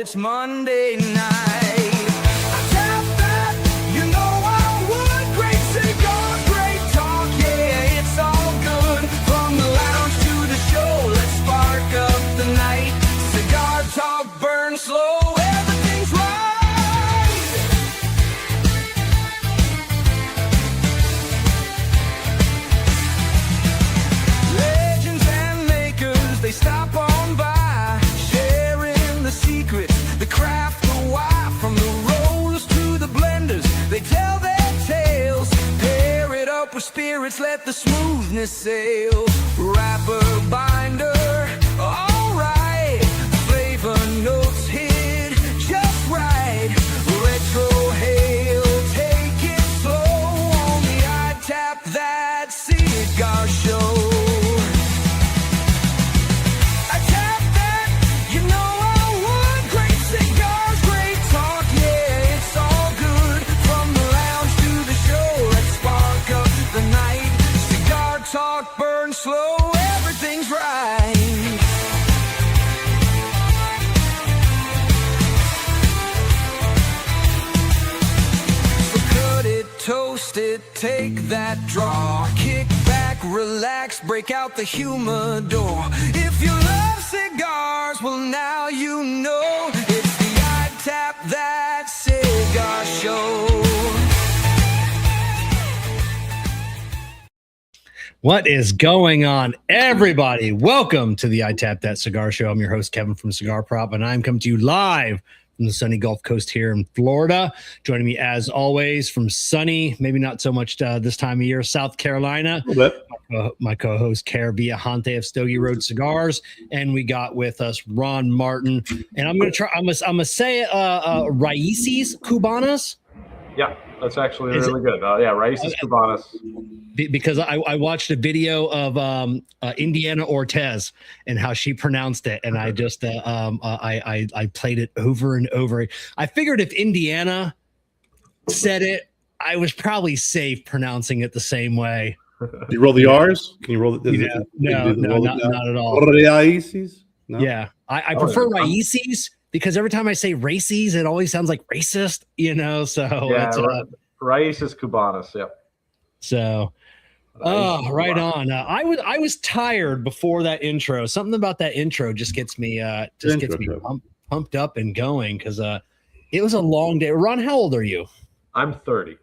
it's Monday night. Tap that, you know I would. Great cigars, great talk, yeah, it's all good. From the lounge to the show, let's spark up the night. Cigar talk, burn slow, everything's right. Legends and makers, they stop on by, sharing the secrets, the craft, the why. From the rollers to the blenders, they tell their tales. Pair it up with spirits, let the smoothness sail. Wrapper, binder, alright. Flavor notes hit just right. Retro hail, take it slow. Only I tap that cigar show. I tap that, you know I would. Great cigars, great talk, yeah, it's all good. From the lounge to the show, let's spark up the night. Cigar talk, burn slow, everything's right. So cut it, toast it, take that draw. Kick back, relax, break out the humidor. If you love cigars, well now you know. It's the I Tap That Cigar Show. What is going on, everybody? Welcome to the I Tap That Cigar Show. I'm your host, Kevin from Cigar Prop, and I'm coming to you live from the sunny Gulf Coast here in Florida. Joining me, as always, from sunny, maybe not so much this time of year, South Carolina, my co-host, Kerr, Viajante of Stogie Road Cigars, and we got with us Ron Martin. And I'm gonna say Raices Cubanas. Yeah, that's actually really good. Yeah, Raices Cubanas. Because I watched a video of Indiana Ortez and how she pronounced it, and I just I played it over and over. I figured if Indiana said it, I was probably safe pronouncing it the same way. You roll the R's? Can you roll it? No, not at all. Raices? No? Yeah, I prefer Raices because every time I say races, it always sounds like racist, you know. So yeah, Raices Cubanas. Yep. So. Oh, right on. I was tired before that intro. Something about that intro just gets me pumped up and going because it was a long day. Ron, how old are you? I'm 30.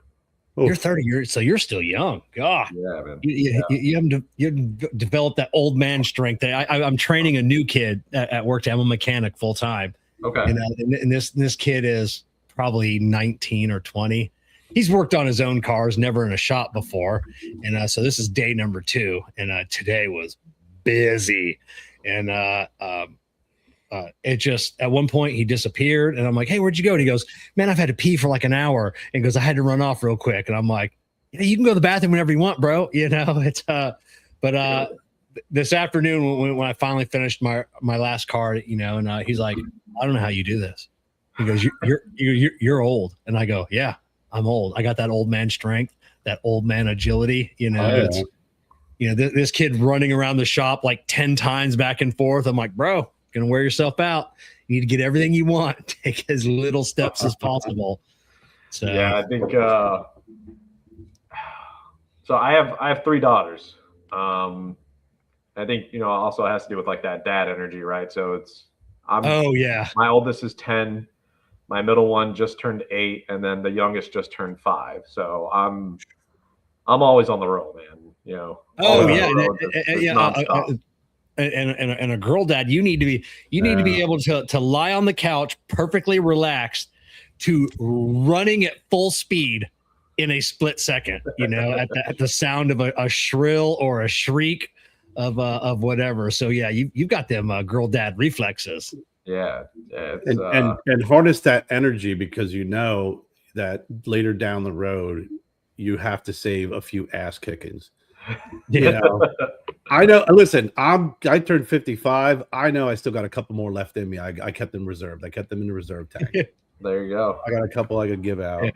You're 30. So you're still young. God. Yeah, man. You haven't developed that old man strength. I'm training a new kid at work. I'm a mechanic full time. Okay. And this kid is probably 19 or 20. He's worked on his own cars, never in a shop before. And so this is day number 2. And today was busy. And it just, at one point he disappeared and I'm like, hey, where'd you go? And he goes, man, I've had to pee for like an hour. And he goes, I had to run off real quick. And I'm like, yeah, you can go to the bathroom whenever you want, bro. You know, it's, but this afternoon when I finally finished my last car, you know, and he's like, I don't know how you do this. He goes, you're old. And I go, yeah. I'm old. I got that old man strength, that old man agility. You know, it's, you know, this kid running around the shop like 10 times back and forth. I'm like, bro, gonna wear yourself out. You need to get everything you want. Take as little steps as possible. So yeah, I think. So I have 3 daughters. I think also has to do with like that dad energy, right? So it's. My oldest is 10. My middle one just turned 8, and then the youngest just turned 5. So I'm always on the road, man. You know. Oh yeah, and a girl dad, you need to be able to lie on the couch perfectly relaxed to running at full speed in a split second. You know, at the sound of a shrill or a shriek of whatever. So yeah, you've got them girl dad reflexes. Yeah, and harness that energy because you know that later down the road you have to save a few ass kickings. You know, I know. Listen, I turned 55. I know I still got a couple more left in me. I kept them reserved. I kept them in the reserve tank. There you go. I got a couple I could give out.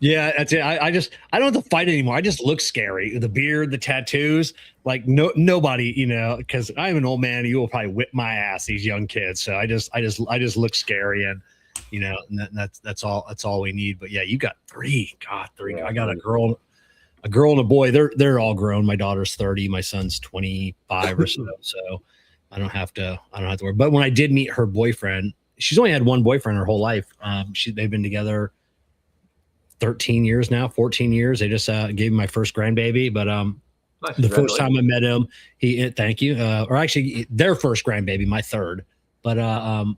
Yeah, that's it. I don't have to fight anymore. I just look scary. The beard, the tattoos, like nobody, because I'm an old man. You will probably whip my ass, these young kids. So I just look scary, and that's all we need. But yeah, you got three. God, three. Yeah, I got a girl and a boy. They're all grown. My daughter's 30. My son's 25 or so. So I don't have to worry. But when I did meet her boyfriend, she's only had one boyfriend her whole life. They've been together 13 years now, 14 years. They just gave me my first grandbaby, but Nice, the first time I met him, thank you, or actually their first grandbaby, my third. But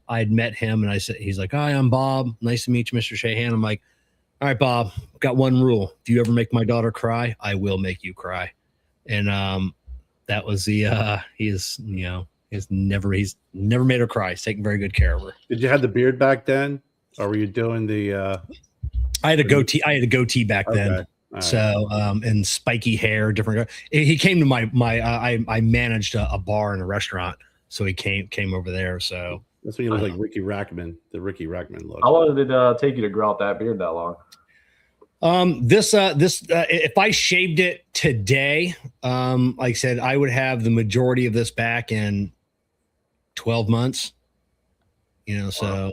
I'd met him, and he's like, "Hi, I'm Bob. Nice to meet you, Mr. Shahan." I'm like, "All right, Bob. Got one rule: if you ever make my daughter cry, I will make you cry." And that was he's never made her cry. He's taking very good care of her. Did you have the beard back then, or were you doing the? I had a goatee. Back then. Right. So and spiky hair, different. He came to my I managed a bar and a restaurant, so he came over there. So that's when you look like Ricky Rackman, the Ricky Rackman look. How long did it take you to grow out that beard that long? This if I shaved it today, like I said, I would have the majority of this back in 12 months. So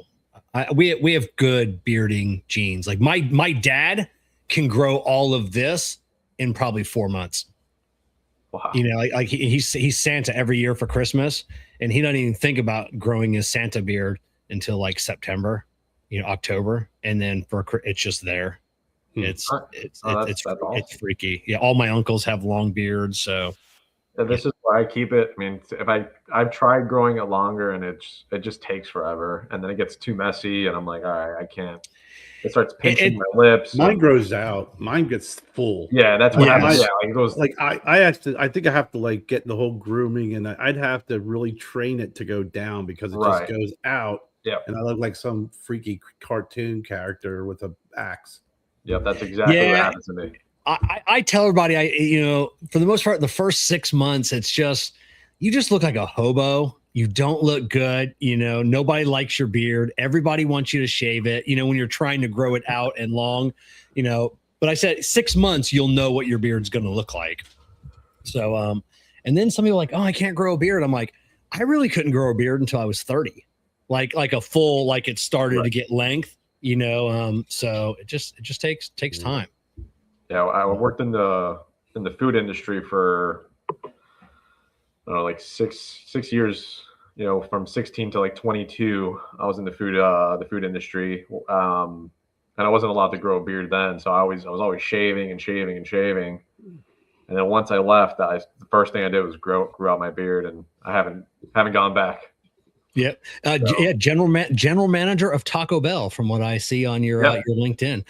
we have good bearding genes. Like my dad can grow all of this in probably 4 months. Wow. Like he's Santa every year for Christmas, and he doesn't even think about growing his Santa beard until like September, October, and then it's just there. It's freaky. Yeah, all my uncles have long beards, so. And this is why I keep it. I mean, I've tried growing it longer, and it just takes forever, and then it gets too messy, and I'm like, all right, I can't. It starts pinching my lips. Mine grows out. Mine gets full. Yeah, that's what happens. Yeah, it goes like I think I have to like get the whole grooming, and I'd have to really train it to go down because it just goes out. Yeah, and I look like some freaky cartoon character with an axe. Yeah, that's exactly what happens to me. I tell everybody, for the most part, the first 6 months, it's just, you just look like a hobo. You don't look good. Nobody likes your beard. Everybody wants you to shave it, when you're trying to grow it out and long, but I said 6 months, you'll know what your beard's going to look like. So, and then some people are like, oh, I can't grow a beard. I'm like, I really couldn't grow a beard until I was 30, like a full, like it started to get length, so it just takes time. Yeah, I worked in the food industry for I don't know, like six years. From 16 to like 22, I was in the food industry, and I wasn't allowed to grow a beard then. So I was always shaving and shaving and shaving. And then once I left, the first thing I did was grew out my beard, and I haven't gone back. Yep. General manager of Taco Bell, from what I see on your LinkedIn.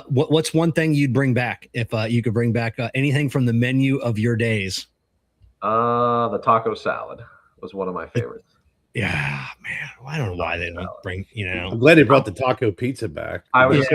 What's one thing you'd bring back if you could bring back anything from the menu of your days? The taco salad was one of my favorites. Yeah, man. I don't know why they don't bring, I'm glad they brought the taco pizza back. I was just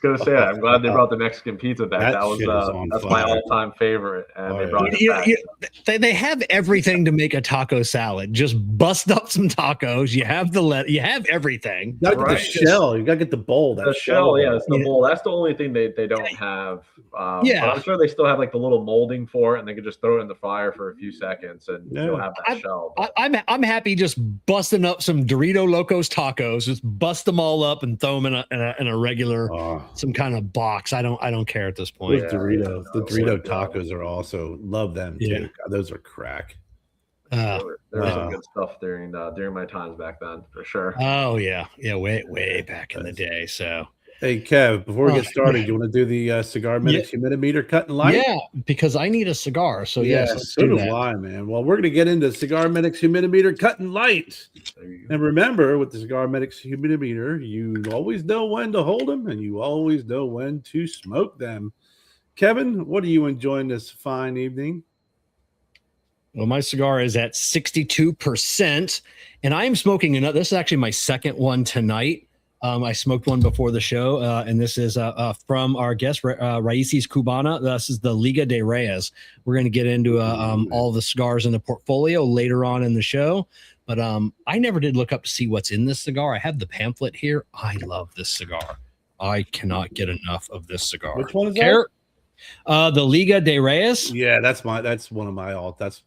gonna say that. I'm glad they brought the Mexican pizza back. That's my all-time favorite. And they brought it back. They have everything to make a taco salad. Just bust up some tacos. You have you have everything. You gotta get the shell. You gotta get the bowl. The shell, it's the bowl. That's the only thing they don't have. But I'm sure they still have like the little molding for it, and they could just throw it in the fryer for a few seconds, and you'll have that shell. I'm happy just busting up some Dorito Locos tacos, just bust them all up and throw them in a regular some kind of box. I don't care at this point. The Dorito tacos are also, love them too. God, those are crack. There was some good stuff during my times back then, for sure. Oh yeah, way back in the day. So. Hey, Kev, before we get started, you want to do the CigarMedics humidimeter cut and light? Yeah, because I need a cigar. So yes, so do I, man. Well, we're going to get into CigarMedics humidimeter cut and light. And remember, with the CigarMedics humidimeter, you always know when to hold them, and you always know when to smoke them. Kevin, what are you enjoying this fine evening? Well, my cigar is at 62%, and I am smoking another. This is actually my second one tonight. I smoked one before the show, and this is from our guest, Raices Cubanas. This is the Liga de Reyes. We're going to get into all the cigars in the portfolio later on in the show, but I never did look up to see what's in this cigar. I have the pamphlet here. I love this cigar. I cannot get enough of this cigar. Which one is Kerr? The Liga de Reyes. Yeah, that's one of my alt. That's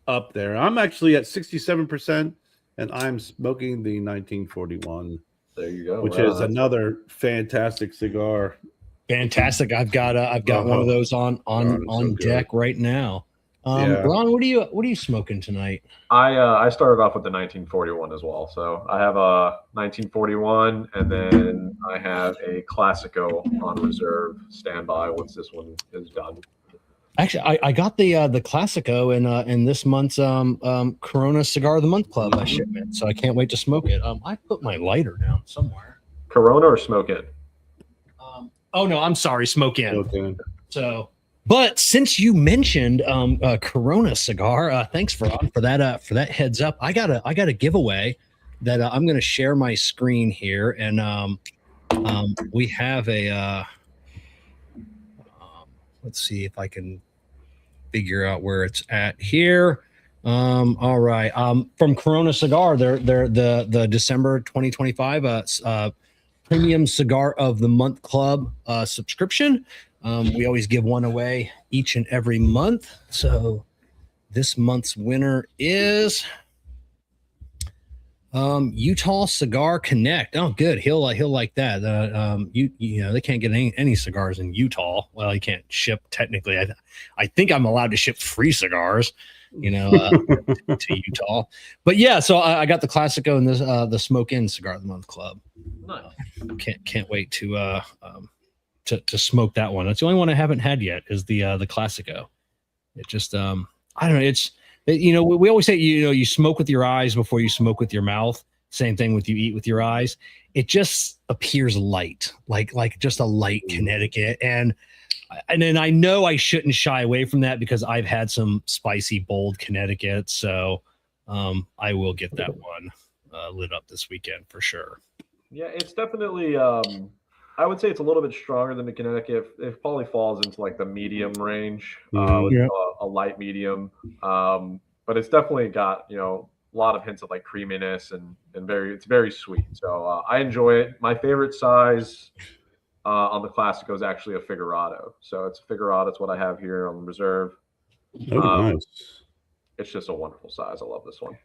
up there. I'm actually at 67%, and I'm smoking the 1941. There you go. Which is another fantastic cigar. Fantastic. I've got one of those on so deck right now. Ron, what are you smoking tonight? I started off with the 1941 as well. So I have a 1941, and then I have a Classico on reserve standby once this one is done. Actually, I got the Classico in this month's Corona Cigar of the Month Club shipment, so I can't wait to smoke it. I put my lighter down somewhere. Corona or Smoke In? Oh no, I'm sorry, Smoke In. Okay. So, but since you mentioned Corona Cigar, thanks for that heads up. I got a giveaway that I'm going to share my screen here, and we have a. Let's see if I can figure out where it's at here. All right. From Corona Cigar, they're the December 2025 Premium Cigar of the Month Club subscription. We always give one away each and every month. So this month's winner is Utah Cigar Connect. Oh, good. He'll like that. You know, they can't get any cigars in Utah. Well, you can't ship technically. I think I'm allowed to ship free cigars, you know, to Utah. But yeah, so I got the Classico and this the Smoke In Cigar of the Month Club. Nice. Can't wait to smoke that one. That's the only one I haven't had yet is the Classico. It just I don't know. You know, we always say, you know, you smoke with your eyes before you smoke with your mouth. Same thing with you eat with your eyes. It just appears light, like just a light Connecticut. And then I know I shouldn't shy away from that because I've had some spicy, bold Connecticut. So I will get that one lit up this weekend for sure. Yeah, it's definitely, I would say it's a little bit stronger than the Connecticut. It probably falls into like the medium range, a light medium. But it's definitely got, you know, a lot of hints of like creaminess and it's very sweet. So I enjoy it. My favorite size on the Classico is actually a Figurado. So it's a Figurado. It's what I have here on reserve. Nice. It's just a wonderful size. I love this one.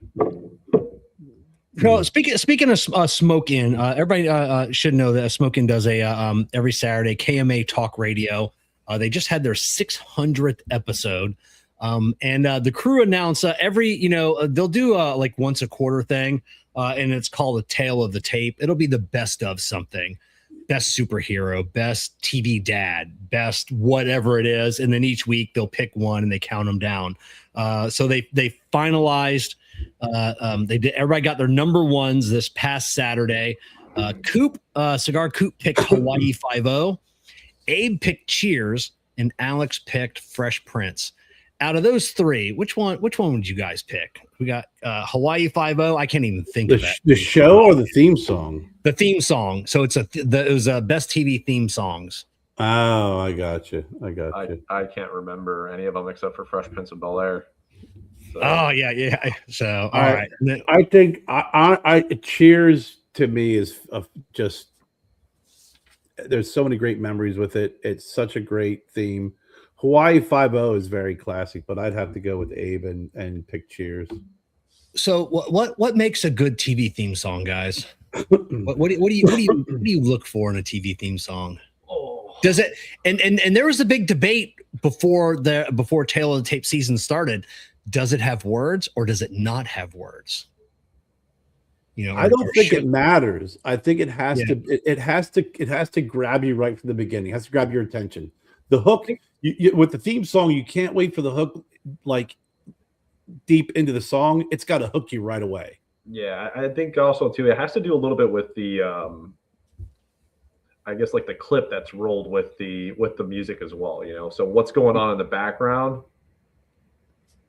So speaking of Smoke In, everybody should know that Smoke In does a every Saturday KMA Talk Radio. They just had their 600th episode, and the crew announced every, you know, they'll do like once a quarter thing, and it's called a Tale of the Tape. It'll be the best of something, best superhero, best TV dad, best whatever it is, and then each week they'll pick one and they count them down. So they finalized. Everybody got their number ones this past Saturday. Cigar Coop picked Hawaii 5-0. Abe picked Cheers, and Alex picked Fresh Prince. Out of those three, which one would you guys pick? We got Hawaii 5-0. I can't even think of that. The show or the theme song? The theme song. So it was best TV theme songs. Oh, I got you. I can't remember any of them except for Fresh Prince of Bel-Air. So. Oh yeah. So all right. I think I Cheers to me is just. There's so many great memories with it. It's such a great theme. Hawaii 5-0 is very classic, but I'd have to go with Abe and pick Cheers. So what makes a good TV theme song, guys? what do you look for in a TV theme song? Does it and there was a big debate before Tale of the Tape season started. Does it have words or does it not have words? You know, I don't think it matters. I think it has to. It has to grab you right from the beginning. It has to grab your attention. The hook with the theme song, you can't wait for the hook like deep into the song. It's got to hook you right away. Yeah, I think also too, it has to do a little bit with the, I guess like the clip that's rolled with the music as well. You know, so what's going on in the background,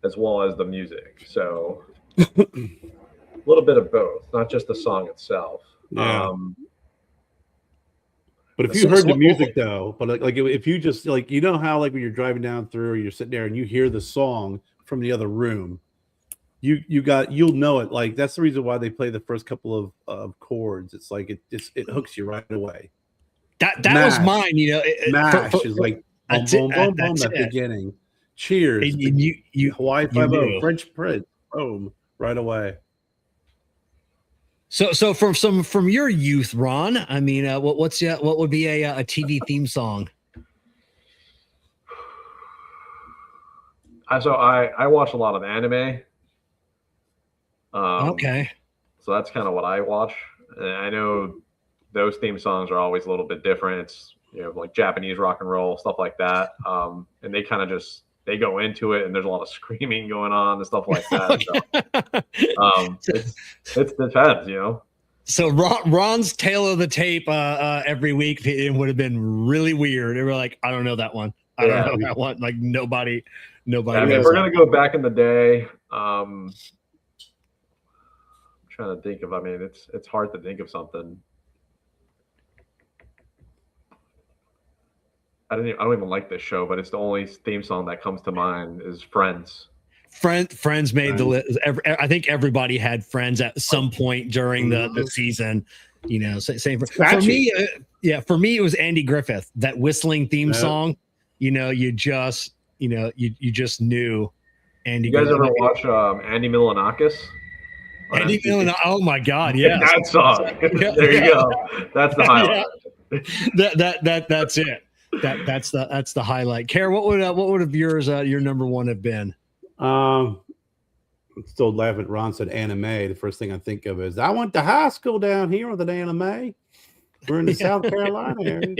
as well as the music. So. A little bit of both, not just the song itself. Yeah. But if you heard the music though, but like if you just like, you know how like when you're driving down through or you're sitting there and you hear the song from the other room, you'll know it. Like that's the reason why they play the first couple of chords. It's like it hooks you right away. That Mash. was mine. You know, Mash is like boom, boom, boom, boom. That beginning. Cheers. And you Hawaii 5-0, French Prince. Boom, right away. So from your youth, Ron, I mean, what would be a TV theme song? So I watch a lot of anime. Okay. So that's kind of what I watch. And I know those theme songs are always a little bit different. It's, you know, like Japanese rock and roll, stuff like that. And they kind of just, they go into it and there's a lot of screaming going on and stuff like that. So, it depends, you know. So Ron's tail of the tape every week, it would have been really weird. They were like, I don't know that one. I don't know that one. Like nobody. Yeah, I mean, if we're gonna go back in the day, I'm trying to think of. I mean, it's hard to think of something. I don't even like this show, but it's the only theme song that comes to mind is Friends. Friends made the list. I think everybody had Friends at some point during the season. You know, same for me. For me, it was Andy Griffith, that whistling theme song. You know, you just knew Andy. You guys ever watch Andy Milonakis? Andy Milonakis. Oh my God, yeah. That song. There you go. That's the highlight. That's it. That's the highlight. Kerr, what would have yours your number one have been? I'm still laughing. Ron said anime. The first thing I think of is I went to high school down here with an anime. We're in the South Carolina area.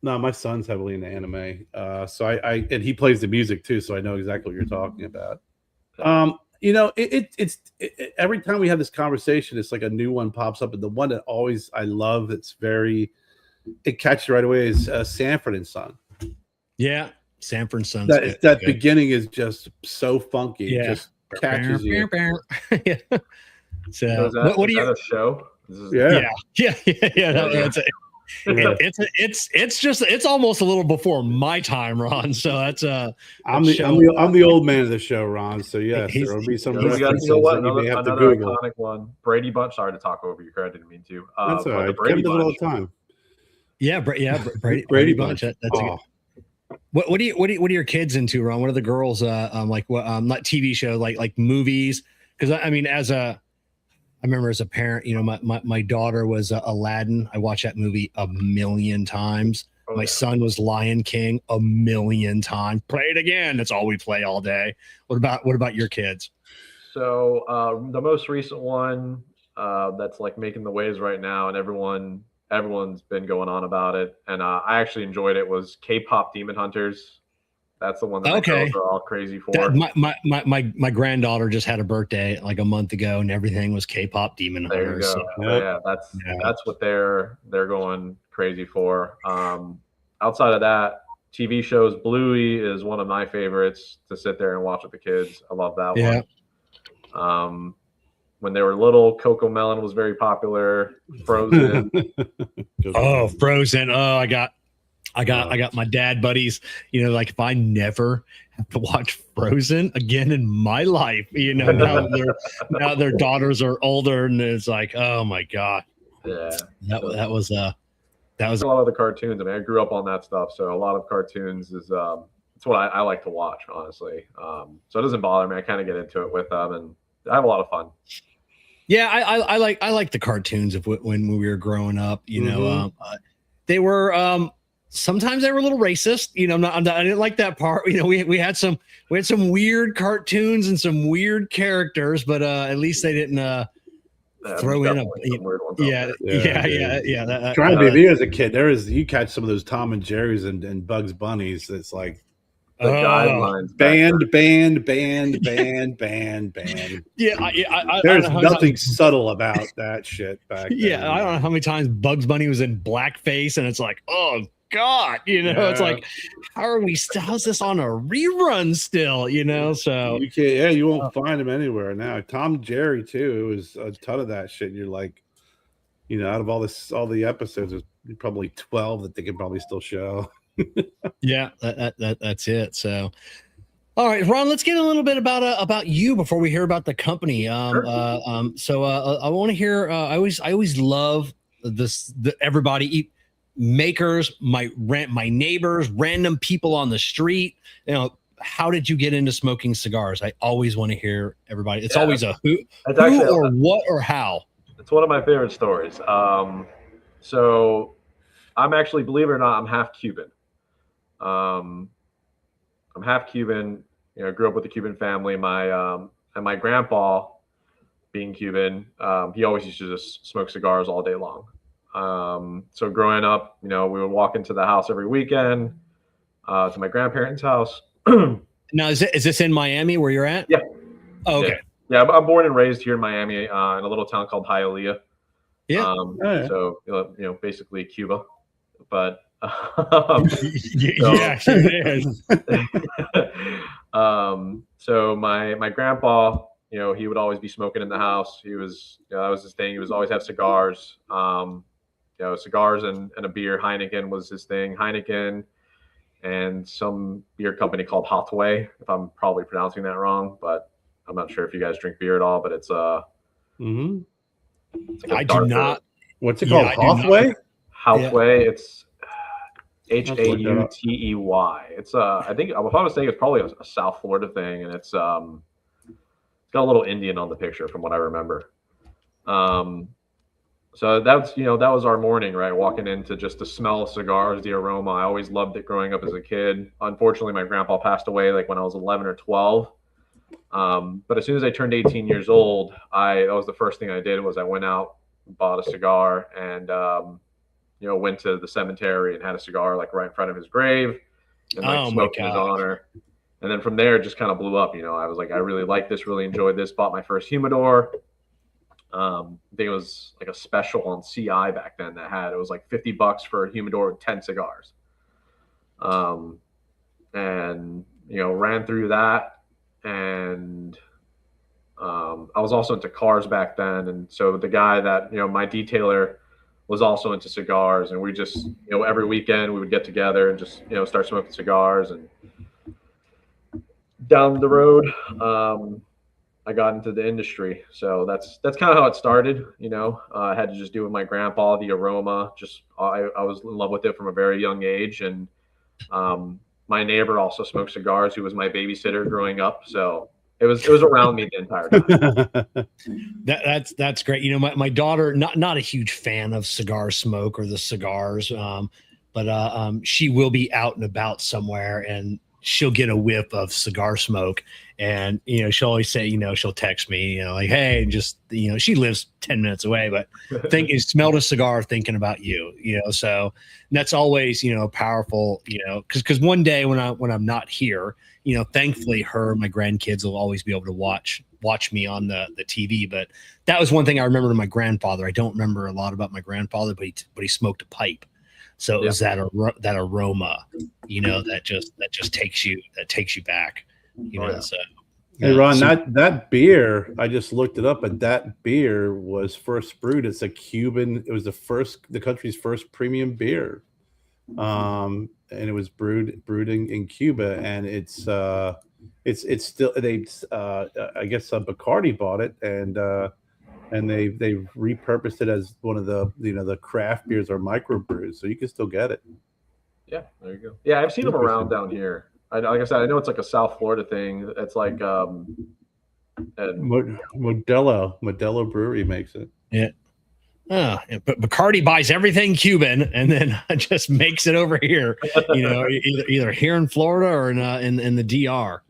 No, my son's heavily into anime. So I and he plays the music too, so I know exactly what you're talking about. You know, it's every time we have this conversation, it's like a new one pops up, and the one that always I love it catches right away is Sanford and Son. Yeah, Sanford and Son. That beginning is just so funky. Yeah. It just catches you. Yeah. So what do you? A show? Yeah. It's almost a little before my time, Ron. So that's I'm the old man of the show, Ron. So yes, there will be some references that you may have to Google. Iconic one, Brady Bunch. Sorry to talk over you, Kerr. I didn't mean to. That's all right. Kevin does it all the time. Yeah, Brady Bunch. That's a good. What are your kids into, Ron? What are the girls like? What not TV show, like movies? Because I mean, I remember as a parent, you know, my daughter was Aladdin. I watched that movie a million times. My son was Lion King a million times. Play it again. That's all we play all day. What about your kids? So the most recent one that's like making the waves right now, and everyone's been going on about it, and I actually enjoyed it, was K-pop Demon Hunters. That's the one that girls are all crazy for. My granddaughter just had a birthday like a month ago, and everything was K-pop Demon Hunters. There you go. So, that's what they're going crazy for. Outside of that, TV shows, Bluey is one of my favorites to sit there and watch with the kids. I love that one. When they were little, Coco Melon was very popular. Frozen. Frozen. Oh, I got my dad buddies, you know, like if I never have to watch Frozen again in my life, you know, now their daughters are older, and it's like, oh my God. Yeah. That was a lot of the cartoons. I mean, I grew up on that stuff. So a lot of cartoons is it's what I like to watch, honestly. So it doesn't bother me. I kind of get into it with them, and I have a lot of fun. Yeah, I like the cartoons of when we were growing up, you know. They were sometimes they were a little racist, you know. I didn't like that part. You know, we had some weird cartoons and some weird characters, but at least they didn't throw in weird ones. Yeah. Trying to be me as a kid, you catch some of those Tom and Jerry's and Bugs Bunnies. It's like the guidelines, band. Yeah, there's nothing subtle about that shit back then. Yeah, I don't know how many times Bugs Bunny was in blackface, and it's like, oh God, you know, it's like, how's this on a rerun still, you know? So you can't, you won't find him anywhere now. Tom and Jerry too, it was a ton of that shit. You're like, you know, out of all the episodes, there's probably 12 that they could probably still show. Yeah, that's it. So all right, Ron, let's get a little bit about you before we hear about the company. Sure. So I want to hear. I always love everybody makers, my neighbors, random people on the street. How did you get into smoking cigars? I always want to hear everybody. It's always a who or what or how. It's one of my favorite stories. So I'm actually, believe it or not, I'm half Cuban. I'm half Cuban. Grew up with a Cuban family. And my grandpa, being Cuban, he always used to just smoke cigars all day long. So growing up, we would walk into the house every weekend, to my grandparents' house. Now, is this in Miami where you're at? Yeah. Oh, okay. Yeah, I'm born and raised here in Miami, in a little town called Hialeah. Yeah. So basically Cuba, but yeah, sure it is. So my grandpa, he would always be smoking in the house. He was, that was his thing. He was always have cigars. Cigars and a beer. Heineken was his thing. Heineken and some beer company called Hathaway, if I'm probably pronouncing that wrong, but I'm not sure if you guys drink beer at all, but it's it's like I do not. What's it called? Hathaway? Hathaway. Yeah. It's Hautey. It's I think, if I'm mistaken, it's probably a South Florida thing, and it's got a little Indian on the picture from what I remember. So that was our morning, right? Walking into just the smell of cigars, the aroma. I always loved it growing up as a kid. Unfortunately, my grandpa passed away like when I was 11 or 12. But as soon as I turned 18 years old, that was the first thing I did was I went out, bought a cigar, and went to the cemetery and had a cigar like right in front of his grave, and smoked in his honor. And then from there, it just kind of blew up. I was like, I really like this, really enjoyed this. Bought my first humidor. I think it was like a special on CI back then it was like $50 for a humidor with 10 cigars. And ran through that, and I was also into cars back then. And so the guy that, my detailer was also into cigars, and we just, every weekend we would get together and just, start smoking cigars. And down the road, I got into the industry. So that's kind of how it started. I had to just do it with my grandpa, the aroma, I was in love with it from a very young age. And my neighbor also smoked cigars, who was my babysitter growing up. So it was around me the entire time. That's great. My daughter, not a huge fan of cigar smoke or the cigars, but she will be out and about somewhere, and she'll get a whiff of cigar smoke, and she'll always say, she'll text me, like, hey, just she lives 10 minutes away, but smelled a cigar thinking about you, so that's always powerful, because one day when I'm not here, thankfully my grandkids will always be able to watch me on the TV. But that was one thing I remember to my grandfather. I don't remember a lot about my grandfather, but he smoked a pipe. So it was that aroma, that just takes you back, So. Hey Ron, that beer, I just looked it up, but that beer was first brewed. It's a Cuban. It was the country's first premium beer, and it was brewed in Cuba, and it's still I guess Bacardi bought it, and they repurposed it as one of the craft beers or microbrews, so you can still get it. Yeah, there you go. Yeah, I've seen them around down here. Like I said, I know it's like a South Florida thing. It's like Modelo Brewery makes it. Yeah. But Bacardi buys everything Cuban and then just makes it over here. Either here in Florida or in the DR.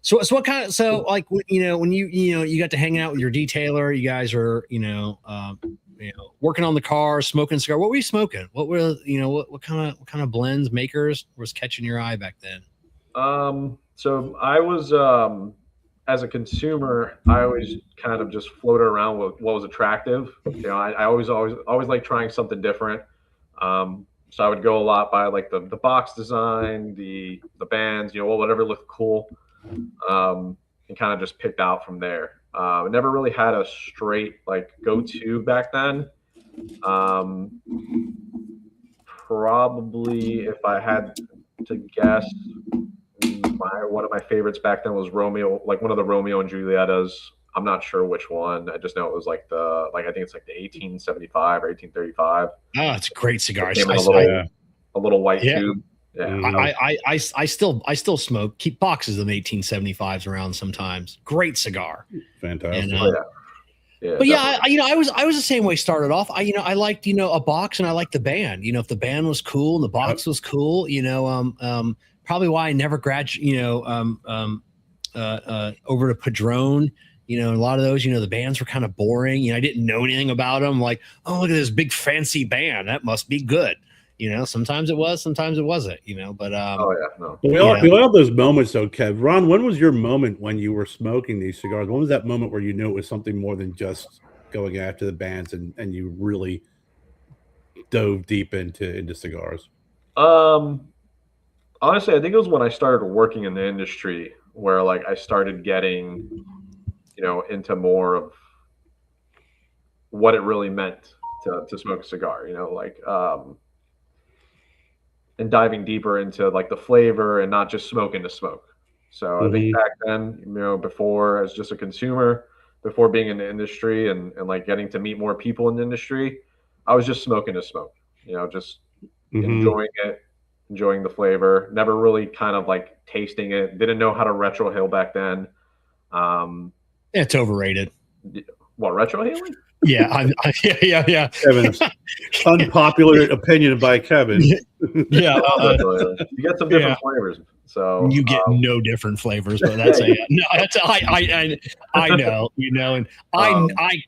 So what kind of, like, when you got to hang out with your detailer, you guys are working on the car, smoking cigar. What were you smoking? What were what kind of blends, makers was catching your eye back then? So I was as a consumer, I always kind of just floated around with what was attractive. I always like trying something different. So I would go a lot by like the box design, the bands, whatever looked cool, and kind of just picked out from there. I never really had a straight like go-to back then. Probably, if I had to guess, one of my favorites back then was Romeo, like one of the Romeo and Julietas. I'm not sure which one. I just know it was like I think it's like the 1875 or 1835. Oh, it's a great cigar. It came in a little white tube. Yeah. I still smoke. Keep boxes of 1875s around sometimes. Great cigar. Fantastic. And, yeah, but yeah, I was the same way. Started off, I liked a box, and I liked the band. If the band was cool and the box was cool, probably why I never graduated. Over to Padron. A lot of those, the bands were kind of boring. I didn't know anything about them. Like, oh, look at this big fancy band. That must be good. Sometimes it was, sometimes it wasn't. But we all have those moments, though, Kev. Ron, when was your moment when you were smoking these cigars? When was that moment where you knew it was something more than just going after the bands, and you really dove deep into cigars? Honestly, I think it was when I started working in the industry, where like I started getting, into more of what it really meant to smoke a cigar. And diving deeper into like the flavor and not just smoking to smoke. So I think back then, before as just a consumer, before being in the industry and like getting to meet more people in the industry, I was just smoking to smoke, just enjoying it, enjoying the flavor, never really kind of like tasting it. Didn't know how to retrohale back then. It's overrated. What, retrohaling? Yeah, yeah. Kevin's unpopular opinion by Kevin. Yeah, you get some different flavors. So you get no different flavors, but that's no. That's I know, and I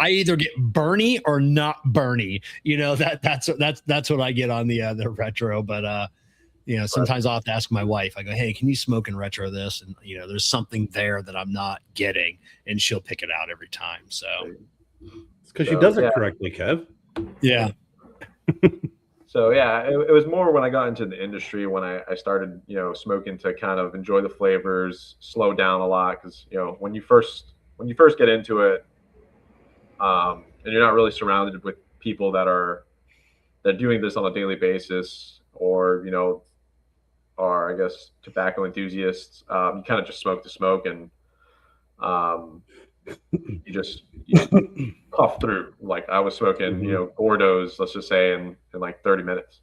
either get Bernie or not Bernie. That's what I get on the retro. But sometimes I'll have to ask my wife. I go, hey, can you smoke and retro this? And there's something there that I'm not getting, and she'll pick it out every time. So it's because she does it correctly, Kev. Yeah. So yeah, it was more when I got into the industry, when I started, smoking to kind of enjoy the flavors, slow down a lot, because when you first get into it, and you're not really surrounded with people that are doing this on a daily basis, or are I guess tobacco enthusiasts, you kind of just smoke to smoke, and you just puff through. Like I was smoking, Gordos, let's just say, in like 30 minutes.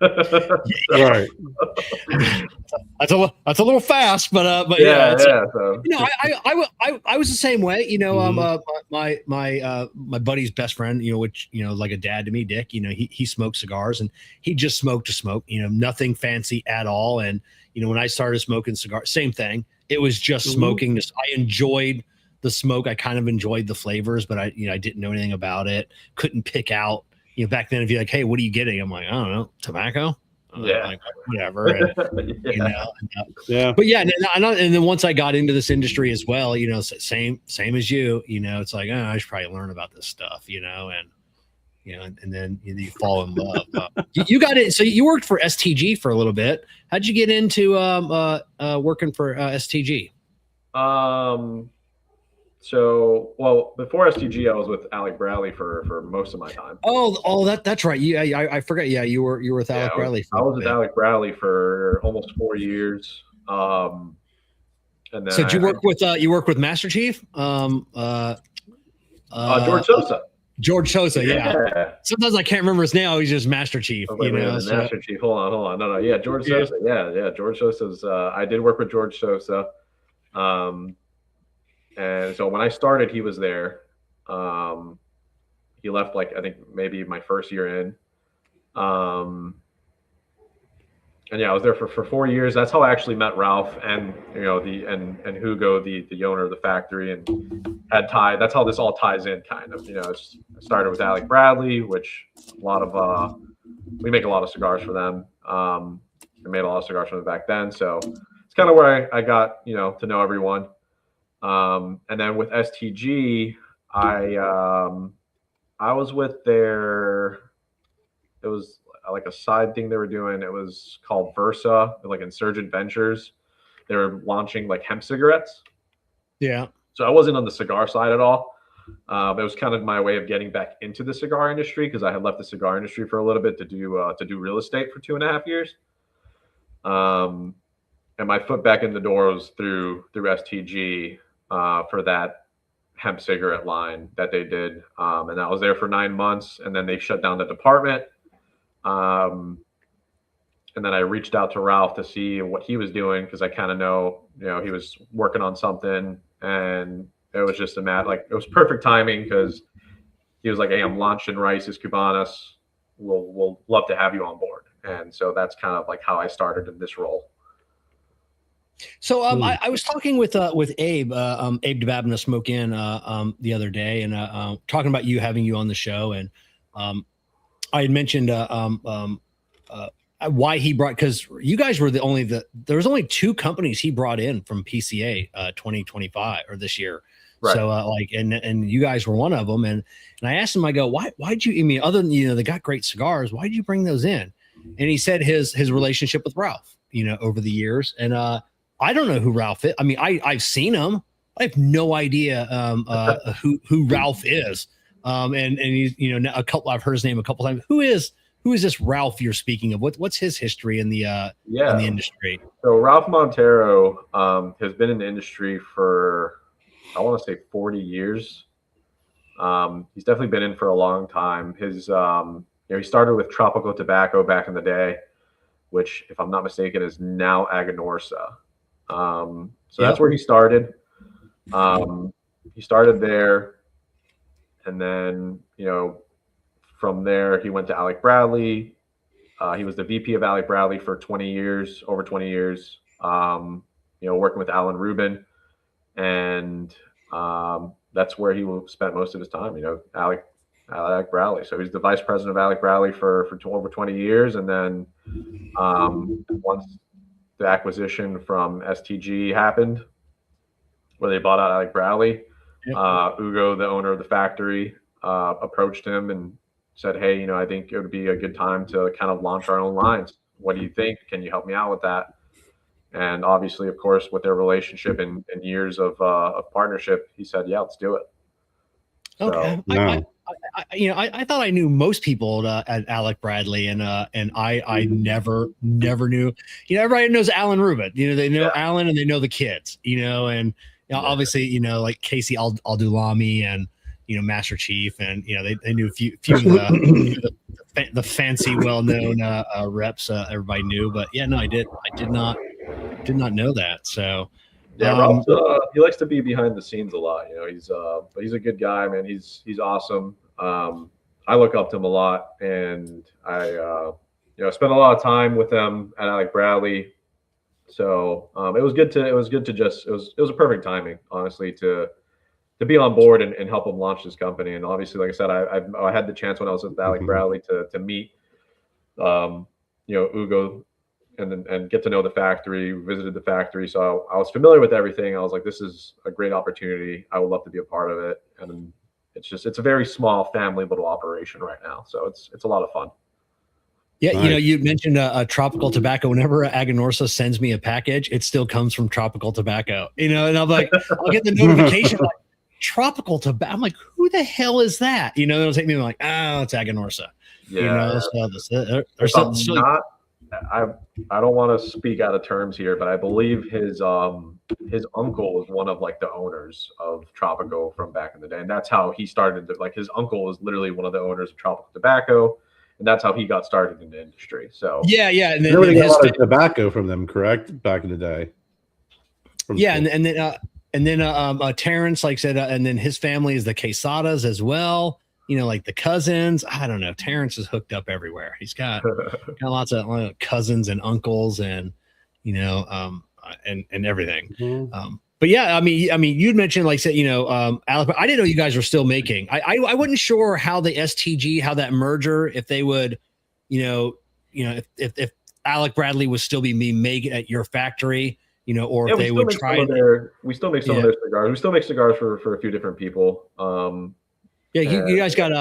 Right. That's a little fast, but yeah. So I was the same way. My buddy's best friend, which like a dad to me, Dick. He smoked cigars, and he just smoked to smoke. Nothing fancy at all. And when I started smoking cigars, same thing. It was just smoking. I enjoyed the smoke. I kind of enjoyed the flavors, but I didn't know anything about it. Couldn't pick out. Back then, if you're like, hey, what are you getting? I'm like, I don't know, tobacco. Like, whatever. And, yeah. But yeah, and then once I got into this industry as well, same as you. It's like, oh, I should probably learn about this stuff, and then you fall in love. You got it. So you worked for STG for a little bit. How'd you get into working for STG? So, well, before STG, I was with Alec Bradley for most of my time. Oh, that's right. I forgot. Yeah, you were with Alec Bradley. I was with Alec Bradley for almost 4 years. And then so did you work with Master Chief? George Sosa. George Sosa, yeah. Sometimes I can't remember his name. He's just Master Chief. Master Chief. Hold on. No. Yeah, George Sosa. Yeah. George Sosa's. I did work with George Sosa. And so when I started, he was there. He left like I think maybe my first year in. And yeah, I was there for 4 years. That's how I actually met Ralph and and Hugo, the owner of the factory, and had Ty. That's how this all ties in, kind of. I started with Alec Bradley, which we make a lot of cigars for them. We made a lot of cigars for them back then, so it's kind of where I got to know everyone. And then with STG, I was with it was like a side thing they were doing. It was called Versa, like Insurgent Ventures. They were launching like hemp cigarettes. Yeah. So I wasn't on the cigar side at all. It was kind of my way of getting back into the cigar industry, because I had left the cigar industry for a little bit to do real estate for 2.5 years. And my foot back in the door was through STG. for that hemp cigarette line that they did. And I was there for 9 months, and then they shut down the department. And then I reached out to Ralph to see what he was doing, because I kind of know, he was working on something, and it was just it was perfect timing, because he was like, "Hey, I'm launching Raices Cubanas. We'll love to have you on board." And so that's kind of like how I started in this role. So I was talking with Abe DeBabna Smoke In the other day, and talking about having you on the show, and I had mentioned why he brought, because you guys were there was only 2 companies he brought in from PCA 2025 or this year. Right. So and you guys were one of them, and I asked him, I go, why'd you, I mean, other than they got great cigars, why'd you bring those in? And he said his relationship with Ralph, over the years. And I don't know who Ralph is. I mean, I've seen him. I have no idea who Ralph is. And he's, I've heard his name a couple times. Who is this Ralph you're speaking of? What's his history in the in the industry? So Ralph Montero has been in the industry for, I want to say, 40 years. He's definitely been in for a long time. His he started with Tropical Tobacco back in the day, which, if I'm not mistaken, is now Aganorsa. So that's where he started. He started there, and then, from there he went to Alec Bradley. He was the VP of Alec Bradley for over 20 years, working with Alan Rubin, and that's where he spent most of his time, Alec Bradley. So he's the vice president of Alec Bradley for over 20 years. And then once the acquisition from STG happened, where they bought out Alec Bradley, Ugo, the owner of the factory, approached him and said, "Hey, I think it would be a good time to kind of launch our own lines. What do you think? Can you help me out with that?" And obviously, of course, with their relationship and years of partnership, he said, "Yeah, let's do it." Okay. So, I thought I knew most people at Alec Bradley, and I never knew. Everybody knows Alan Rubin. They know Alan, and they know the kids. And obviously, like Casey Aldulami and Master Chief, and they knew a few of the fancy, well-known reps. Everybody knew, but I did not know that. So. Yeah, Ralph, he likes to be behind the scenes a lot. But he's a good guy, man. He's awesome. I look up to him a lot, and I spent a lot of time with him at Alec Bradley. So it was a perfect timing, honestly, to be on board and help him launch this company. And obviously, like I said, I had the chance when I was with Alec Bradley to meet Ugo, and get to know the factory, visited the factory. So I was familiar with everything. I was like, this is a great opportunity. I would love to be a part of it. And it's a very small family little operation right now. So it's a lot of fun. Yeah. Nice. You mentioned Tropical Tobacco. Whenever Aganorsa sends me a package, it still comes from Tropical Tobacco, and I'm like, I'll get the notification like Tropical Tobacco. I'm like, who the hell is that? It'll take me like, oh, it's Aganorsa. Yeah. I don't want to speak out of terms here, but I believe his uncle was one of the owners of Tropico from back in the day, and that's how he started. His uncle was literally one of the owners of Tropical Tobacco, and that's how he got started in the industry. So yeah, and then really got a lot of tobacco from them, correct? Back in the day. And then Terrence, like said, and then his family is the Quesadas as well. Like the cousins. I don't know. Terrence is hooked up everywhere. He's got lots of cousins and uncles, and and everything. Mm-hmm. But yeah, I mean, you'd mentioned, like, said, Alec, I didn't know you guys were still making. I wasn't sure how the STG, how that merger, if they would, if Alec Bradley would still be making at your factory, or if they would try. We still make some of their cigars. We still make cigars for a few different people. Yeah, you guys got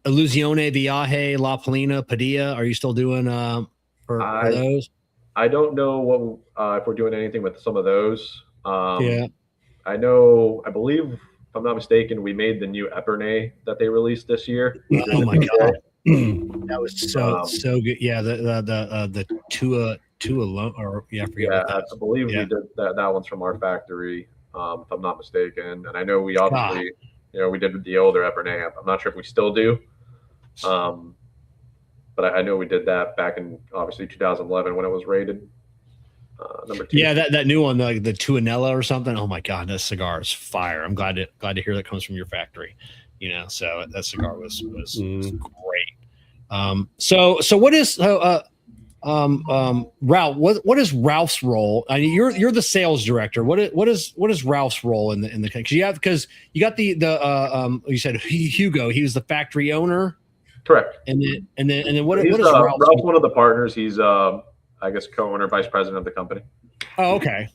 Illusione, Viaje, La Polina, Padilla. Are you still doing for those? I don't know what if we're doing anything with some of those. I believe, if I'm not mistaken, we made the new Epernay that they released this year. Oh my god, that was so good. Yeah, the Tua alone, or I forget. Yeah, I believe we did that. That one's from our factory. if I'm not mistaken. And I know we obviously, we did the deal there at Bernay. I'm not sure if we still do. But I know we did that back in obviously 2011 when it was rated number 2. Yeah, that new one, the Tuanella or something. Oh my God, that cigar is fire. I'm glad to hear that comes from your factory. So that cigar was great. So what is Ralph? What is Ralph's role? I mean, you're the sales director. What is Ralph's role in the because you got the you said Hugo. He was the factory owner. Correct. And then what is Ralph's one of the partners. He's I guess co-owner, vice president of the company. Oh, okay.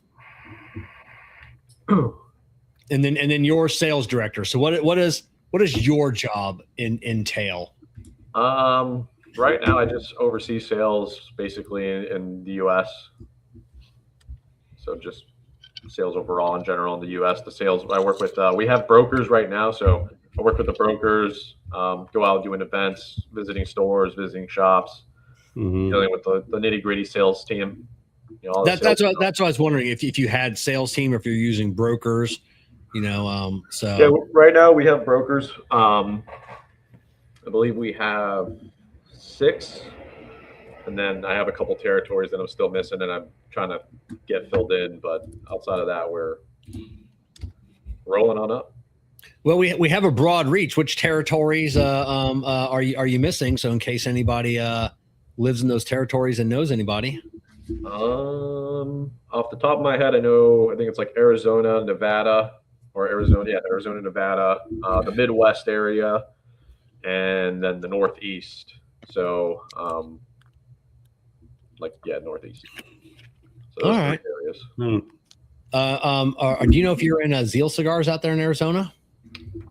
and then you're sales director. So what does your job entail? Right now I just oversee sales basically in the US. So just sales overall in general in the US. The sales I work with, we have brokers right now. So I work with the brokers, go out doing events, visiting stores, visiting shops, dealing with the nitty gritty sales team. That's what I was wondering if you had sales team or if you're using brokers, so. Yeah, right now we have brokers. I believe we have 6, and then I have a couple territories that I'm still missing and I'm trying to get filled in. But outside of that, we're rolling on up. Well, we have a broad reach. Which territories are you missing? So in case anybody lives in those territories and knows anybody. Off the top of my head, I think it's like Arizona, Nevada, Arizona, Nevada, the Midwest area, and then the Northeast. So, Northeast. So those all right. Areas. Do you know if you're in Zeal Cigars out there in Arizona?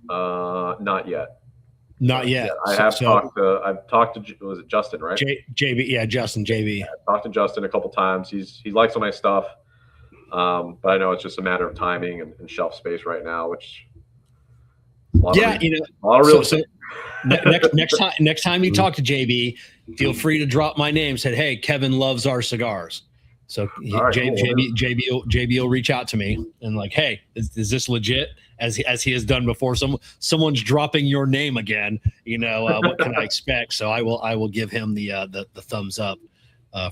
Not yet. Not yet. I've talked to was it Justin, right? JB, yeah, Justin, JB. Yeah, I've talked to Justin a couple times. He likes all my stuff, but I know it's just a matter of timing and shelf space right now. Which next time you talk to JB, feel free to drop my name. Said, hey, Kevin loves our cigars. So right, JB will reach out to me and like, hey, is this legit? As he has done before. Someone's dropping your name again. What can I expect? So I will give him the thumbs up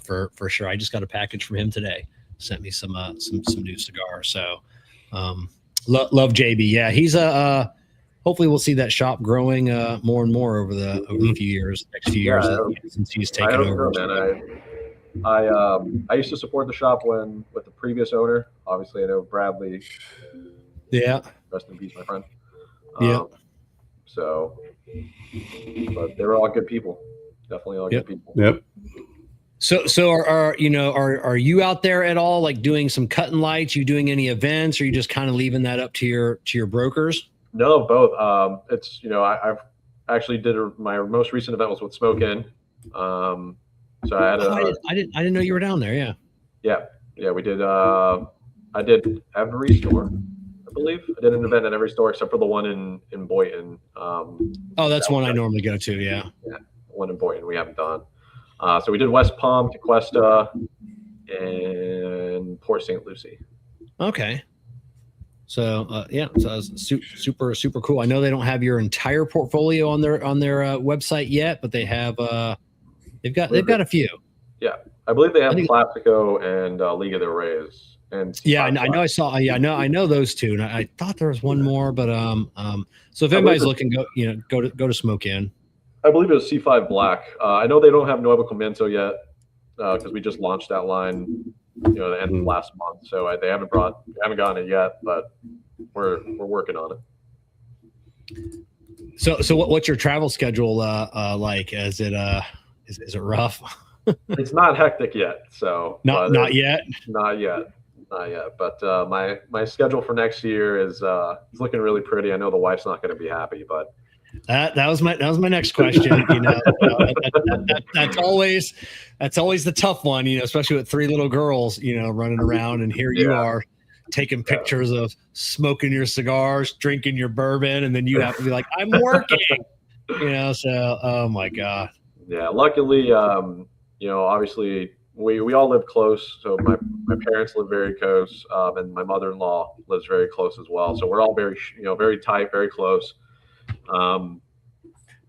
for sure. I just got a package from him today. Sent me some new cigars. So love JB. Yeah, he's hopefully we'll see that shop growing more and more over the few years, next few years since he's taken over. I used to support the shop with the previous owner. Obviously, I know Bradley. Yeah. Rest in peace, my friend. Yeah. But they were all good people. Definitely all good people. Yep. So are you out there at all, like doing some cut and lights? You doing any events, or are you just kind of leaving that up to your brokers? No, both. It's I've actually my most recent event was with Smoke In. So I had I didn't know you were down there. Yeah. We did. I did every store. I believe I did an event at every store except for the one in Boynton. That's one I normally go to. Yeah, one in Boynton we haven't done. So we did West Palm, Tequesta, and Port St. Lucie. Okay. So so super cool. I know they don't have your entire portfolio on their website yet, but they have they've got a few. Yeah, I believe they have Plastico and Liga del Reyes. And I know I saw. I know those two, and I thought there was one more, but so if anybody's looking, go to Smoke In. I believe it was C5 Black. I know they don't have Nuevo Comienzo yet because we just launched that line, the end of last month. So they haven't gotten it yet, but we're working on it. So what's your travel schedule like? Is it rough? It's not hectic yet. So not yet. Not yet. But my schedule for next year is looking really pretty. I know the wife's not going to be happy, but that was my next question. That's always the tough one. Especially with 3 little girls, running around, and here you are taking pictures of smoking your cigars, drinking your bourbon, and then you have to be like, I'm working. So oh my god. Yeah, luckily, obviously we all live close. So my parents live very close, and my mother-in-law lives very close as well. So we're all very very tight, very close.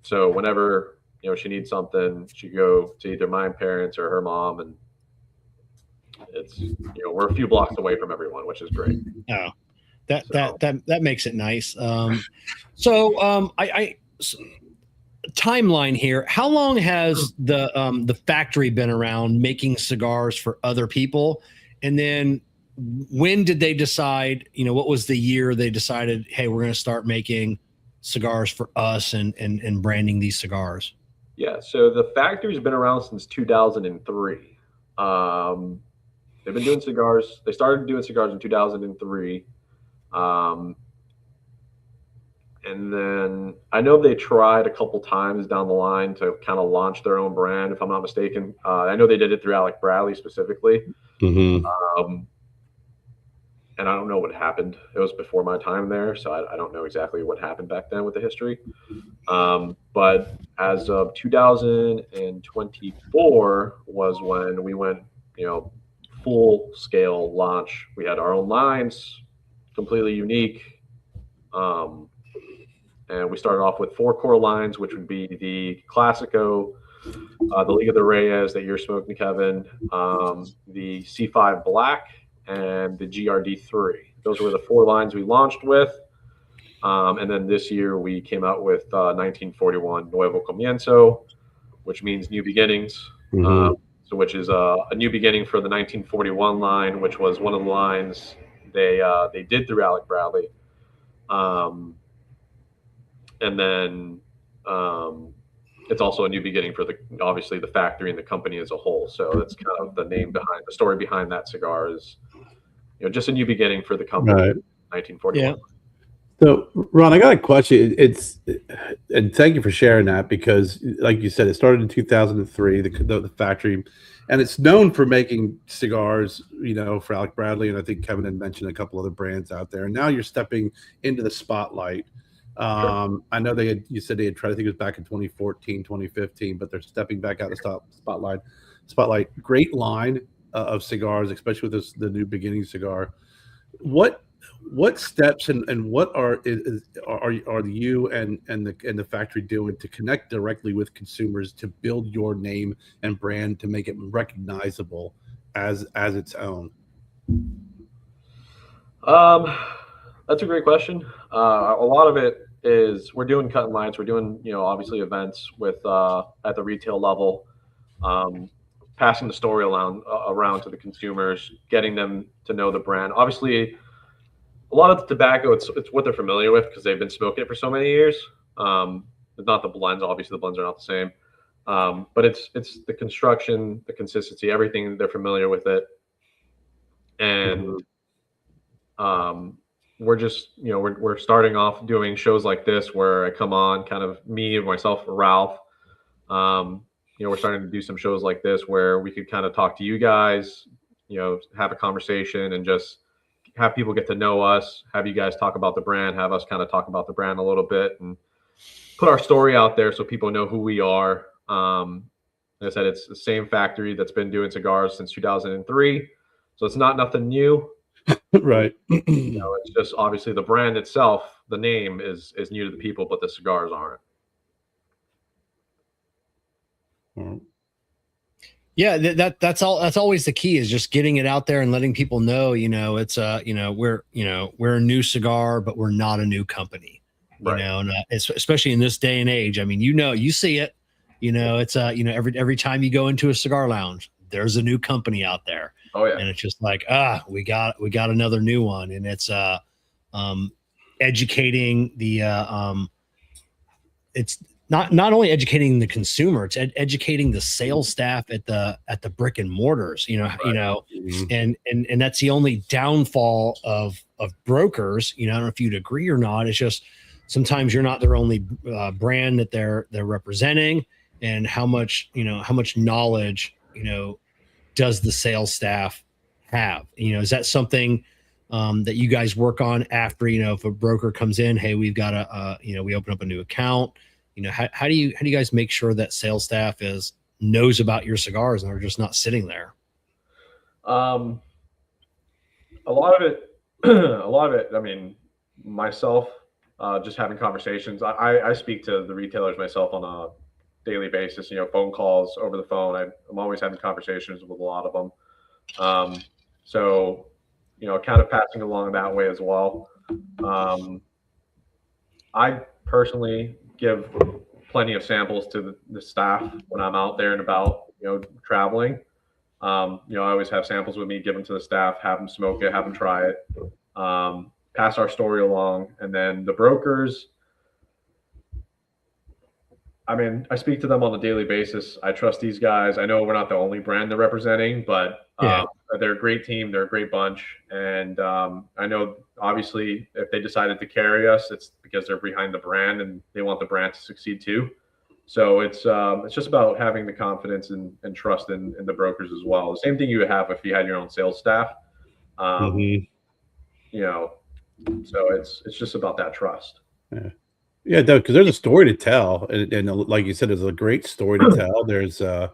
So whenever she needs something, she go to either my parents or her mom, and it's we're a few blocks away from everyone, which is great. Oh, that makes it nice. So timeline here. How long has the factory been around making cigars for other people? And then when did they decide, what was the year they decided, hey, we're going to start making cigars for us and branding these cigars? Yeah. So the factory's been around since 2003. They've been doing cigars. They started doing cigars in 2003. And then I know they tried a couple times down the line to kind of launch their own brand, if I'm not mistaken. I know they did it through Alec Bradley specifically. Mm-hmm. And I don't know what happened. It was before my time there, so I don't know exactly what happened back then with the history. But as of 2024 was when we went, full scale launch. We had our own lines, completely unique. And we started off with 4 core lines, which would be the Classico, the Liga de Reyes that you're smoking, Kevin, the C5 Black, and the GRD3. Those were the 4 lines we launched with. And then this year we came out with 1941 Nuevo Comienzo, which means new beginnings. Mm-hmm. So which is a new beginning for the 1941 line, which was one of the lines they did through Alec Bradley. And then it's also a new beginning for obviously the factory and the company as a whole. So that's kind of the story behind that cigar is, just a new beginning for the company. Right. 1941. Yeah. So, Ron, I got a question. And thank you for sharing that, because, like you said, it started in 2003, the factory, and it's known for making cigars, for Alec Bradley, and I think Kevin had mentioned a couple other brands out there. And now you're stepping into the spotlight. Sure. I know you said they had tried, I think it was back in 2014, 2015, but they're stepping back out of the spotlight. Great line of cigars, especially with the new beginning cigar. What steps and what are you and the factory doing to connect directly with consumers to build your name and brand to make it recognizable as its own? That's a great question. A lot of it is we're doing cut and lines. We're doing, obviously events with at the retail level, passing the story around to the consumers, getting them to know the brand. Obviously, a lot of the tobacco, it's what they're familiar with because they've been smoking it for so many years. It's not the blends. Obviously, the blends are not the same. But it's the construction, the consistency, everything. They're familiar with it. And we're just, we're starting off doing shows like this where I come on, kind of me, myself, Ralph. We're starting to do some shows like this where we could kind of talk to you guys, have a conversation and just have people get to know us, have you guys talk about the brand, have us kind of talk about the brand a little bit and put our story out there so people know who we are. Like I said, it's the same factory that's been doing cigars since 2003. So it's not nothing new. Right. It's just obviously the brand itself, the name is new to the people, but the cigars aren't. Yeah, that's always the key, is just getting it out there and letting people know, it's we're a new cigar, but we're not a new company, right. And especially in this day and age. I mean, you see it, it's every time you go into a cigar lounge, there's a new company out there. Oh yeah. And it's just like, we got another new one. And it's educating the it's not only educating the consumer, it's educating the sales staff at the brick and mortars, Mm-hmm. and that's the only downfall of brokers. I don't know if you'd agree or not. It's just sometimes you're not their only brand that they're representing, and how much knowledge, does the sales staff have? Is that something that you guys work on after, if a broker comes in, hey, we've got we open up a new account, how do you guys make sure that sales staff knows about your cigars and are just not sitting there? A lot of it, a lot of it. I mean, myself, just having conversations. I speak to the retailers myself on a daily basis. Phone calls, over the phone. I'm always having conversations with a lot of them. So, kind of passing along that way as well. I personally give plenty of samples to the staff when I'm out there and about, traveling. I always have samples with me, give them to the staff, have them smoke it, have them try it, pass our story along. And then the brokers, I mean, I speak to them on a daily basis. I trust these guys. I know we're not the only brand they're representing, but they're a great team. They're a great bunch. And I know, obviously, if they decided to carry us, it's because they're behind the brand and they want the brand to succeed too. So it's just about having the confidence and trust in the brokers as well. The same thing you would have if you had your own sales staff. So it's just about that trust. Yeah, because there's a story to tell, and like you said, there's a great story to tell. There's a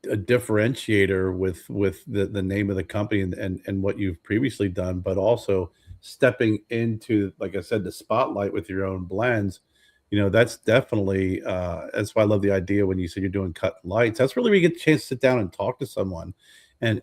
differentiator with the name of the company and what you've previously done, but also stepping into, like I said, the spotlight with your own blends. That's definitely that's why I love the idea when you said you're doing cut lights. That's really where you get a chance to sit down and talk to someone and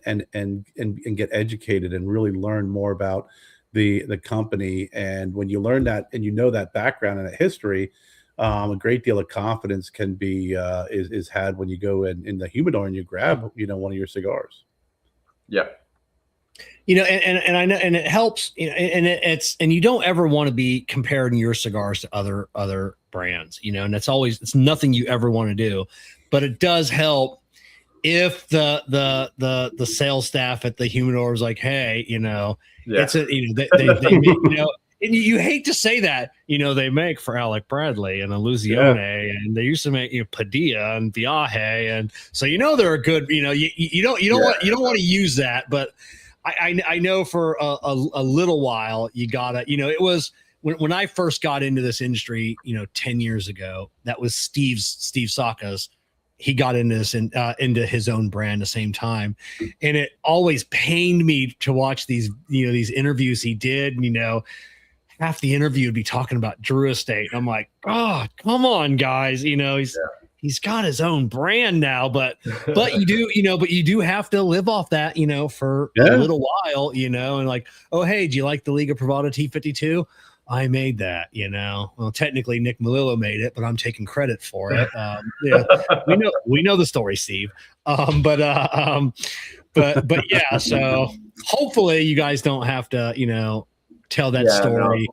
get educated and really learn more about the company. And when you learn that and that background and that history, a great deal of confidence can be is had when you go in the humidor and you grab one of your cigars. Yeah. And I know, and it helps, and you don't ever want to be comparing your cigars to other brands, and it's nothing you ever want to do, but it does help if the sales staff at the humidor is like, hey, it's a, they make, and you hate to say that, they make for Alec Bradley and Illusione, and they used to make Padilla and Viajante, and so they're a good, you don't want to use that, but I know for a little while you gotta, it was when I first got into this industry, 10 years ago, that was Steve Saka's. He got into this into his own brand at the same time, and it always pained me to watch these interviews he did. Half the interview would be talking about Drew Estate. And I'm like, oh, come on, guys. He's got his own brand now, but you do have to live off that, for a little while, and like, oh, hey, do you like the Liga Privada T52? I made that, well, technically Nick Melillo made it, but I'm taking credit for it. We know the story, Steve. But yeah, so hopefully you guys don't have to, tell that story.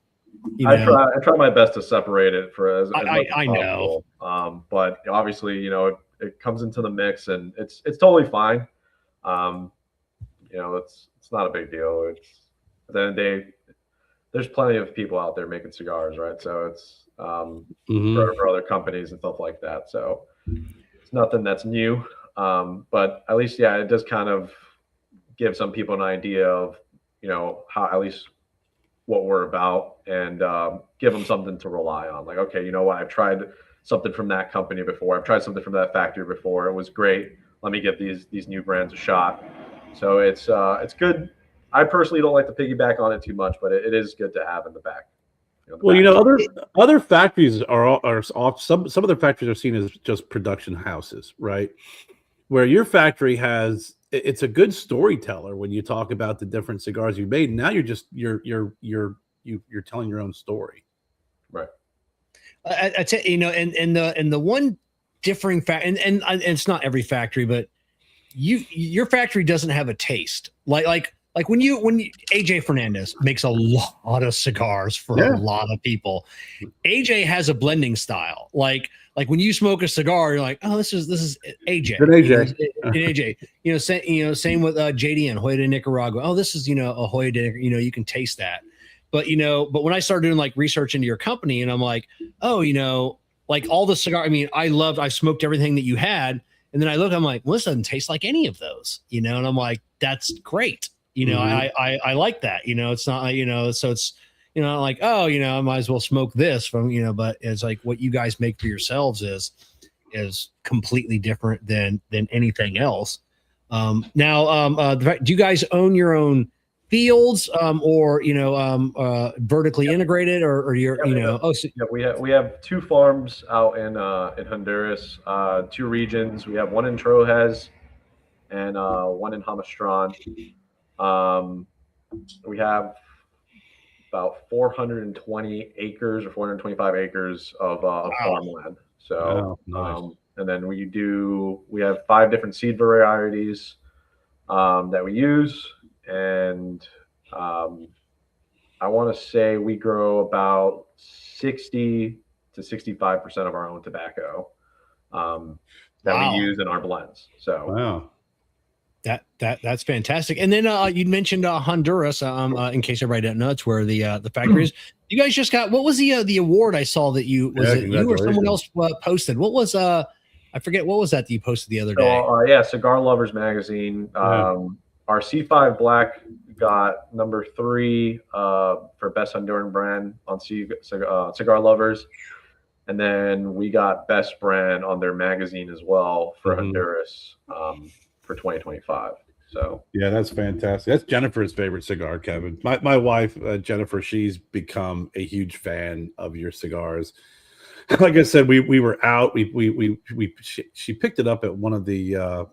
No. I try my best to separate it for as much as possible. know. But obviously, it comes into the mix and it's totally fine. It's not a big deal. At the end of the day, there's plenty of people out there making cigars, right? So it's for other companies and stuff like that. So it's nothing that's new. But at least, it does kind of give some people an idea of, how at least what we're about, and give them something to rely on. Like, okay, you know what? I've tried something from that company before. I've tried something from that factory before. It was great. Let me give these new brands a shot. So it's good. I personally don't like to piggyback on it too much, but it is good to have in the back. Other factories are off. Some other factories are seen as just production houses, right? Where your factory it's a good storyteller when you talk about the different cigars you made. Now you're telling your own story, right? I tell you, and the one differing fact, and it's not every factory, but your factory doesn't have a taste like when AJ Fernandez makes a lot of cigars for a lot of people. AJ has a blending style. Like when you smoke a cigar, you're like, oh, this is AJ. AJ. Same with JDN, Hoya de Nicaragua. Oh, this is a Hoya de, you can taste that. But but when I started doing like research into your company, and I'm like, oh, like all the cigar. I mean, I smoked everything that you had, and then I look, I'm like, well, this doesn't taste like any of those, and I'm like, that's great. I like that, it's not, so it's, like, oh, I might as well smoke this from, but it's like what you guys make for yourselves is completely different than anything else. Do you guys own your own fields, or vertically integrated, or you're we have 2 farms out in Honduras, 2 regions. We have one in Trojes and one in Hamastron. We have about 420 acres or 425 acres of farmland. So, nice. And then we have 5 different seed varieties that we use, and I want to say we grow about 60 to 65% of our own tobacco that we use in our blends. So wow. That's fantastic. And then you mentioned Honduras. In case everybody doesn't know, it's where the factory is. You guys just got, what was the award I saw that you or someone else posted? What was I forget, what was that you posted the other day? Cigar Lovers magazine. Our C5 Black got number 3 for best Honduran brand on Cigar Lovers, and then we got best brand on their magazine as well for Honduras for 2025. So yeah, that's fantastic. That's Jennifer's favorite cigar, Kevin. My wife, Jennifer, she's become a huge fan of your cigars. Like I said, we were out. She picked it up at one of the I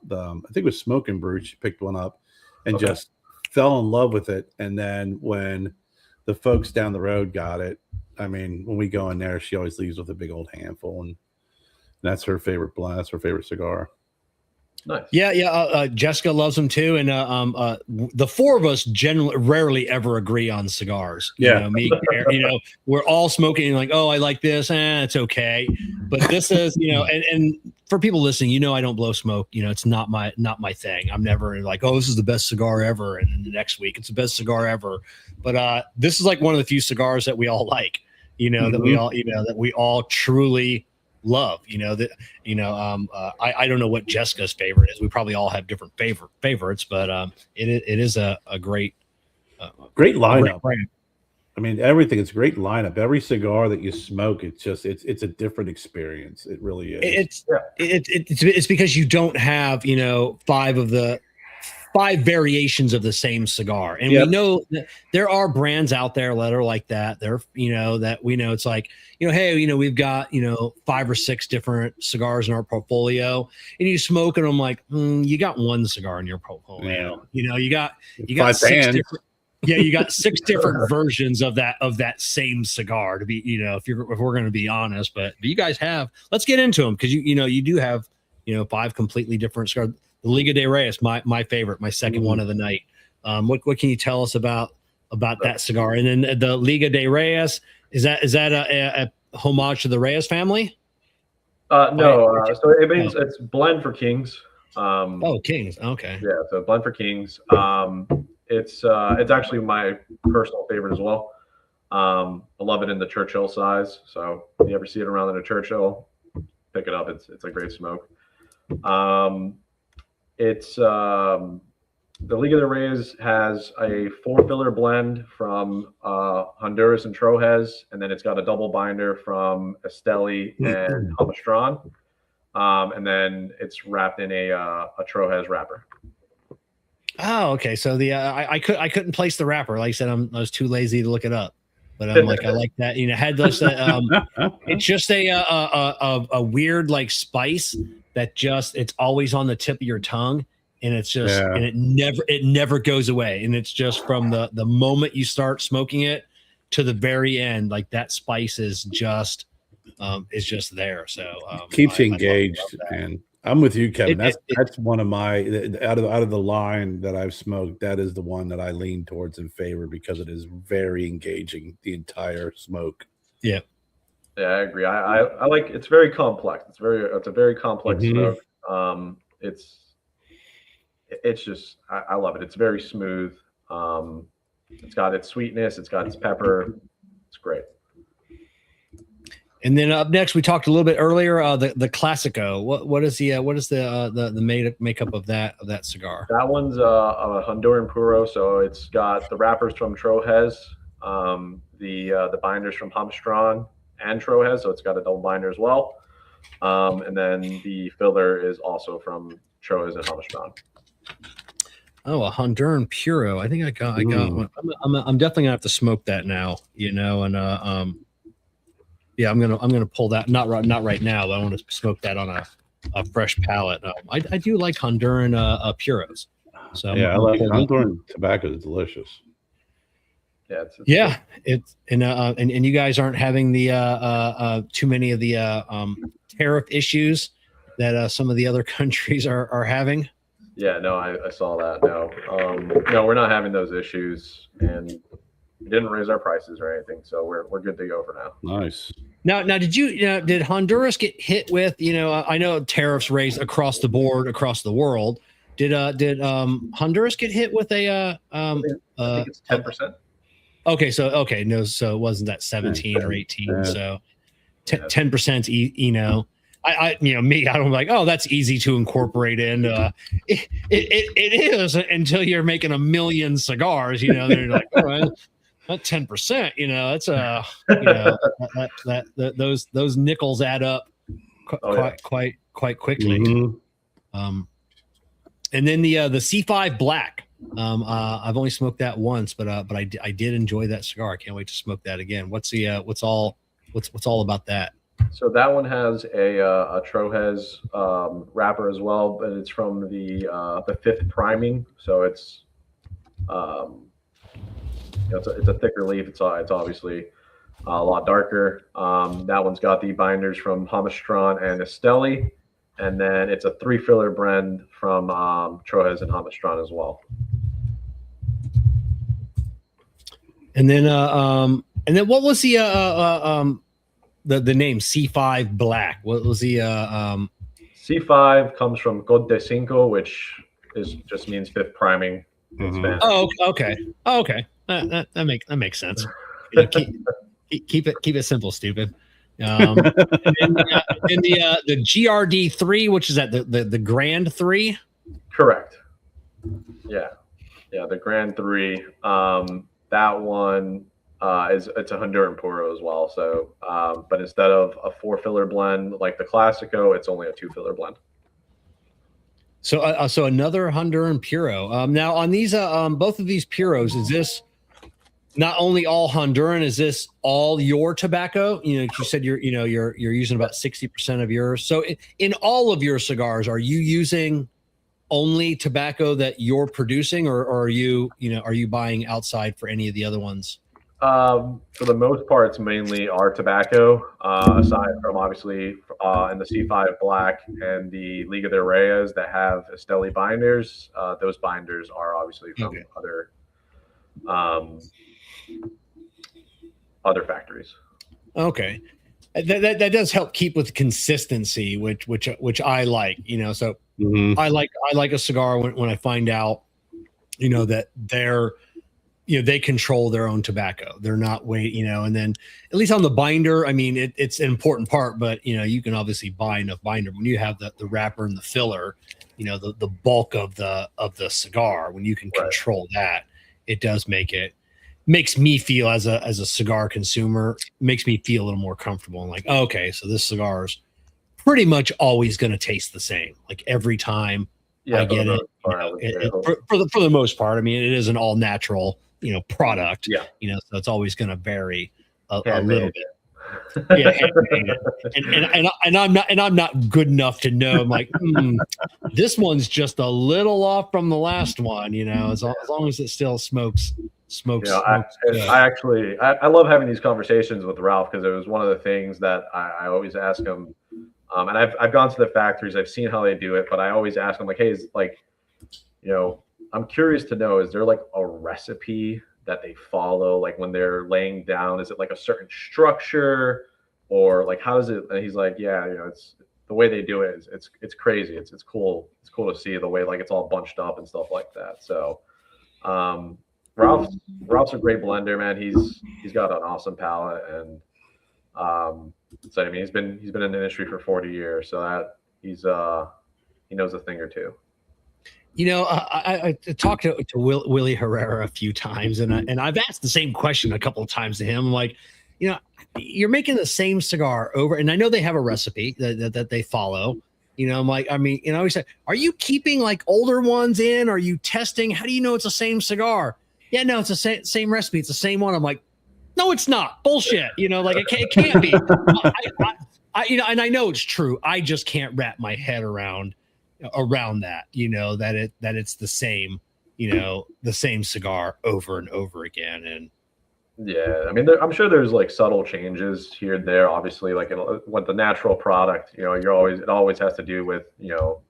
think it was Smoke and Brew. She picked one up and just fell in love with it. And then when the folks down the road got it, I mean, when we go in there, she always leaves with a big old handful, and that's her favorite blend. That's her favorite cigar. Nice. Yeah. Jessica loves them too, and the 4 of us rarely ever agree on cigars. We're all smoking and like, oh, I like this, it's okay. But this is, and for people listening, I don't blow smoke. It's not my thing. I'm never like, oh, this is the best cigar ever, and then the next week it's the best cigar ever. But this is like one of the few cigars that we all like. That we all truly love. I don't know what Jessica's favorite is. We probably all have different favorites, but it is a great lineup. I mean, everything. It's a great lineup. Every cigar that you smoke, it's a different experience. It really is. It's because you don't have 5 variations of the same cigar, and we know that there are brands out there that are like that. They're that we know it's like hey, we've got 5 or 6 different cigars in our portfolio, and you smoke and I'm like, you got one cigar in your portfolio. You got 6 different. You got 6 different versions of that same cigar, to be if we're going to be honest. But you guys have. Let's get into them, because you do have 5 completely different cigars. The Liga de Reyes, my favorite, my second one of the night. What can you tell us about that cigar? And then the Liga de Reyes, is that a homage to the Reyes family? No. So it means it's blend for kings. Kings. Okay. Yeah. So blend for kings. It's actually my personal favorite as well. I love it in the Churchill size. So if you ever see it around in a Churchill, pick it up. It's a great smoke. It's the Liga de Reyes has a 4-filler blend from Honduras and Trojes, and then it's got a double binder from Esteli and Hamastron, and then it's wrapped in a Trojes wrapper. Oh, okay. So I couldn't place the wrapper. Like I said, I was too lazy to look it up. But I'm like, I like that. Had those. It's just a weird like spice that it's always on the tip of your tongue, and it's just and it never goes away. And it's just from the moment you start smoking it to the very end, like that spice is just there. So keeps you engaged, and I'm with you, Kevin. That's one of my out of the line that I've smoked. That is the one that I lean towards in favor, because it is very engaging the entire smoke. Yeah, I agree. I like, it's very complex. It's a very complex smoke. It's just I love it. It's very smooth. It's got its sweetness. It's got its pepper. It's great. And then up next, we talked a little bit earlier, the Classico. What is the makeup of that cigar? That one's a Honduran Puro, so it's got the wrappers from Trojes, the binders from Hamastron and Trojes, so it's got a double binder as well, and then the filler is also from Trojes and Hamastron. Oh, a Honduran Puro. I think I got one. I'm definitely gonna have to smoke that now, you know, and yeah, I'm gonna pull that not right now, but I want to smoke that on a fresh palate. I do like Honduran Puros. So yeah, I like Honduran tobacco is delicious. Yeah, it's and you guys aren't having the too many of the tariff issues that some of the other countries are having. Yeah, no, I saw that. No, we're not having those issues, and we didn't raise our prices or anything, so we're good to go for now. Nice. Now, did Honduras get hit with, I know tariffs raised across the board, across the world. Did Honduras get hit with a I think it's 10%. Okay, so it wasn't that 17 or 18, so 10%. I don't like, oh, that's easy to incorporate in. It is until you're making 1 million cigars. They're like, oh, not 10%. It's those nickels add up quite quickly. Mm-hmm. And then the C5 Black. I've only smoked that once, but I did enjoy that cigar. I can't wait to smoke that again. What's all about that? So that one has a Trojes wrapper as well, but it's from the 5th priming. So it's it's a thicker leaf. It's obviously a lot darker. That one's got the binders from Hamastron and Esteli, and then it's a 3 filler blend from Trojes and Hamastron as well. And then what was the name C5 Black? What was the C5 comes from Code de Cinco, which just means 5th priming. Mm-hmm. Oh, okay. That makes sense. Keep it simple, stupid. And the GRD3, which is at the Grand 3. Correct. Yeah, the Grand 3. That one it's a Honduran Puro as well. So, but instead of a 4 filler blend like the Classico, it's only a 2 filler blend. So, another Honduran Puro. Now on these, both of these Puros, is this not only all Honduran? Is this all your tobacco? You said you're using about 60% of yours. So, in all of your cigars, are you using only tobacco that you're producing, or are you buying outside for any of the other ones? For the most part, it's mainly our tobacco, aside from obviously in the C5 Black and the Liga de Reyes that have Esteli binders. Those binders are obviously from other factories. Okay, that does help keep with consistency, which I like. So Mm-hmm. I like a cigar when I find out, that they're, they control their own tobacco. They're not and then at least on the binder, I mean, it's an important part, but you can obviously buy enough binder when you have the wrapper and the filler, the bulk of the cigar. When you can control that, it does makes me feel as a cigar consumer, makes me feel a little more comfortable. And like, okay, so this cigar is pretty much always going to taste the same, like every time I get it. For the most part, I mean, it is an all natural, product. Yeah. So it's always going to vary a little bit. Yeah, and I'm not good enough to know. I'm like, this one's just a little off from the last one. As long as it still smokes. I love having these conversations with Ralph, because it was one of the things that I always ask him. And I've gone to the factories, I've seen how they do it, but I always ask them, like, hey, I'm curious to know, is there like a recipe that they follow? Like when they're laying down, is it like a certain structure, or like how is it? And he's like, yeah, it's the way they do it. It's crazy. It's cool. It's cool to see the way like it's all bunched up and stuff like that. So, Ralph's a great blender, man. He's got an awesome palate, and so I mean, he's been in the industry for 40 years, so that he knows a thing or two. I talked to Willie Herrera a few times, and I've asked the same question a couple of times to him. I'm like, you're making the same cigar over, and I know they have a recipe that they follow, You know, I'm like, I mean, you know, he said, are you keeping like older ones in? Are you testing? How do you know it's the same cigar? Yeah, no, it's the same recipe. It's the same one. I'm like, no, it's not. Bullshit. You know, like it can't be. You know, and I know it's true. I just can't wrap my head around that, you know, that it's the same, you know, the same cigar over and over again. And yeah, I mean, I'm sure there's like subtle changes here and there. Obviously, like with the natural product, you know, it always has to do with, you know,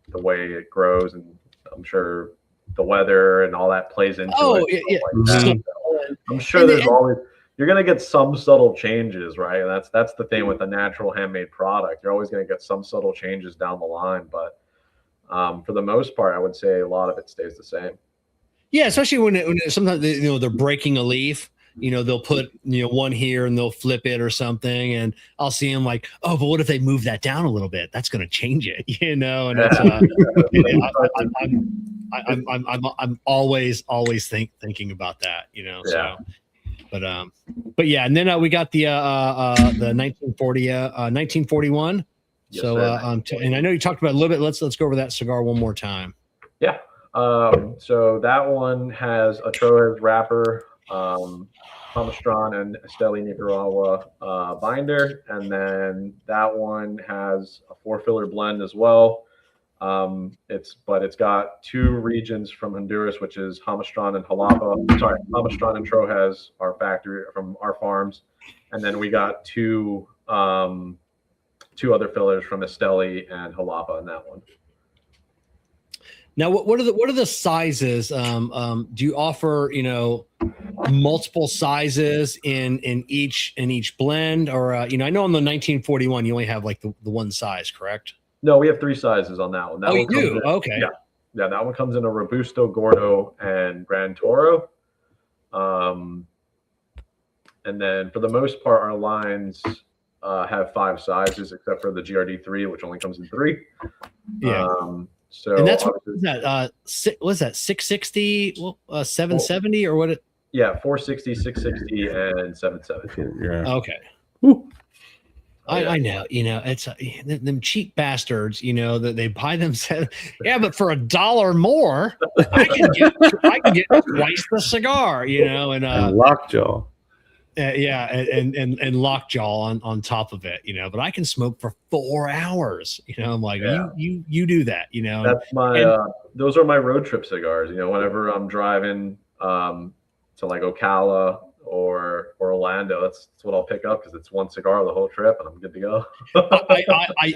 the way it grows, and I'm sure the weather and all that plays into it. Yeah. Like I'm sure you're gonna get some subtle changes, right? And that's the thing with the natural handmade product. You're always gonna get some subtle changes down the line, but for the most part, I would say a lot of it stays the same. Yeah, especially when sometimes you know they're breaking a leaf. You know, they'll put, you know, one here and they'll flip it or something. And I'll see them like, oh, but what if they move that down a little bit? That's going to change it, you know? And it's, I'm always thinking about that, you know? Yeah. So, but yeah. And then we got the 1941. Yes, so, and I know you talked about it a little bit. Let's go over that cigar one more time. Yeah. So that one has a Trojes wrapper, Hamastron and Esteli Nicaragua binder, and then that one has a 4-filler blend as well. It's got 2 regions from Honduras, which is Hamastron and Jalapa. Sorry, Hamastron and Trojes, our factory from our farms, and then we got 2 other fillers from Esteli and Jalapa in that one. Now, what are the sizes? Do you offer, you know, multiple sizes in each blend, or you know, I know on the 1941 you only have like the one size, correct? No, we have 3 sizes on that one. That one you do? Okay. Yeah, that one comes in a Robusto, Gordo, and Grand Toro. And then for the most part, our lines have 5 sizes, except for the GRD3, which only comes in 3. Yeah. So and that's what was that? Was that 660, 770, or what? Yeah, 460, 660, and 770. Yeah. Okay. I know, you know, it's them cheap bastards, you know, that they buy themselves. Yeah, but for $1 more, I can get twice the cigar, you know, and lockjaw. Yeah, and lockjaw on top of it, you know. But I can smoke for 4 hours, you know. I'm like, you do that, you know. That's my those are my road trip cigars. You know, whenever I'm driving to like Ocala or Orlando, that's what I'll pick up, because it's one cigar the whole trip and I'm good to go.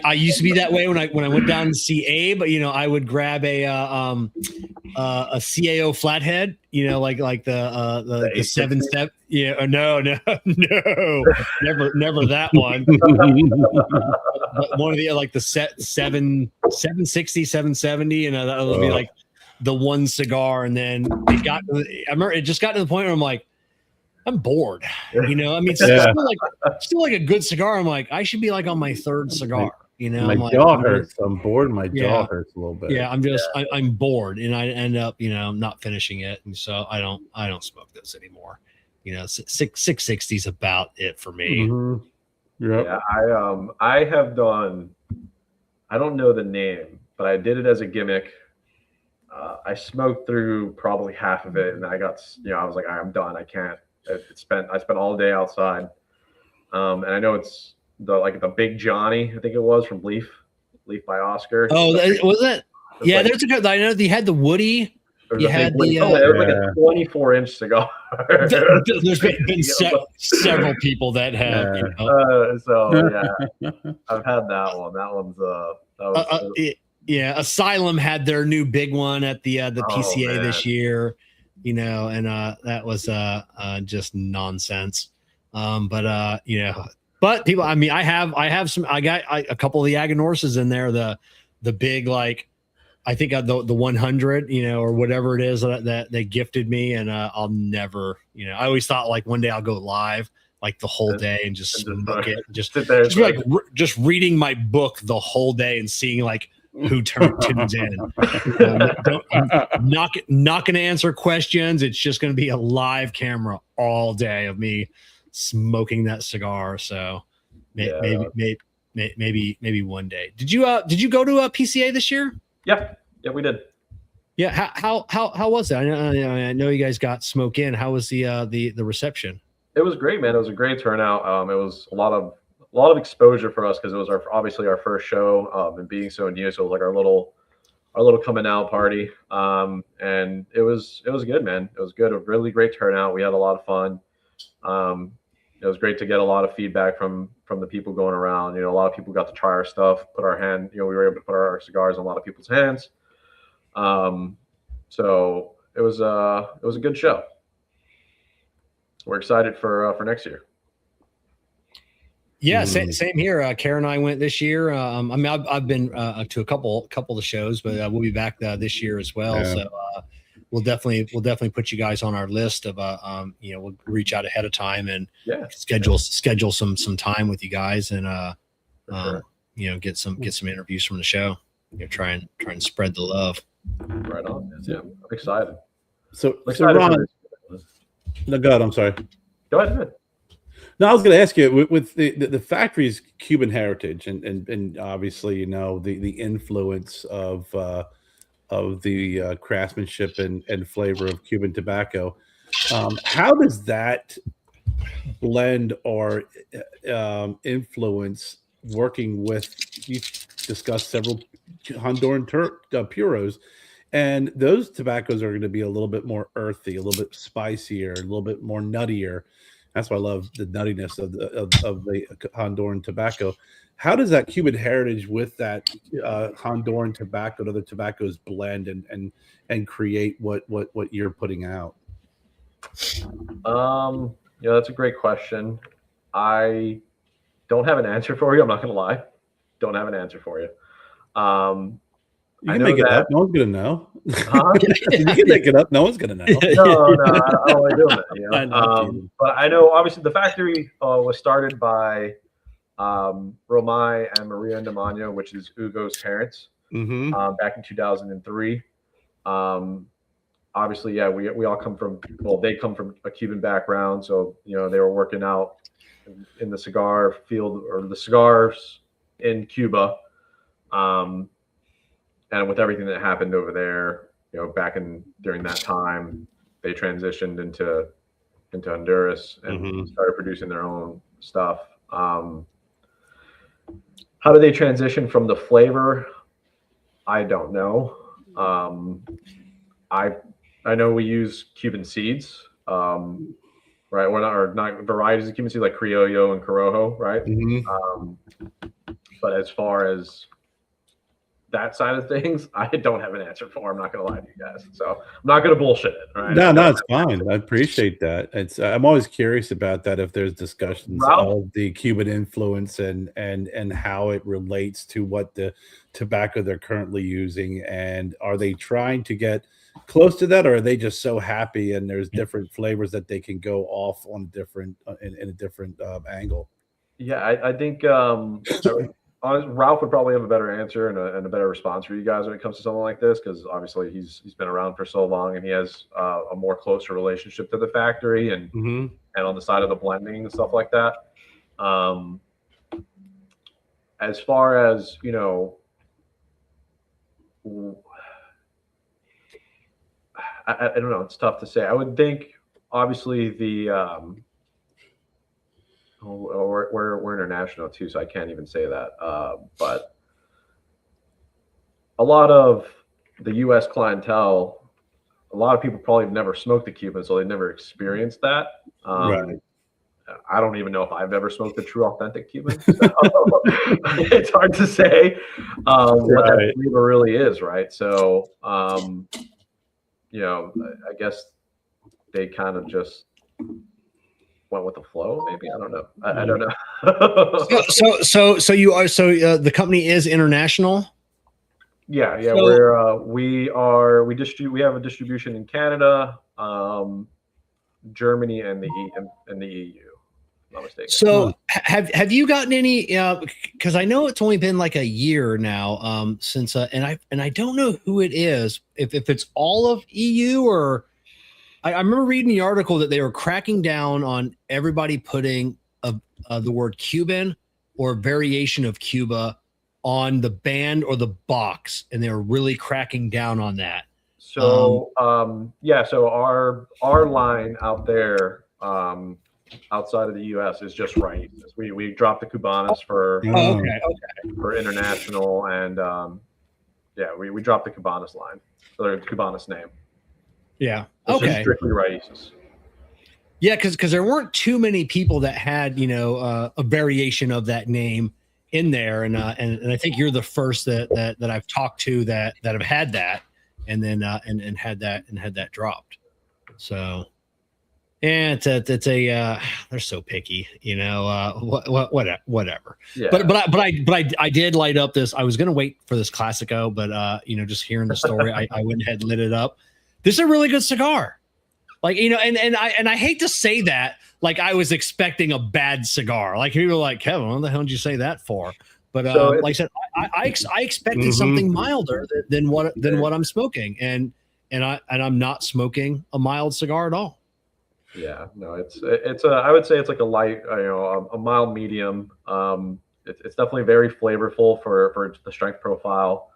I used to be that way when I went down to see Abe, but you know, I would grab a CAO flathead, you know, like the 7-step. Yeah, no, never that one. But one of the like the 760, 770, and that would be like the one cigar. And then I remember it just got to the point where I'm like, I'm bored, you know. I mean, still like a good cigar. I'm like, I should be like on my 3rd cigar, you know. My jaw hurts. I'm bored. My jaw hurts a little bit. Yeah, I'm bored, and I end up, you know, not finishing it, and so I don't smoke those anymore. You know, 660 is about it for me. Mm-hmm. Yep. Yeah, I have done. I don't know the name, but I did it as a gimmick. I smoked through probably half of it, and I got, you know, I was like, I'm done. I can't. I spent all day outside, and I know it's the Big Johnny, I think it was, from Leaf by Oscar. Oh, was it? Yeah, there's a good. I know you had the Woody. You had the. It was like a 24-inch cigar. There's been several people that have. You know. I've had that one. That one's yeah, Asylum had their new big one at the PCA this year. You know, and that was just nonsense. But you know, but people, I mean, I got a couple of the Aganorses in there, the big, like, I think the 100, you know, or whatever it is that they gifted me, and I'll never, you know, I always thought like one day I'll go live like the whole day and just smoke it, just reading my book the whole day and seeing like who tunes in. I'm not going to answer questions. It's just going to be a live camera all day of me smoking that cigar. So maybe maybe one day. Did you go to a PCA this year? Yeah, we did. Yeah. How was it? I know you guys got smoke in. How was the reception? It was great, man. It was a great turnout. It was a lot of exposure for us because it was obviously our first show, and being so new, so it was like our little coming out party. And it was good, man. It was good. A really great turnout. We had a lot of fun. It was great to get a lot of feedback from the people going around. A lot of people got to try our stuff, we were able to put our cigars in a lot of people's hands. So it was a good show. We're excited for next year. Yeah, same here. Kerr and I went this year. I mean, I've been to a couple of the shows, but we'll be back this year as well. Yeah. So we'll definitely put you guys on our list of we'll reach out ahead of time and schedule some time with you guys and sure. Get some interviews from the show. Try and spread the love. Right on. Yeah, I'm excited. So Ron, no, go ahead. I'm sorry. Go ahead. No, I was going to ask you with the factory's Cuban heritage and obviously the influence of the craftsmanship and flavor of Cuban tobacco. How does that blend or influence working with? You discussed several Honduran puros, and those tobaccos are going to be a little bit more earthy, a little bit spicier, a little bit more nuttier. That's why I love the nuttiness of the Honduran tobacco. How does that Cuban heritage with that Honduran tobacco and other tobaccos blend and create what you're putting out? That's a great question. I don't have an answer for you. I'm not going to lie. Don't have an answer for you. You can make it up. No one's going to know. Huh? You can make it up. No one's going to know. No, I don't like doing that. But I know, obviously, the factory was started by Romay and Maria Ndamano, which is Hugo's parents, back in 2003. Obviously, yeah, we all come from, they come from a Cuban background. So, they were working out in the cigar field or the cigars in Cuba. And with everything that happened over there, back during that time, they transitioned into Honduras and started producing their own stuff. How do they transition from the flavor? I don't know. I know we use Cuban seeds, right? Or not varieties of Cuban seeds like Criollo and Corojo, right? But as far as that side of things, I don't have an answer for. I'm not going to lie to you guys, so I'm not going to bullshit it. Right? No, it's fine. I appreciate that. I'm always curious about that. If there's discussions of the Cuban influence and how it relates to what the tobacco they're currently using, and are they trying to get close to that, or are they just so happy and there's different flavors that they can go off on different in a different angle? Yeah, I think. Ralph would probably have a better answer and a better response for you guys when it comes to something like this, because obviously he's been around for so long and he has a more closer relationship to the factory and on the side of the blending and stuff like that. As far as I don't know, it's tough to say. I would think obviously the we're international too, so I can't even say that. But a lot of the U.S. clientele, a lot of people probably have never smoked the Cuban, so they never experienced that. Right. I don't even know if I've ever smoked a true authentic Cuban. So it's hard to say what that flavor really is, right? So, I guess they kind of just went with the flow, maybe. I don't know. I don't know. So you are the company is international. Yeah. We have a distribution in Canada, Germany, and the EU. Not mistaken. So have you gotten any? Because I know it's only been like a year now since, and I don't know who it is. If it's all of EU or. I remember reading the article that they were cracking down on everybody putting the word Cuban or a variation of Cuba on the band or the box, and they're really cracking down on that. So yeah, so our line out there outside of the U.S. is just Raices. We dropped the Cubanas for for international, and yeah, we dropped the Cubanas line, or the Cubanas name. Yeah, it's just strictly Raices. Yeah, because there weren't too many people that had, you know, a variation of that name in there, and I think you're the first that I've talked to that have had that, and then and had that dropped. So, yeah, it's a they're so picky, you know. Whatever. Yeah. But I did light up this. I was gonna wait for this Classico, but you know, just hearing the story, I went ahead and lit it up. This is a really good cigar. Like, you know, and I hate to say that, like I was expecting a bad cigar. Like people are like, Kevin, what the hell did you say that for? But like I said, I expected something milder than what I'm smoking, and I'm not smoking a mild cigar at all. Yeah, no, it's I would say it's like a light, you know, a mild medium. It's definitely very flavorful for the strength profile.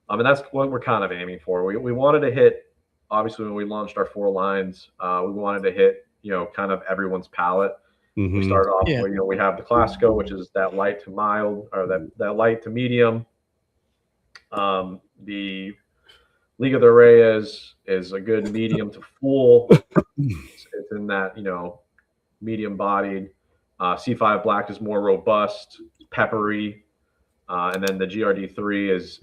And that's what we're kind of aiming for. We wanted to hit. Obviously, when we launched our 4 lines, we wanted to hit, you know, kind of everyone's palate. We started off with, you know, we have the Classico, which is that light to mild, or that light to medium. The Liga de Reyes is a good medium to full. It's in that, you know, medium bodied. C5 Black is more robust, peppery. And then the GRD3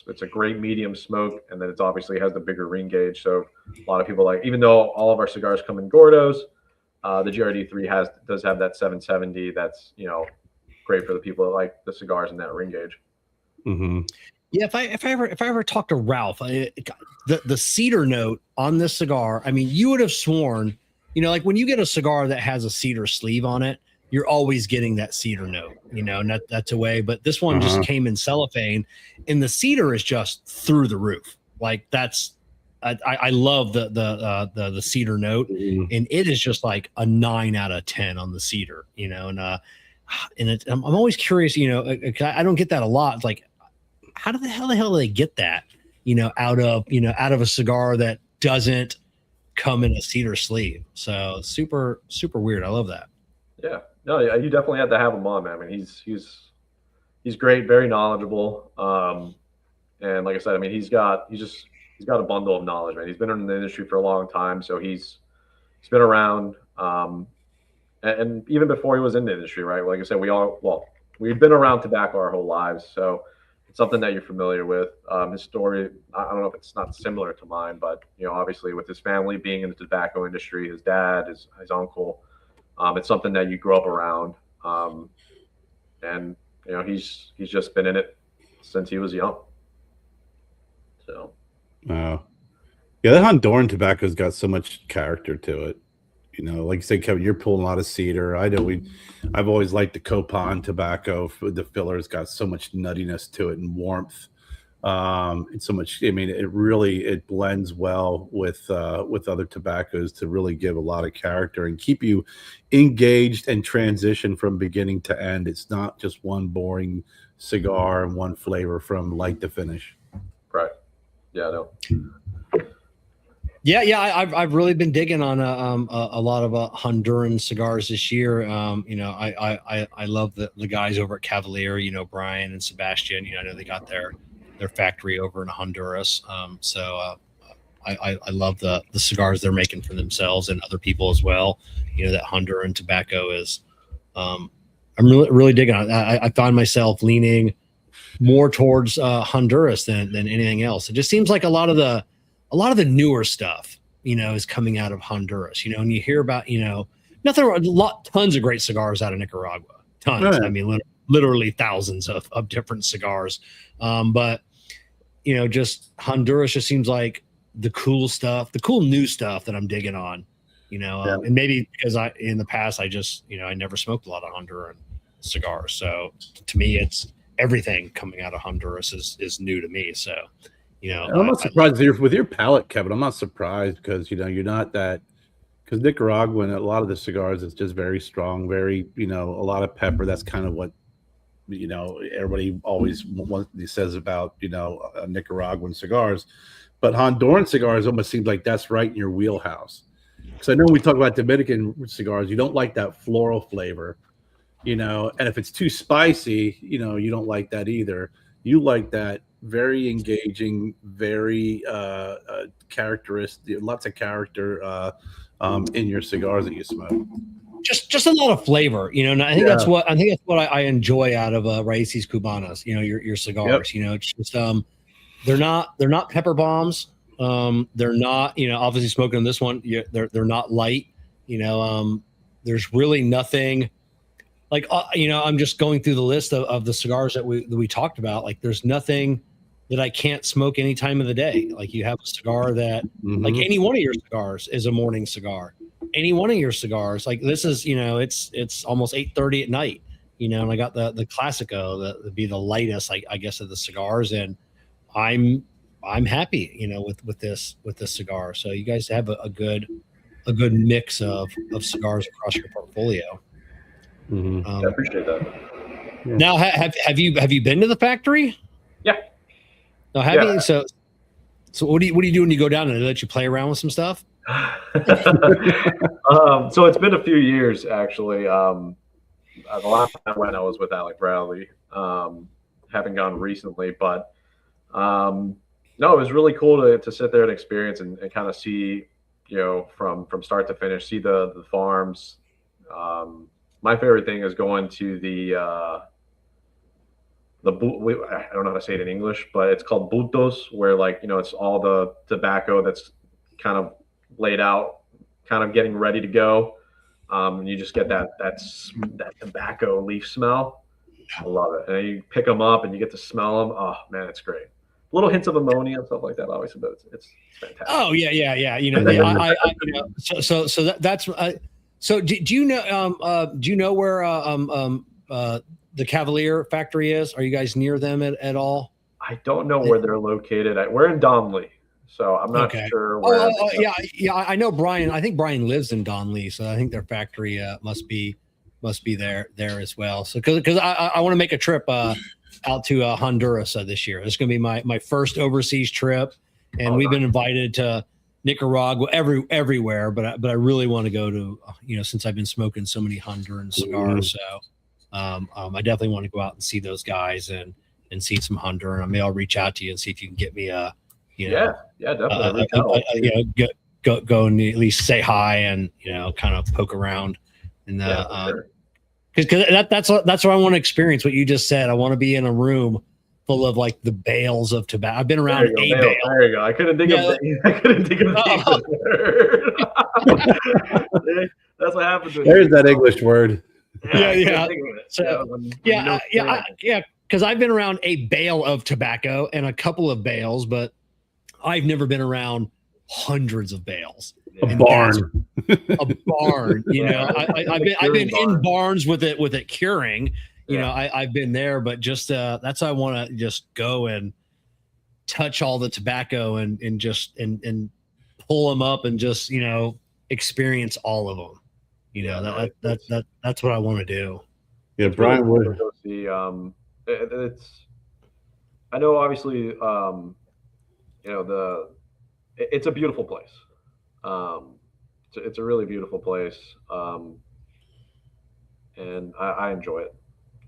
it's a great medium smoke, and then it's obviously has the bigger ring gauge. So a lot of people like, even though all of our cigars come in Gordos, the GRD3 does have that 770. That's, you know, great for the people that like the cigars in that ring gauge. Yeah, if I ever talk to Ralph, the cedar note on this cigar, I mean, you would have sworn, you know, like when you get a cigar that has a cedar sleeve on it, you're always getting that cedar note, you know, and that's a way. But this one just came in cellophane, and the cedar is just through the roof. Like that's, I love the cedar note, and it is just like a 9 out of 10 on the cedar, you know. And I'm always curious, you know, I don't get that a lot. It's like, how the hell do they get that, you know, out of a cigar that doesn't come in a cedar sleeve? So super weird. I love that. Yeah. No, yeah, you definitely had to have him on, man. I mean, he's great, very knowledgeable, and like I said, I mean, he's got a bundle of knowledge, man. He's been in the industry for a long time, so he's been around, and even before he was in the industry, right? Like I said, we've been around tobacco our whole lives, so it's something that you're familiar with. His story, I don't know if it's not similar to mine, but you know, obviously with his family being in the tobacco industry, his dad, his uncle. It's something that you grow up around, and you know he's just been in it since he was young. So, wow, yeah, that Honduran tobacco's got so much character to it. You know, like you said, Kevin, you're pulling a lot of cedar. I know I've always liked the Copan tobacco. The filler's got so much nuttiness to it and warmth. It's so much. I mean, it blends well with other tobaccos to really give a lot of character and keep you engaged and transition from beginning to end. It's not just one boring cigar and one flavor from light to finish. Right. Yeah. No. Yeah. I've really been digging on a lot of Honduran cigars this year. You know, I love the guys over at Cavalier. You know, Brian and Sebastian. You know, I know they got their factory over in Honduras. So I love the cigars they're making for themselves and other people as well. You know, that Honduran tobacco is, I'm really digging on it. I find myself leaning more towards Honduras than anything else. It just seems like a lot of the newer stuff, you know, is coming out of Honduras, you know, and you hear about, you know, tons of great cigars out of Nicaragua, tons. Right. I mean, literally thousands of different cigars. But you know, just Honduras just seems like the cool new stuff that I'm digging on, you know. Yeah. And maybe because in the past I just, you know, I never smoked a lot of Honduran cigars, so to me it's everything coming out of Honduras is new to me. So, you know, I'm not surprised with your palate, Kevin. I'm not surprised because, you know, you're not that, because Nicaraguan, a lot of the cigars is just very strong, very, you know, a lot of pepper. That's kind of what everybody always says about, Nicaraguan cigars, but Honduran cigars almost seems like that's right in your wheelhouse. Because I know when we talk about Dominican cigars, you don't like that floral flavor, and if it's too spicy, you don't like that either. You like that very engaging, very characteristic, lots of character in your cigars that you smoke. Just a lot of flavor, and I think that's what I enjoy out of Raices Cubanas, your cigars. Yep. It's just they're not pepper bombs. They're not, obviously smoking on this one, they're not light. There's really nothing like, I'm just going through the list of the cigars that we talked about. Like, there's nothing that I can't smoke any time of the day. Like, you have a cigar that, like, any one of your cigars is a morning cigar. Any one of your cigars, like this is, it's almost 8:30 at night, and I got the Classico that be the lightest, I guess, of the cigars, and I'm happy, with this cigar. So you guys have a good mix of cigars across your portfolio. I appreciate that. Yeah. Now, have you been to the factory? Yeah. No, have you? So what do you do when you go down there? They let you play around with some stuff? So it's been a few years, actually. The last time I went, I was with Alec Bradley. Haven't gone recently, but no, it was really cool to sit there and experience and kind of see, from start to finish, see the farms. My favorite thing is going to I don't know how to say it in English, but it's called butos, where it's all the tobacco that's kind of laid out, kind of getting ready to go. And you just get that tobacco leaf smell. I love it. And you pick them up and you get to smell them. Oh man, it's great. Little hints of ammonia and stuff like that, obviously, but it's fantastic. Oh yeah. That's. So do you know where the Cavalier factory is? Are you guys near them at all? I don't know where they're located. We're in Donley. So I'm not sure where. Yeah. I know Brian. I think Brian lives in Donley, so I think their factory must be there as well. So because I want to make a trip out to Honduras this year. It's going to be my first overseas trip, and we've been invited to Nicaragua, everywhere. But I really want to go to since I've been smoking so many Honduran cigars. So I definitely want to go out and see those guys and see some Honduran. Maybe I'll reach out to you and see if you can get me definitely. Go and at least say hi and kind of poke around and because that's what I want to experience. What you just said, I want to be in a room full of like the bales of tobacco. I've been around a bale. There you go. I couldn't think of the word. That's what happens. There's that English word. Yeah. So because I've been around a bale of tobacco and a couple of bales, but I've never been around hundreds of bales. A barn. I've been in barns with it curing. I've been there, but just that's why I want to just go and touch all the tobacco and just pull them up and just experience all of them. That's what I want to do. Yeah, Brian would go see. I know, obviously, it's a beautiful place. It's a really beautiful place, and I enjoy it.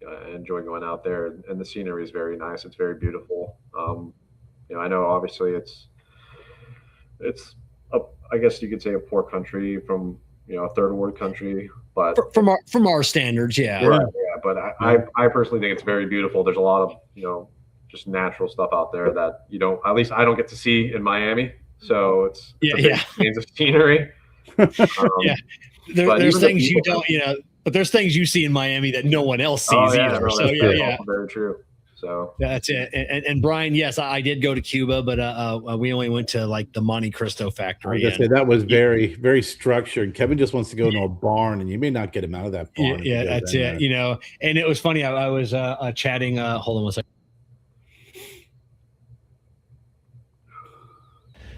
I enjoy going out there, and the scenery is very nice. It's very beautiful. I know, obviously, it's I guess you could say a poor country from a third world country, but from our standards, yeah. Right, yeah. But I personally think it's very beautiful. There's a lot of just natural stuff out there that at least I don't get to see in Miami. So it's a big change of scenery. There's things you don't, but there's things you see in Miami that no one else sees either. No, so very true. So that's it. And Brian, yes, I did go to Cuba, but we only went to like the Monte Cristo factory. I was gonna say that was very, very structured. Kevin just wants to go into a barn, and you may not get him out of that barn. Yeah, that's it. And it was funny. I was chatting. Hold on one second.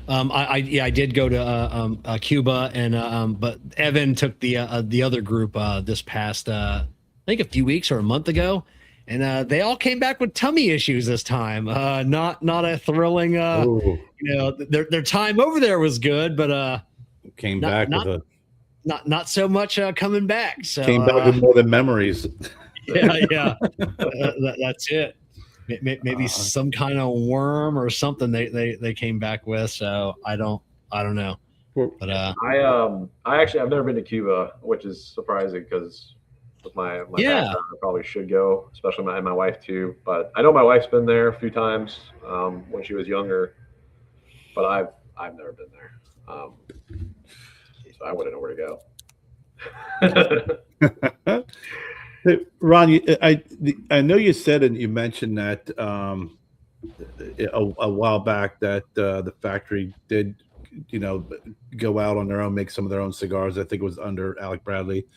I did go to Cuba, and but Evan took the other group this past I think a few weeks or a month ago, and they all came back with tummy issues this time. Not a thrilling. Their time over there was good, but came back with a not so much coming back. So came back with more than memories. Yeah. That's it. Maybe some kind of worm or something they came back with. So I don't know. But I've never been to Cuba, which is surprising because with my background, I probably should go, especially my wife too. But I know my wife's been there a few times when she was younger, but I've never been there, so I wouldn't know where to go. Hey, Ron, I know you said and you mentioned that a while back that the factory did go out on their own, make some of their own cigars. I think it was under Alec Bradley.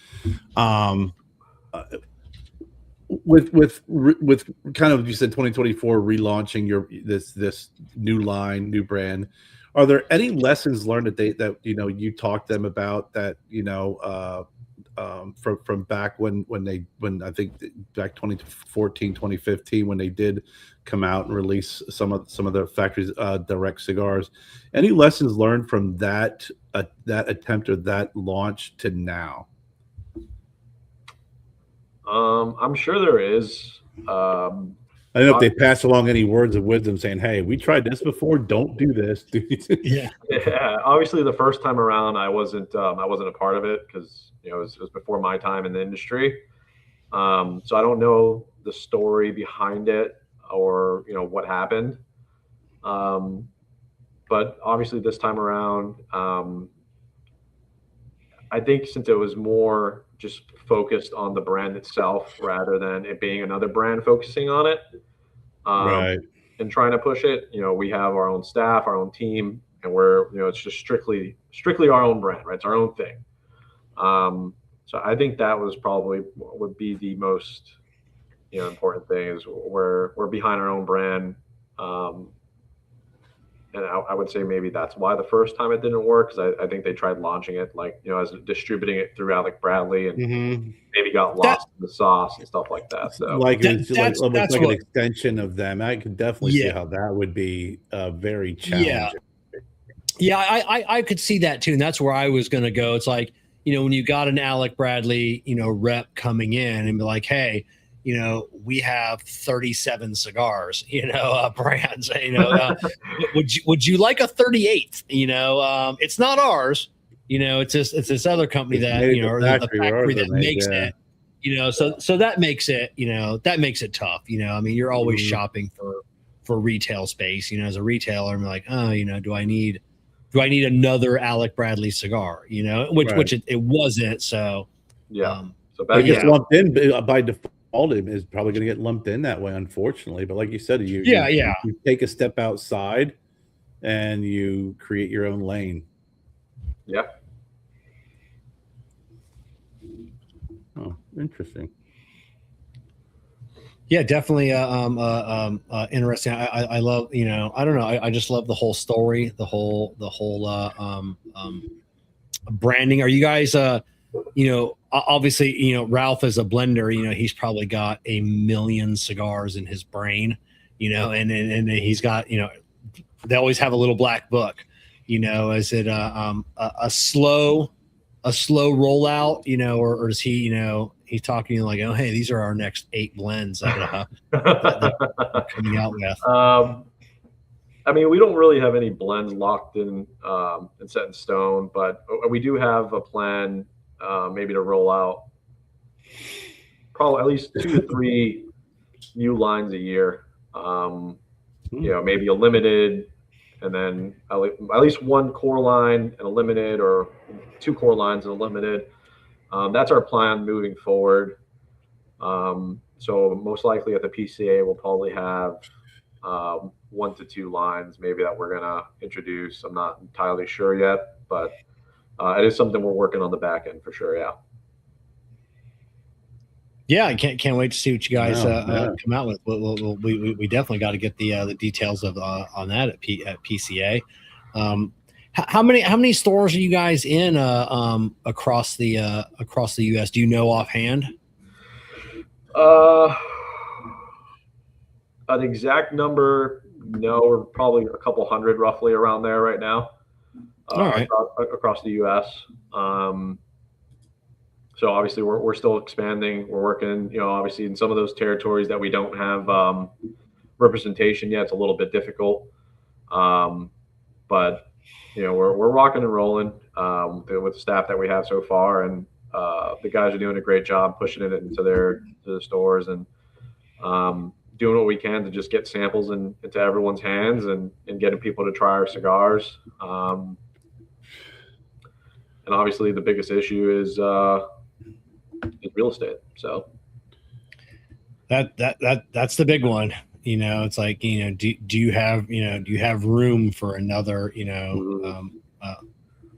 With kind of, you said 2024 relaunching this new line, new brand. Are there any lessons learned that you talked to them about that from back when I think back 2014, 2015 when they did come out and release some of the factory's direct cigars? Any lessons learned from that attempt or that launch to now? I'm sure there is. I don't know if they pass along any words of wisdom saying, "Hey, we tried this before. Don't do this." Yeah. Obviously, the first time around, I wasn't a part of it because it was before my time in the industry. So I don't know the story behind it or what happened. But obviously, this time around, I think since it was more just focused on the brand itself rather than it being another brand focusing on it, right, and trying to push it. We have our own staff, our own team, and we're it's just strictly our own brand, right? It's our own thing. So I think that was probably would be the most important thing is we're behind our own brand. And I would say maybe that's why the first time it didn't work, because I think they tried launching it as distributing it through Alec Bradley and maybe got lost in the sauce and stuff like that. So it's like an extension of them. I could definitely see how that would be very challenging. Yeah, I could see that too, and that's where I was going to go. It's like when you got an Alec Bradley rep coming in and be like, hey, we have 37 cigars, brands, would you like a 38th? It's not ours, it's this other company that, or the factory that makes it, so that makes it tough. I mean, you're always shopping for retail space, as a retailer, I'm like, oh, do I need another Alec Bradley cigar, which it wasn't. So, yeah. So it gets lumped in by default. Is probably going to get lumped in that way, unfortunately. But like you said, you take a step outside and you create your own lane. Yeah. Oh, interesting. Yeah, definitely. Interesting. I love. I don't know. I just love the whole story, the whole branding. Are you guys? Obviously, Ralph is a blender, he's probably got 1 million cigars in his brain, and he's got, they always have a little black book, is it a slow rollout, or does he, he's talking like, oh, hey, these are our next 8 blends that we're coming out with. I mean, we don't really have any blends locked in and set in stone, but we do have a plan maybe to roll out probably at least 2 to 3 new lines a year. Maybe a limited, and then at least 1 core line and a limited, or 2 core lines and a limited. That's our plan moving forward. So most likely at the PCA, we'll probably have 1 to 2 lines maybe that we're gonna introduce. I'm not entirely sure yet, but it is something we're working on the back end for sure. Yeah. Yeah, I can't wait to see what you guys come out with. We definitely got to get the details of on that at PCA. How many stores are you guys in across the U.S.? Do you know offhand? an exact number, no, we're probably a couple hundred roughly around there right now. All right. Across the U.S. So obviously we're still expanding. We're working, obviously in some of those territories that we don't have representation yet. It's a little bit difficult, but we're rocking and rolling with the staff that we have so far, and the guys are doing a great job pushing it into the stores and doing what we can to just get samples into everyone's hands and getting people to try our cigars. And obviously the biggest issue is real estate. So that's the big one. It's like, do you have room for another,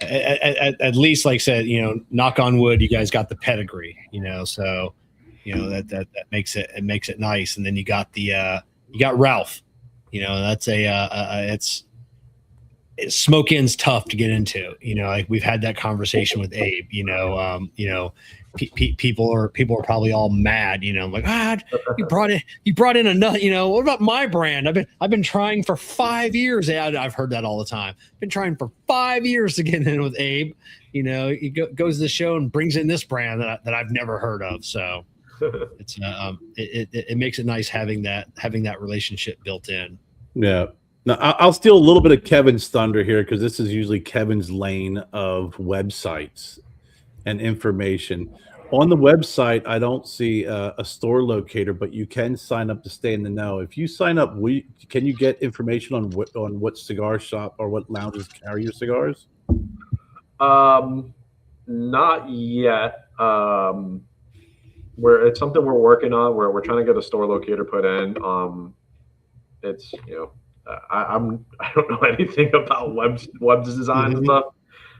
at least, like I said, knock on wood, you guys got the pedigree, so that makes it nice. And then you got you got Ralph, that's it's smoke in's tough to get into, like we've had that conversation with Abe, people are probably all mad, like, you brought in another, what about my brand? I've been trying for 5 years. I've heard that all the time. Been trying for 5 years to get in with Abe. He goes to the show and brings in this brand that I've never heard of. So it's it makes it nice having that relationship built in. Yeah. Now I'll steal a little bit of Kevin's thunder here, because this is usually Kevin's lane of websites and information. On the website, I don't see a store locator, but you can sign up to stay in the know. If you sign up, can you get information on what cigar shop or what lounges carry your cigars? Not yet. It's something we're working on, where we're trying to get a store locator put in. It's I don't know anything about web design and stuff.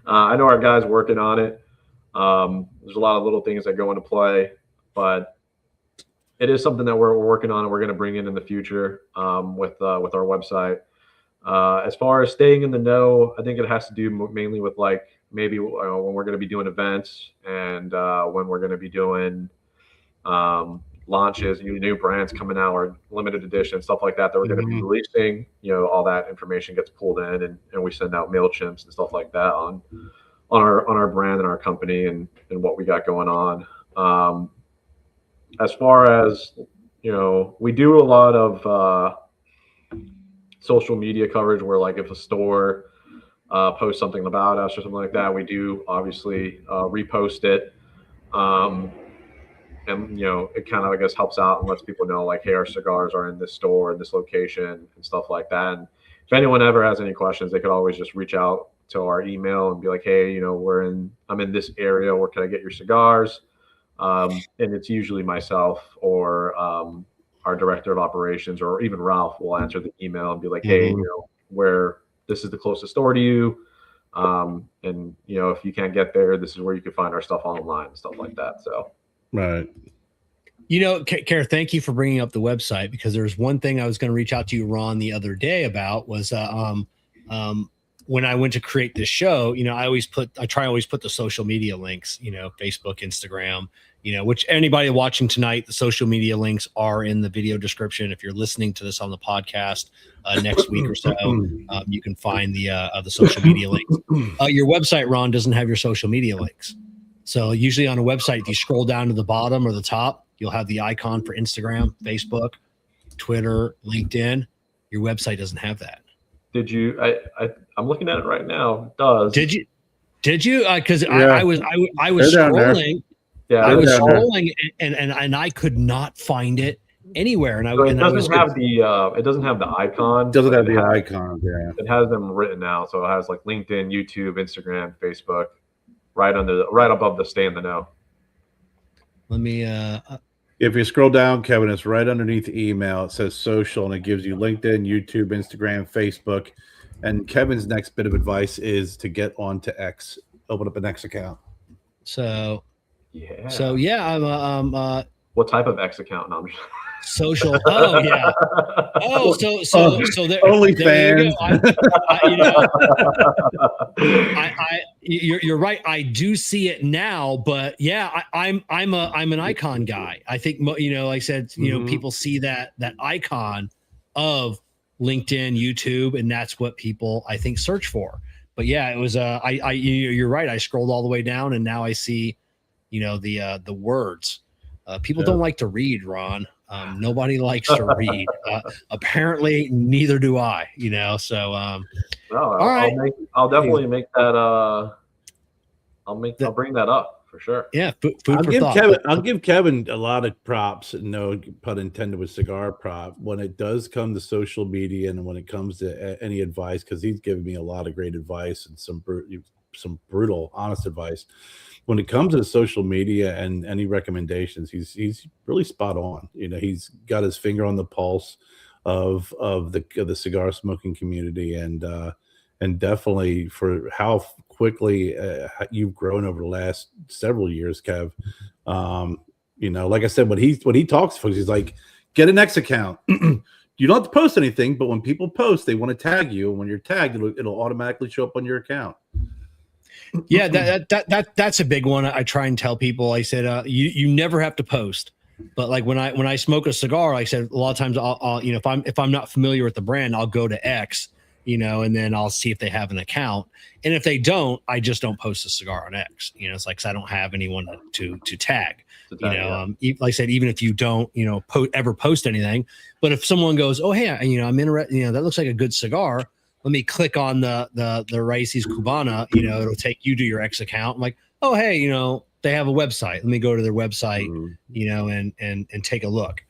I know our guys working on it. There's a lot of little things that go into play, but it is something that we're working on and we're going to bring in the future with our website. As far as staying in the know, I think it has to do mainly with like maybe when we're going to be doing events and when we're going to be doing launches, new brands coming out or limited edition, stuff like that we're going to be releasing. All that information gets pulled in and we send out MailChimps and stuff like that on our brand and our company and what we got going on. As far as, we do a lot of social media coverage where, like, if a store posts something about us or something like that, we do obviously repost it. And, it kind of, I guess, helps out and lets people know, like, hey, our cigars are in this store, in this location and stuff like that. And if anyone ever has any questions, they could always just reach out to our email and be like, hey, I'm in this area, where can I get your cigars? And it's usually myself or our director of operations, or even Ralph will answer the email and be like, hey, where this is the closest store to you. And if you can't get there, this is where you can find our stuff online and stuff like that. So, right. Kerr, thank you for bringing up the website, because there's one thing I was going to reach out to you, Ron, the other day about was, when I went to create this show, I try always put the social media links, Facebook, Instagram, which anybody watching tonight, the social media links are in the video description. If you're listening to this on the podcast next week or so, you can find the social media links. Your website, Ron, doesn't have your social media links. So usually on a website, if you scroll down to the bottom or the top, you'll have the icon for Instagram, Facebook, Twitter, LinkedIn. Your website doesn't have that. Did you? I'm looking at it right now. It does. Did you? Because I was scrolling. Yeah, I was scrolling and I could not find it anywhere. And it doesn't have the icon. Doesn't have the icon. Yeah. It has them written out, so it has like LinkedIn, YouTube, Instagram, Facebook, right above the stay in the know. Let me. If you scroll down, Kevin, it's right underneath the email. It says social, and it gives you LinkedIn, YouTube, Instagram, Facebook. And Kevin's next bit of advice is to get onto X, open up an X account. So, yeah. I'm what type of X account? No, social. Oh yeah. Oh, so there. OnlyFans. You're right. I do see it now, but yeah, I'm an icon guy. I think like I said, people see that icon of LinkedIn, YouTube, and that's what people I think search for. But yeah, it was you're right. I scrolled all the way down, and now I see, the words. People don't like to read, Ron. Nobody likes to read. Apparently, neither do I. So all right. I'll definitely make that. I'll bring that up for sure. Yeah, food for thought. I'll give Kevin a lot of props. No pun intended with cigar prop when it does come to social media and when it comes to any advice, because he's given me a lot of great advice and some brutal, honest advice. When it comes to social media and any recommendations, he's really spot on. He's got his finger on the pulse of the cigar smoking community, and definitely for how quickly you've grown over the last several years, Kev. Like I said, when he talks to folks, he's like, get an X account. You don't have to post anything, but when people post, they want to tag you. And when you're tagged, it'll automatically show up on your account. Yeah, that's a big one. I try and tell people. I said, you never have to post, but like when I smoke a cigar, like I said, a lot of times I'll if I'm not familiar with the brand, I'll go to X, and then I'll see if they have an account. And if they don't, I just don't post a cigar on X. It's like, 'cause I don't have anyone to tag. Like I said, even if you don't, ever post anything, but if someone goes, oh, hey, I'm interested, that looks like a good cigar. Let me click on the Raices Cubana, it'll take you to your X account. I'm like, oh, hey, they have a website. Let me go to their website, and take a look,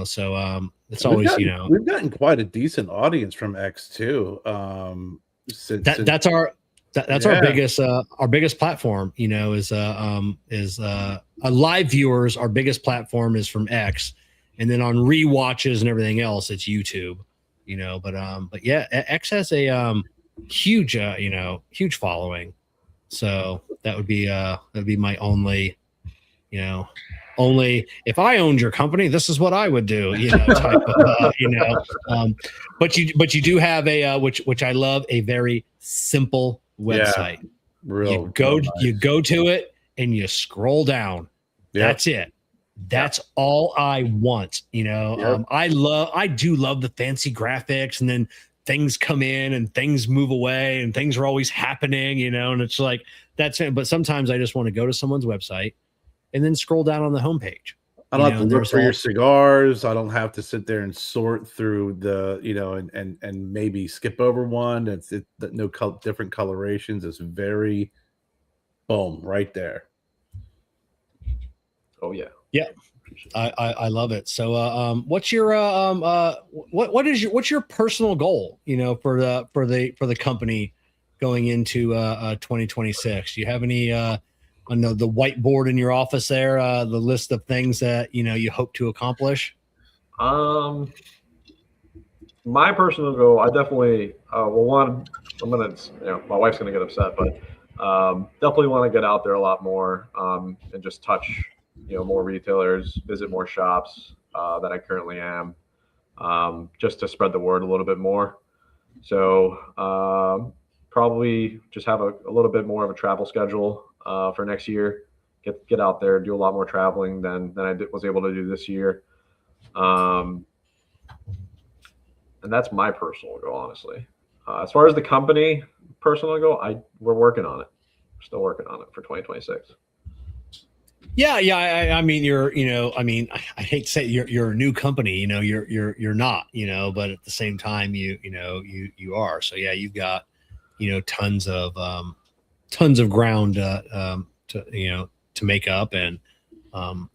so it's always, we've gotten quite a decent audience from X too. That's our biggest platform, is live viewers. Our biggest platform is from X, and then on rewatches and everything else, it's YouTube. But yeah, X has a huge following. So that would be my only if I owned your company, this is what I would do, type of, but you do have a, which I love, a very simple website. You go to it and you scroll down. Yep. That's it. That's all I want. Yep. I do love the fancy graphics, and then things come in and things move away and things are always happening, and it's like, that's it. But sometimes I just want to go to someone's website and then scroll down on the homepage. I don't have to look for your cigars. I don't have to sit there and sort through the, and maybe skip over one. It's different colorations. It's very boom right there. Oh yeah. Yeah, I love it. So, what's your what's your personal goal? For the company going into 2026. Do you have any? I know the whiteboard in your office there. The list of things that you hope to accomplish. My personal goal, I definitely one. I'm gonna, my wife's gonna get upset, but definitely want to get out there a lot more and just touch. More retailers, visit more shops that I currently am, just to spread the word a little bit more. So probably just have a little bit more of a travel schedule for next year. Get out there, do a lot more traveling than I was able to do this year. And that's my personal goal, honestly. As far as the company personal goal, we're working on it. We're still working on it for 2026. Yeah. I mean, I hate to say you're a new company, you're not, but at the same time, you are. So yeah, you've got, tons of ground, to make up. And, I'm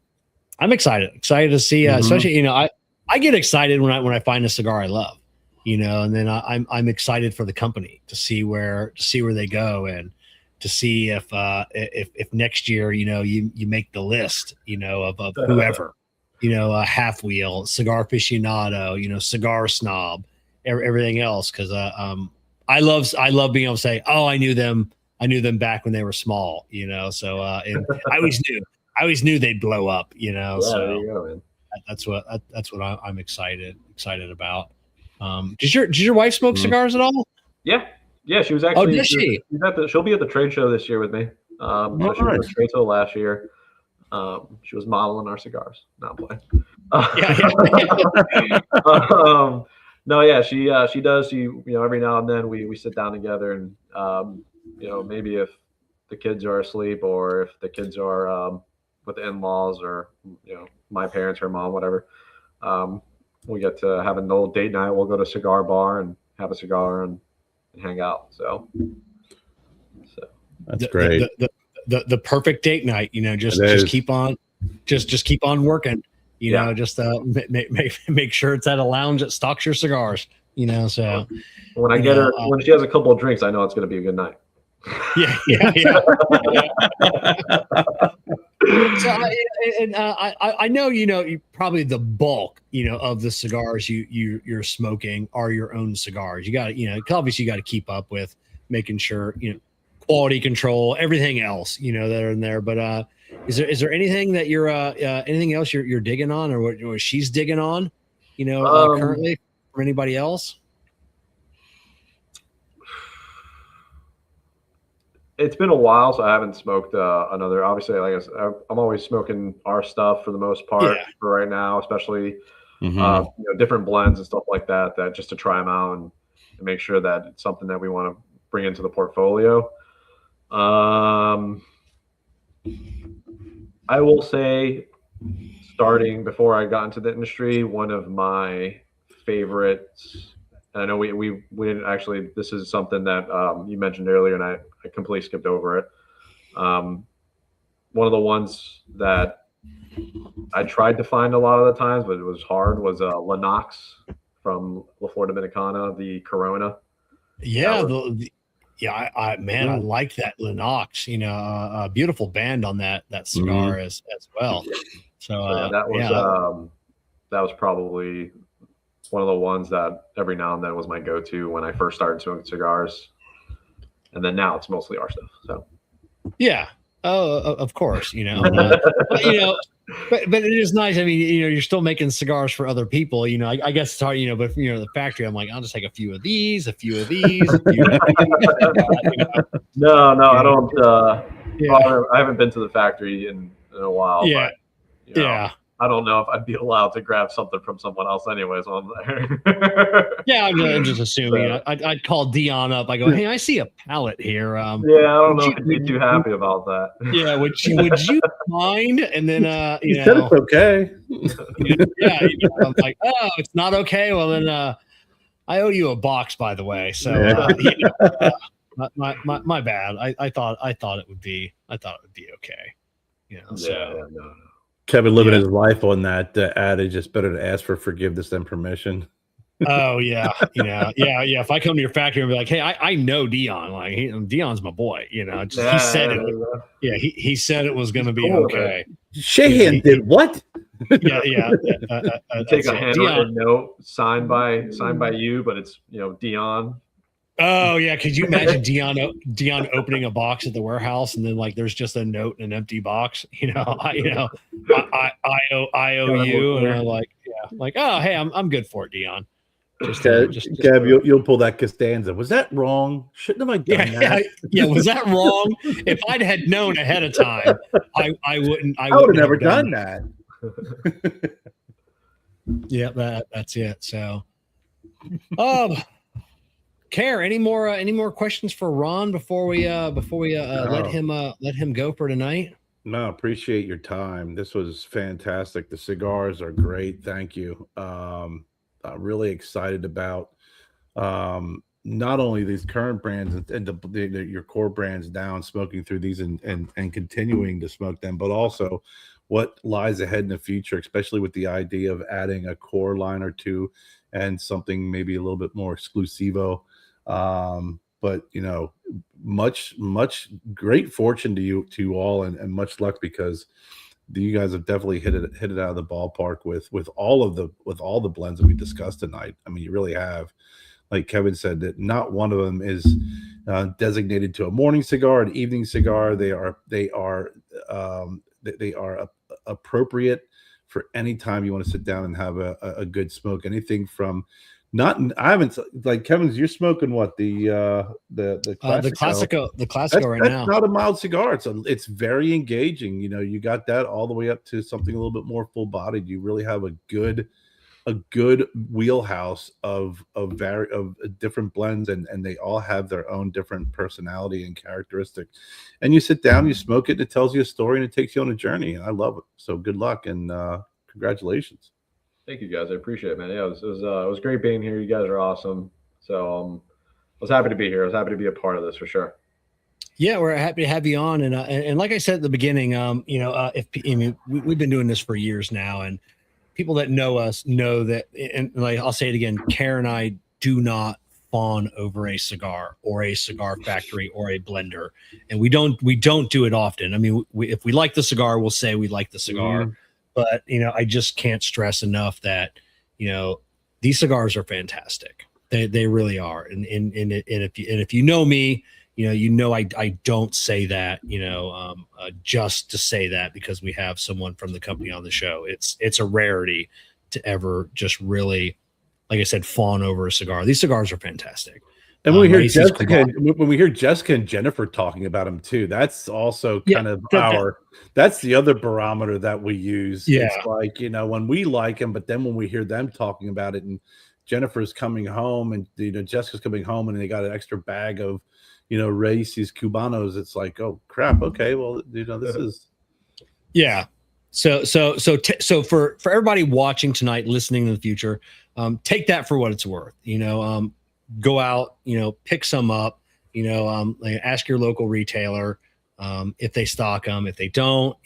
excited to see, especially, I get excited when I find a cigar I love, and then I'm excited for the company to see where they go, and to see if next year, you make the list, of whoever, a Half Wheel, Cigar Aficionado, Cigar Snob, everything else. Cause, I love being able to say, oh, I knew them back when they were small, so, and I always knew they'd blow up, Yeah, so there you go, man. that's what I'm excited about. Does your wife smoke cigars at all? Yeah, she was actually. Oh, did she? She'll be at the trade show this year with me. So she was at the trade show last year. She was modeling our cigars. Not playing. No, yeah, she does. She, every now and then we sit down together and, maybe if the kids are asleep or if the kids are with the in-laws or, my parents, her mom, whatever, we get to have a little date night. We'll go to a cigar bar and have a cigar and hang out. So that's great. The perfect date night, just keep on, just keep on working, just make sure it's at a lounge that stocks your cigars, so when I get her, when she has a couple of drinks, I know it's going to be a good night. Yeah. So I know, you probably the bulk, of the cigars you're smoking are your own cigars. You got to, obviously you got to keep up with making sure, quality control, everything else, that are in there. But is there anything that you're anything else you're digging on, or what she's digging on, currently from anybody else? It's been a while, so I haven't smoked another. Obviously, like I said, I'm always smoking our stuff for the most part for right now, especially different blends and stuff like that. That just to try them out and make sure that it's something that we want to bring into the portfolio. I will say, starting before I got into the industry, one of my favorites. And I know we didn't actually. This is something that you mentioned earlier, and I completely skipped over it. One of the ones that I tried to find a lot of the times, but it was hard, was Lennox from La Flor Dominicana, the Corona. Yeah, I like that Lennox. A beautiful band on that cigar as well. So that was probably one of the ones that every now and then was my go-to when I first started smoking cigars, and then now it's mostly our stuff. So, yeah, of course, but it is nice. I mean, you're still making cigars for other people. I guess it's hard, but the factory, I'm like, I'll just take a few of these, a few of these. No, I don't. I haven't been to the factory in a while. Yeah, but, I don't know if I'd be allowed to grab something from someone else anyways on there. Yeah, I'm just assuming. I'd call Dion up. I go, hey, I see a pallet here. I don't know if he'd be too happy about that. Yeah, would you mind? And then you said it's okay. I'm like, oh, it's not okay. Well then I owe you a box, by the way. So my bad. I thought it would be okay. No. Kevin living his life on that adage, it's better to ask for forgiveness than permission. Oh yeah. If I come to your factory and be like, hey, I know Dion, like Dion's my boy, he said it. Yeah, he said it was going to be okay. Shahan did what? Take a handwritten note signed by you, but it's Dion. Oh yeah, could you imagine Dion opening a box at the warehouse and then like there's just a note in an empty box? I owe you, and I'm like, oh hey, I'm good for it, Dion. Gab, you'll pull that Costanza. Was that wrong? Shouldn't have I done that? Yeah. Was that wrong? If I'd had known ahead of time, I would have never done that. Yeah, that's it. So, Kerr, any more questions for Ron before we let him go for tonight? No, appreciate your time. This was fantastic. The cigars are great. Thank you. Really excited about not only these current brands and your core brands down, smoking through these and continuing to smoke them, but also what lies ahead in the future, especially with the idea of adding a core line or two and something maybe a little bit more exclusivo. But much great fortune to you all, and much luck, because you guys have definitely hit it out of the ballpark with all the blends that we discussed tonight. I mean, you really have. Like Kevin said, that not one of them is designated to a morning cigar, an evening cigar. They are appropriate for any time you want to sit down and have a good smoke. Anything from I haven't, like Kevin's. You're smoking what, the Classico right now. That's not a mild cigar. It's very engaging. You know, you got that all the way up to something a little bit more full bodied. You really have a good wheelhouse of different blends, and they all have their own different personality and characteristic. And you sit down, you smoke it, and it tells you a story, and it takes you on a journey. And I love it. So good luck and congratulations. Thank you guys. I appreciate it, man. Yeah, it was great being here. You guys are awesome. So I was happy to be here. I was happy to be a part of this for sure. Yeah, we're happy to have you on. And like I said at the beginning, we've been doing this for years now, and people that know us know that. And like I'll say it again, Kerr and I do not fawn over a cigar or a cigar factory or a blender, and we don't do it often. I mean, if we like the cigar, we'll say we like the cigar. Mm. But, I just can't stress enough that, these cigars are fantastic. They really are. And if you know me, I don't say that, just to say that because we have someone from the company on the show. It's a rarity to ever just really, like I said, fawn over a cigar. These cigars are fantastic. And when we hear Jessica and Jennifer talking about them too, that's also kind of that's the other barometer that we use. Yeah. It's like, when we like them, but then when we hear them talking about it, and Jennifer's coming home and, Jessica's coming home and they got an extra bag of, Raices Cubanos, it's like, oh crap. Okay. Well, this is. Yeah. So for everybody watching tonight, listening in the future, take that for what it's worth, go out, pick some up, ask your local retailer if they stock them. If they don't,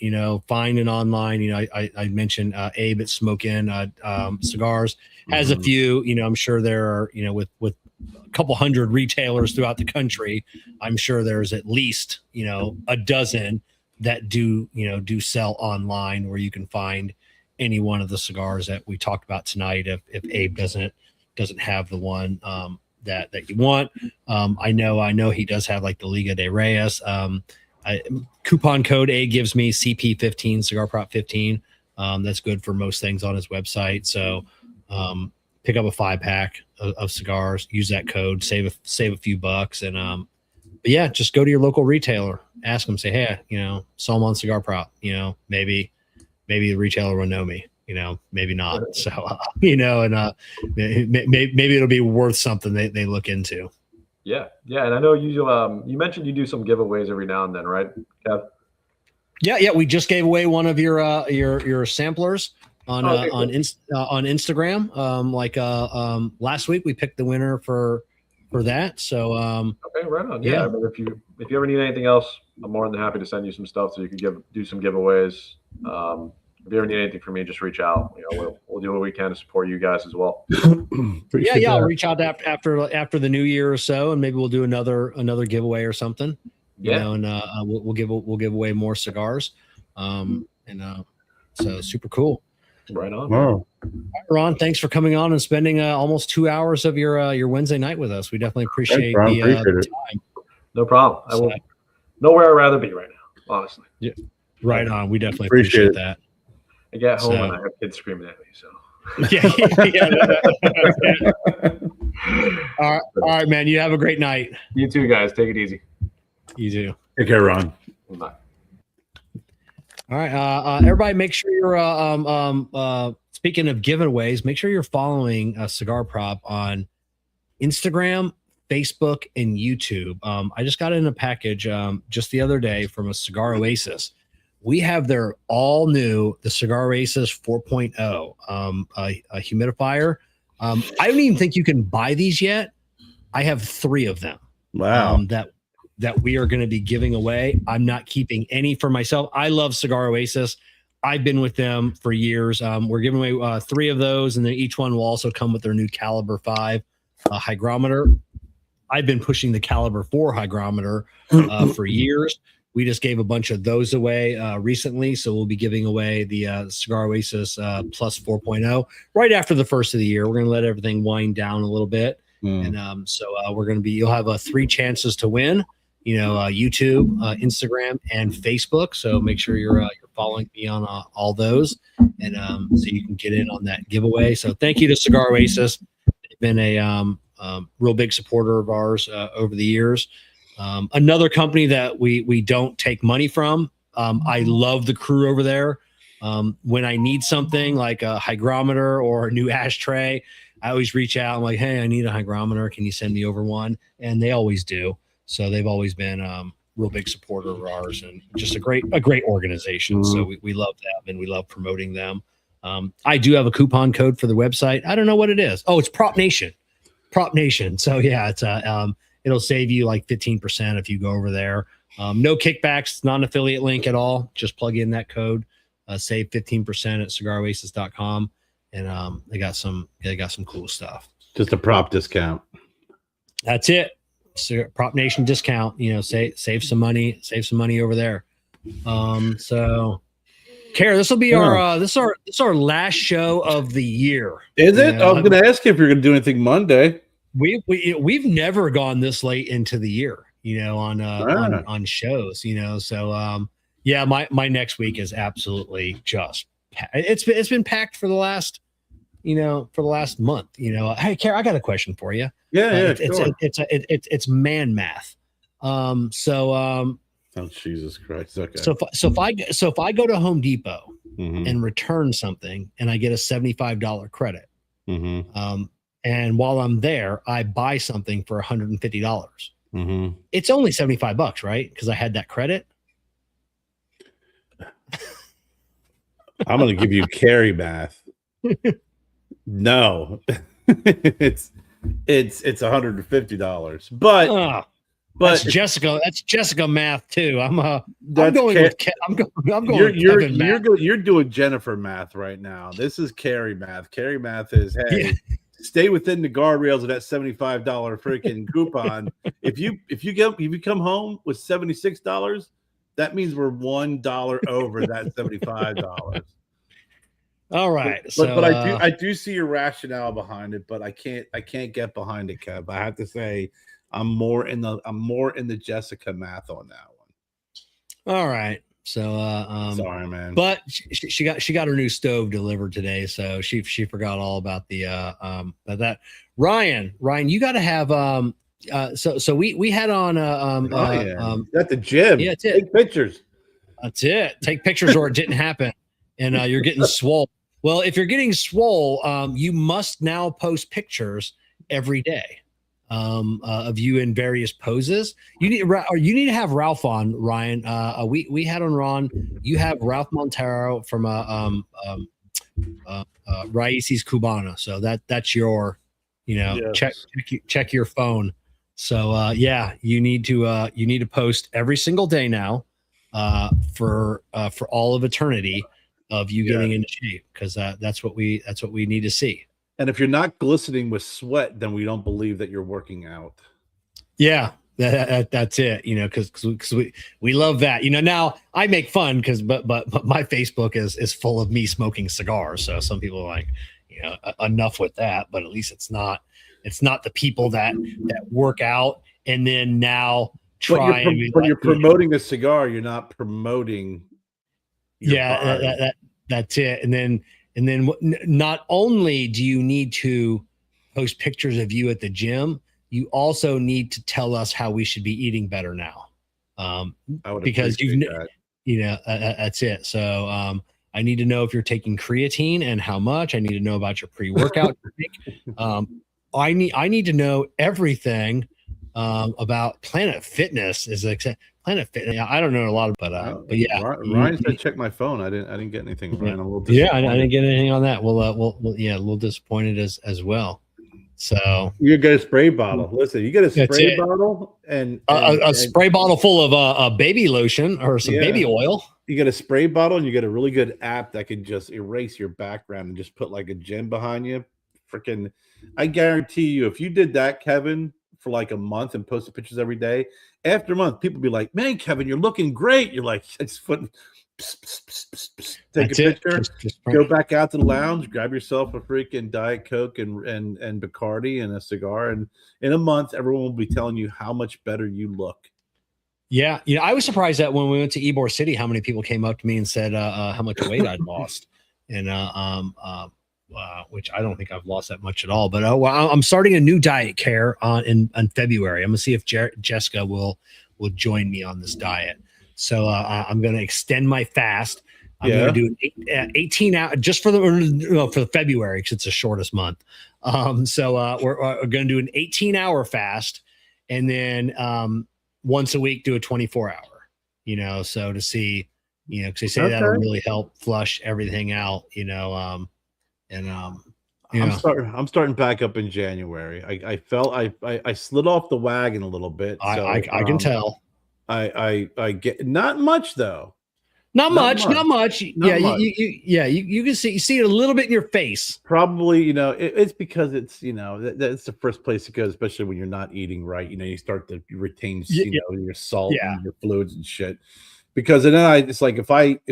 find it online. I mentioned Abe at Smoke In Cigars has a few. I'm sure there are, with a couple hundred retailers throughout the country, I'm sure there's at least, a dozen that do sell online where you can find any one of the cigars that we talked about tonight. If Abe doesn't have the one that you want. I know he does have like the Liga de Reyes. Coupon code A gives me CP15, Cigar Prop 15. That's good for most things on his website. So pick up a 5-pack of cigars, use that code, save a few bucks. And but yeah, just go to your local retailer, ask them, say, hey, saw them on Cigar Prop, maybe the retailer will know me. Maybe not. So, and maybe it'll be worth something they look into. Yeah. Yeah. And I know you mentioned you do some giveaways every now and then, right, Kev? Yeah. We just gave away one of your samplers on Instagram. Last week we picked the winner for that. So, okay, right on. Yeah. I mean, if you ever need anything else, I'm more than happy to send you some stuff so you can do some giveaways. If you ever need anything from me, just reach out. We'll do what we can to support you guys as well. I'll reach out after the new year or so, and maybe we'll do another giveaway or something. We'll give away more cigars. So super cool. Right on. Wow. Ron, thanks for coming on and spending almost 2 hours of your Wednesday night with us. We definitely appreciate the time. No problem. I will nowhere I'd rather be right now, honestly. Yeah. Right on. We definitely appreciate that. I get home and I have kids screaming at me. So All right, man. You have a great night. You too, guys. Take it easy. You too. Take care, Ron. Bye. All right, everybody, make sure you're speaking of giveaways, make sure you're following Cigar Prop on Instagram, Facebook, and YouTube. I just got in a package just the other day from a Cigar Oasis. We have their all new, the Cigar Oasis 4.0 a humidifier. I don't even think you can buy these yet. I have 3 of them. Wow. That we are going to be giving away. I'm not keeping any for myself. I love Cigar Oasis. I've been with them for years. We're giving away 3 of those, and then each one will also come with their new Caliber 5 hygrometer. I've been pushing the Caliber 4 hygrometer for years. We just gave a bunch of those away recently, so we'll be giving away the Cigar Oasis Plus 4.0 right after the first of the year. We're going to let everything wind down a little bit, and so we're going to be. You'll have 3 chances to win. YouTube, Instagram, and Facebook. So make sure you're following me on all those, and so you can get in on that giveaway. So thank you to Cigar Oasis. been a real big supporter of ours over the years. Another company that we don't take money from. I love the crew over there. When I need something like a hygrometer or a new ashtray, I always reach out. I'm like, hey, I need a hygrometer. Can you send me over one? And they always do. So they've always been real big supporter of ours, and just a great organization. So we love them, and we love promoting them. I do have a coupon code for the website. I don't know what it is. Oh, it's Prop Nation. So yeah, it's it'll save you like 15% if you go over there. No kickbacks, non-affiliate link at all. Just plug in that code, save 15% at cigaroasis.com. And they got some cool stuff. Just a prop discount. That's it. So Prop Nation discount. Save some money over there. So Kerr, this will be our last show of the year. Is it? I was going to ask you if you're going to do anything Monday. We've never gone this late into the year, on shows, So yeah, my next week is absolutely just it's been packed for the last month. Hey Kerr, I got a question for you. Yeah, it's man math. Oh Jesus Christ. Okay. So if I go to Home Depot and return something and I get a $75 credit, and while I'm there, I buy something for $150. It's only $75, right? Because I had that credit. I'm going to give you carry math. No, it's $150, but that's Jessica math too. You're doing Jennifer math right now. This is carry math. Carry math is, hey, stay within the guardrails of that $75 freaking coupon. If you come home with $76, that means we're $1 over that $75. All right, but I do see your rationale behind it, but I can't get behind it, Kev. I have to say I'm more in the Jessica math on that one. All right. So sorry, man. But she got her new stove delivered today, so she forgot all about the that. Ryan, you got to have so we had on at the gym. Yeah, that's it. Take pictures. That's it. Take pictures or it didn't happen. And you're getting swole. Well, if you're getting swole, you must now post pictures every day of you in various poses. You need to have Ralph on, Ryan. We had on Ron. You have Ralph Montero from Raices Cubanas. So that's your, yes. check your phone. So yeah, you need to post every single day now for all of eternity of you getting into shape, because that's what we need to see. And if you're not glistening with sweat, then we don't believe that you're working out. Yeah, that's it. Because we love that. Now I make fun but my Facebook is full of me smoking cigars. So some people are like, enough with that. But at least it's not the people that work out and then now try. When you're promoting a cigar, you're not promoting. That's it. And then not only do you need to post pictures of you at the gym, you also need to tell us how we should be eating better now. Because that's it. So I need to know if you're taking creatine and how much. I need to know about your pre-workout. I need to know everything about Planet Fitness. Planet Fitness. I don't know a lot about, but yeah. Ryan said check my phone. I didn't get anything. Ryan, I didn't get anything on that. We'll a little disappointed as well. So you get a spray bottle. Listen, you get a spray bottle and a spray bottle full of baby lotion or some baby oil. You get a spray bottle and you get a really good app that can just erase your background and just put like a gem behind you. Freaking, I guarantee you, if you did that, Kevin, for like a month and posted pictures every day, after a month, people be like, "Man, Kevin, you're looking great." You're like, "Just take a picture, just go back out to the lounge, grab yourself a freaking Diet Coke and Bacardi and a cigar, and in a month, everyone will be telling you how much better you look." Yeah, I was surprised that when we went to Ybor City, how many people came up to me and said how much weight I'd lost, and which I don't think I've lost that much at all. But well, I'm starting a new diet, Kerr, in February. I'm gonna see if Jessica will join me on this diet. So I'm gonna extend my fast. I'm gonna do an 18 hour just for the February because it's the shortest month. So we're gonna do an 18-hour fast, and then once a week do a 24-hour. So to see, because they say that'll really help flush everything out. I'm starting back up in January. I felt I slid off the wagon a little bit. So I can tell. I get not much though. Not much. You can see it a little bit in your face. Probably, it's because it's that's the first place to go, especially when you're not eating right. You start to retain your salt and your fluids and shit. Because then it's like if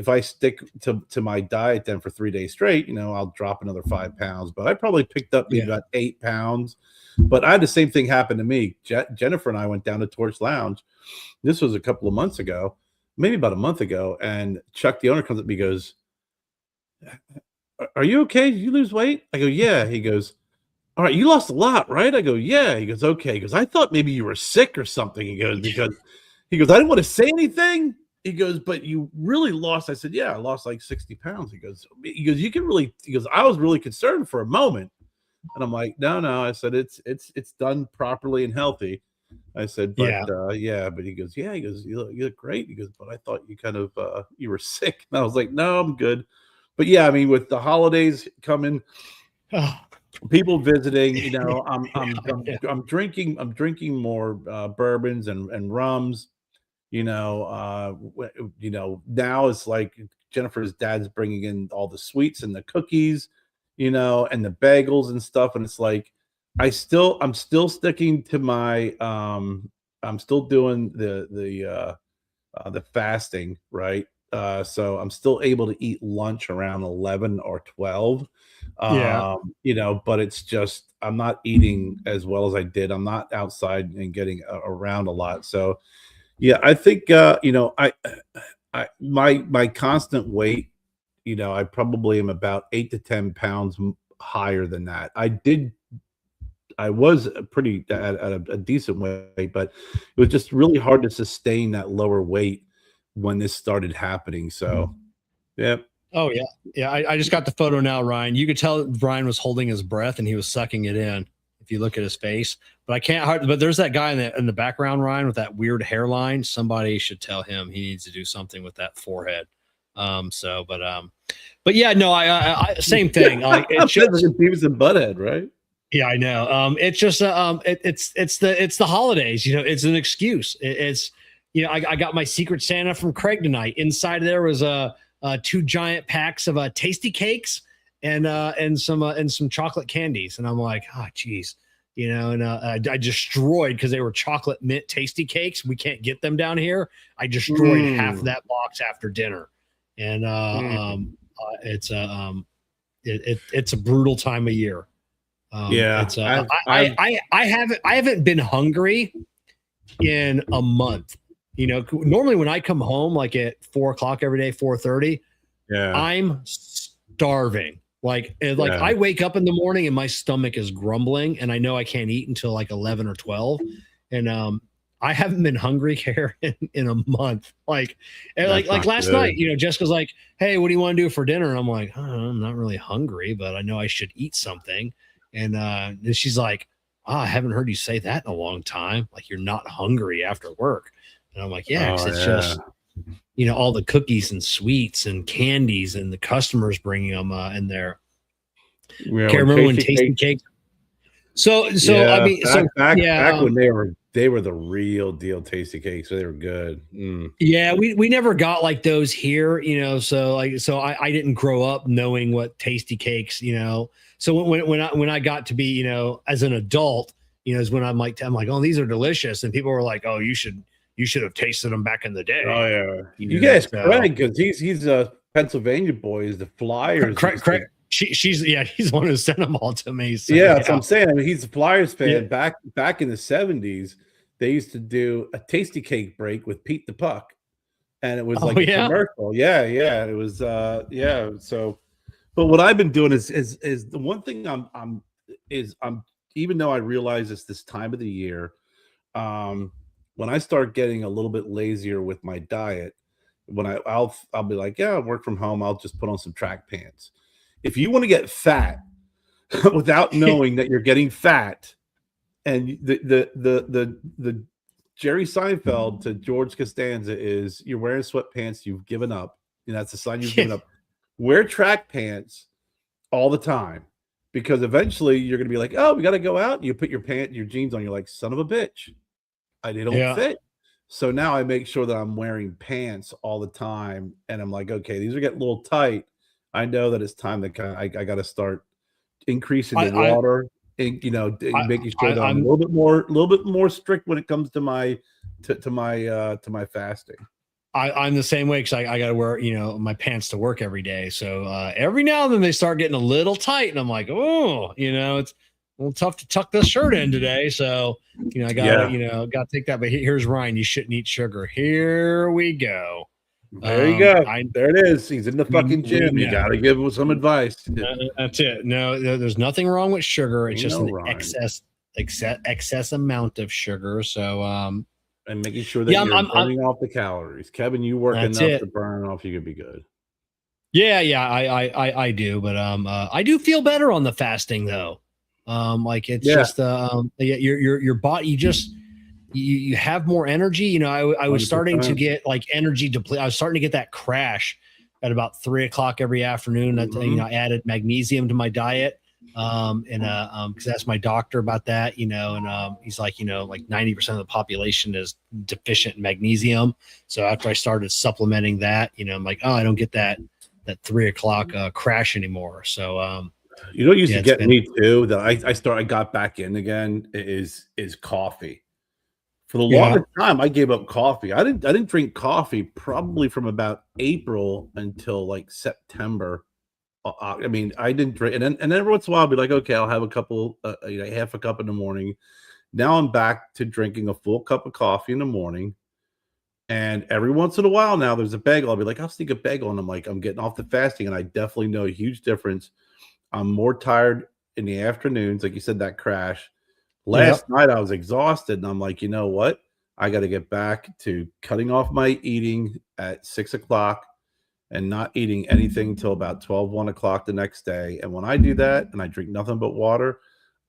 I stick to my diet then for 3 days straight, I'll drop another 5 pounds. But I probably picked up maybe about 8 pounds. But I had the same thing happen to me. Jennifer and I went down to Torch Lounge. This was a couple of months ago, maybe about a month ago. And Chuck, the owner, comes up and he goes, "Are you okay? Did you lose weight?" I go, "Yeah." He goes, "All right, you lost a lot, right?" I go, "Yeah." He goes, "Okay." He goes, "I thought maybe you were sick or something." He goes, "Because," he goes, "I didn't want to say anything." He goes, "But you really lost." I said, "Yeah, I lost like 60 pounds." He goes, "You can really," he goes, "I was really concerned for a moment." And I'm like, no. I said, it's done properly and healthy. I said, but but he goes, "Yeah." He goes, you look great." He goes, "But I thought you kind of, you were sick." And I was like, "No, I'm good." But yeah, I mean, with the holidays coming, people visiting, I'm drinking more bourbons and rums. Now it's like Jennifer's dad's bringing in all the sweets and the cookies, and the bagels and stuff. And it's like, I'm still sticking to my, I'm still doing the fasting, right? So I'm still able to eat lunch around 11 or 12. But it's just, I'm not eating as well as I did. I'm not outside and getting around a lot. So yeah, I think my constant weight, I probably am about 8 to 10 pounds higher than that. I was pretty at a decent weight, but it was just really hard to sustain that lower weight when this started happening. So, yeah. Oh yeah, yeah. I just got the photo now, Ryan. You could tell Ryan was holding his breath and he was sucking it in. If you look at his face, but I can't. But there's that guy in the background, Ryan, with that weird hairline. Somebody should tell him he needs to do something with that forehead. But yeah, no, I same thing. Like it's just Beavis and Butthead, right? Yeah, I know. It's just it's the holidays. It's an excuse. I got my Secret Santa from Craig tonight. Inside there was 2 giant packs of tasty cakes and some chocolate candies. And I'm like, oh, geez, I destroyed because they were chocolate mint tasty cakes. We can't get them down here. I destroyed half of that box after dinner. And it's a brutal time of year. I haven't been hungry in a month. Normally when I come home like at 4 o'clock every day, 4:30, I'm starving. I wake up in the morning and my stomach is grumbling and I know I can't eat until like 11 or 12. And I haven't been hungry here in a month. Like last night, Jessica's like, "Hey, what do you want to do for dinner?" And I'm like, I'm not really hungry, but I know I should eat something. And then she's like, I haven't heard you say that in a long time. Like you're not hungry after work. And I'm like, yeah, just, all the cookies and sweets and candies and the customers bringing them in there. Remember when tasty cakes? So I mean, back when they were the real deal tasty cakes, so they were good. Yeah, we never got like those here, So I didn't grow up knowing what tasty cakes, So when I got to be, as an adult, is when I'm like, oh, these are delicious, and people were like, oh, you should have tasted them back in the day. Oh yeah, you guys, Craig, because he's a Pennsylvania boy. Is the Flyers? Craig. He's the one who sent them all to me. So, that's what I'm saying. I mean, he's a Flyers fan. Yeah. Back in the 70s, they used to do a tasty cake break with Pete the Puck, and it was like a commercial. Yeah, it was. So But what I've been doing is the one thing I'm even though I realize it's this time of the year, when I start getting a little bit lazier with my diet, when I'll be like, yeah, I work from home, I'll just put on some track pants. If you want to get fat without knowing that you're getting fat, and the Jerry Seinfeld to George Costanza is you're wearing sweatpants, you've given up, and that's a sign you've given up. Wear track pants all the time, because eventually you're going to be like, oh, we got to go out. You put your jeans on. You're like, son of a bitch, they don't fit. So now I make sure that I'm wearing pants all the time, and I'm like, okay, these are getting a little tight. I know that it's time that I got to start increasing the water, and making sure that I'm a little bit more strict when it comes to my my fasting. I'm the same way, because I got to wear, my pants to work every day. So every now and then they start getting a little tight, and I'm like, oh, it's a little tough to tuck this shirt in today. So, I got to, got to take that. But here's Ryan. You shouldn't eat sugar. Here we go. There you go. There it is. He's in the fucking gym. You got to give him some advice. That's it. No, there's nothing wrong with sugar. It's just an excess amount of sugar. So, and making sure that you're burning off the calories. Kevin, you work enough to burn off, you could be good. Yeah, I do, but I do feel better on the fasting though. Like it's just your body, you have more energy. I was starting to get like energy deplete. I was starting to get that crash at about 3 o'clock every afternoon. I added magnesium to my diet. Because asked my doctor about that, and he's like, like 90% of the population is deficient in magnesium. So after I started supplementing that, I'm like, oh, I don't get that 3 o'clock crash anymore. So what used to get me too, that I got back in again, is coffee. For the longest time, I gave up coffee. I didn't drink coffee probably from about April until like September. I mean, I didn't drink, and then every once in a while I'll be like, okay, I'll have a couple, half a cup in the morning. Now I'm back to drinking a full cup of coffee in the morning, and every once in a while now there's a bagel. I'll be like, I'll sneak a bagel, and I'm like, I'm getting off the fasting, and I definitely know a huge difference. I'm more tired in the afternoons, like you said, that crash. Last night I was exhausted, and I'm like, you know what? I got to get back to cutting off my eating at 6 o'clock. And not eating anything till about 12, 1 o'clock the next day. And when I do that and I drink nothing but water,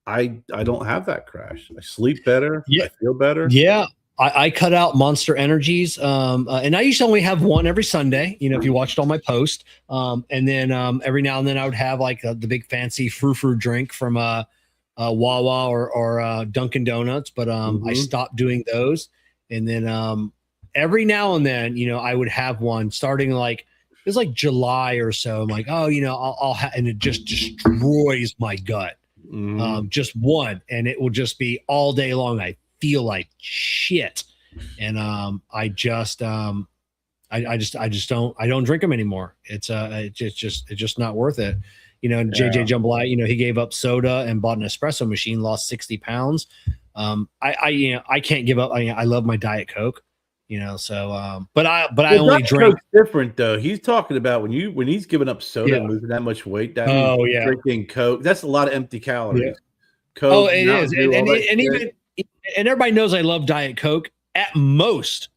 I don't have that crash. I sleep better. I feel better. Yeah. I cut out Monster Energies. And I used to only have one every Sunday, if you watched all my posts. And then every now and then I would have like the big fancy frou-frou drink from Wawa or Dunkin' Donuts. But I stopped doing those. And then every now and then, I would have one starting like, it was like July or so. I'm like, oh, I'll and it just destroys my gut. Just one, and it will just be all day long. I feel like shit, and I don't drink them anymore. It's just not worth it. JJ Jambalaya, he gave up soda and bought an espresso machine, lost 60 pounds. I can't give up. I love my Diet Coke. But I only drink. Different though. He's talking about when he's giving up soda and losing that much weight. That means drinking Coke. That's a lot of empty calories. Coke, it is, and everybody knows I love Diet Coke. At most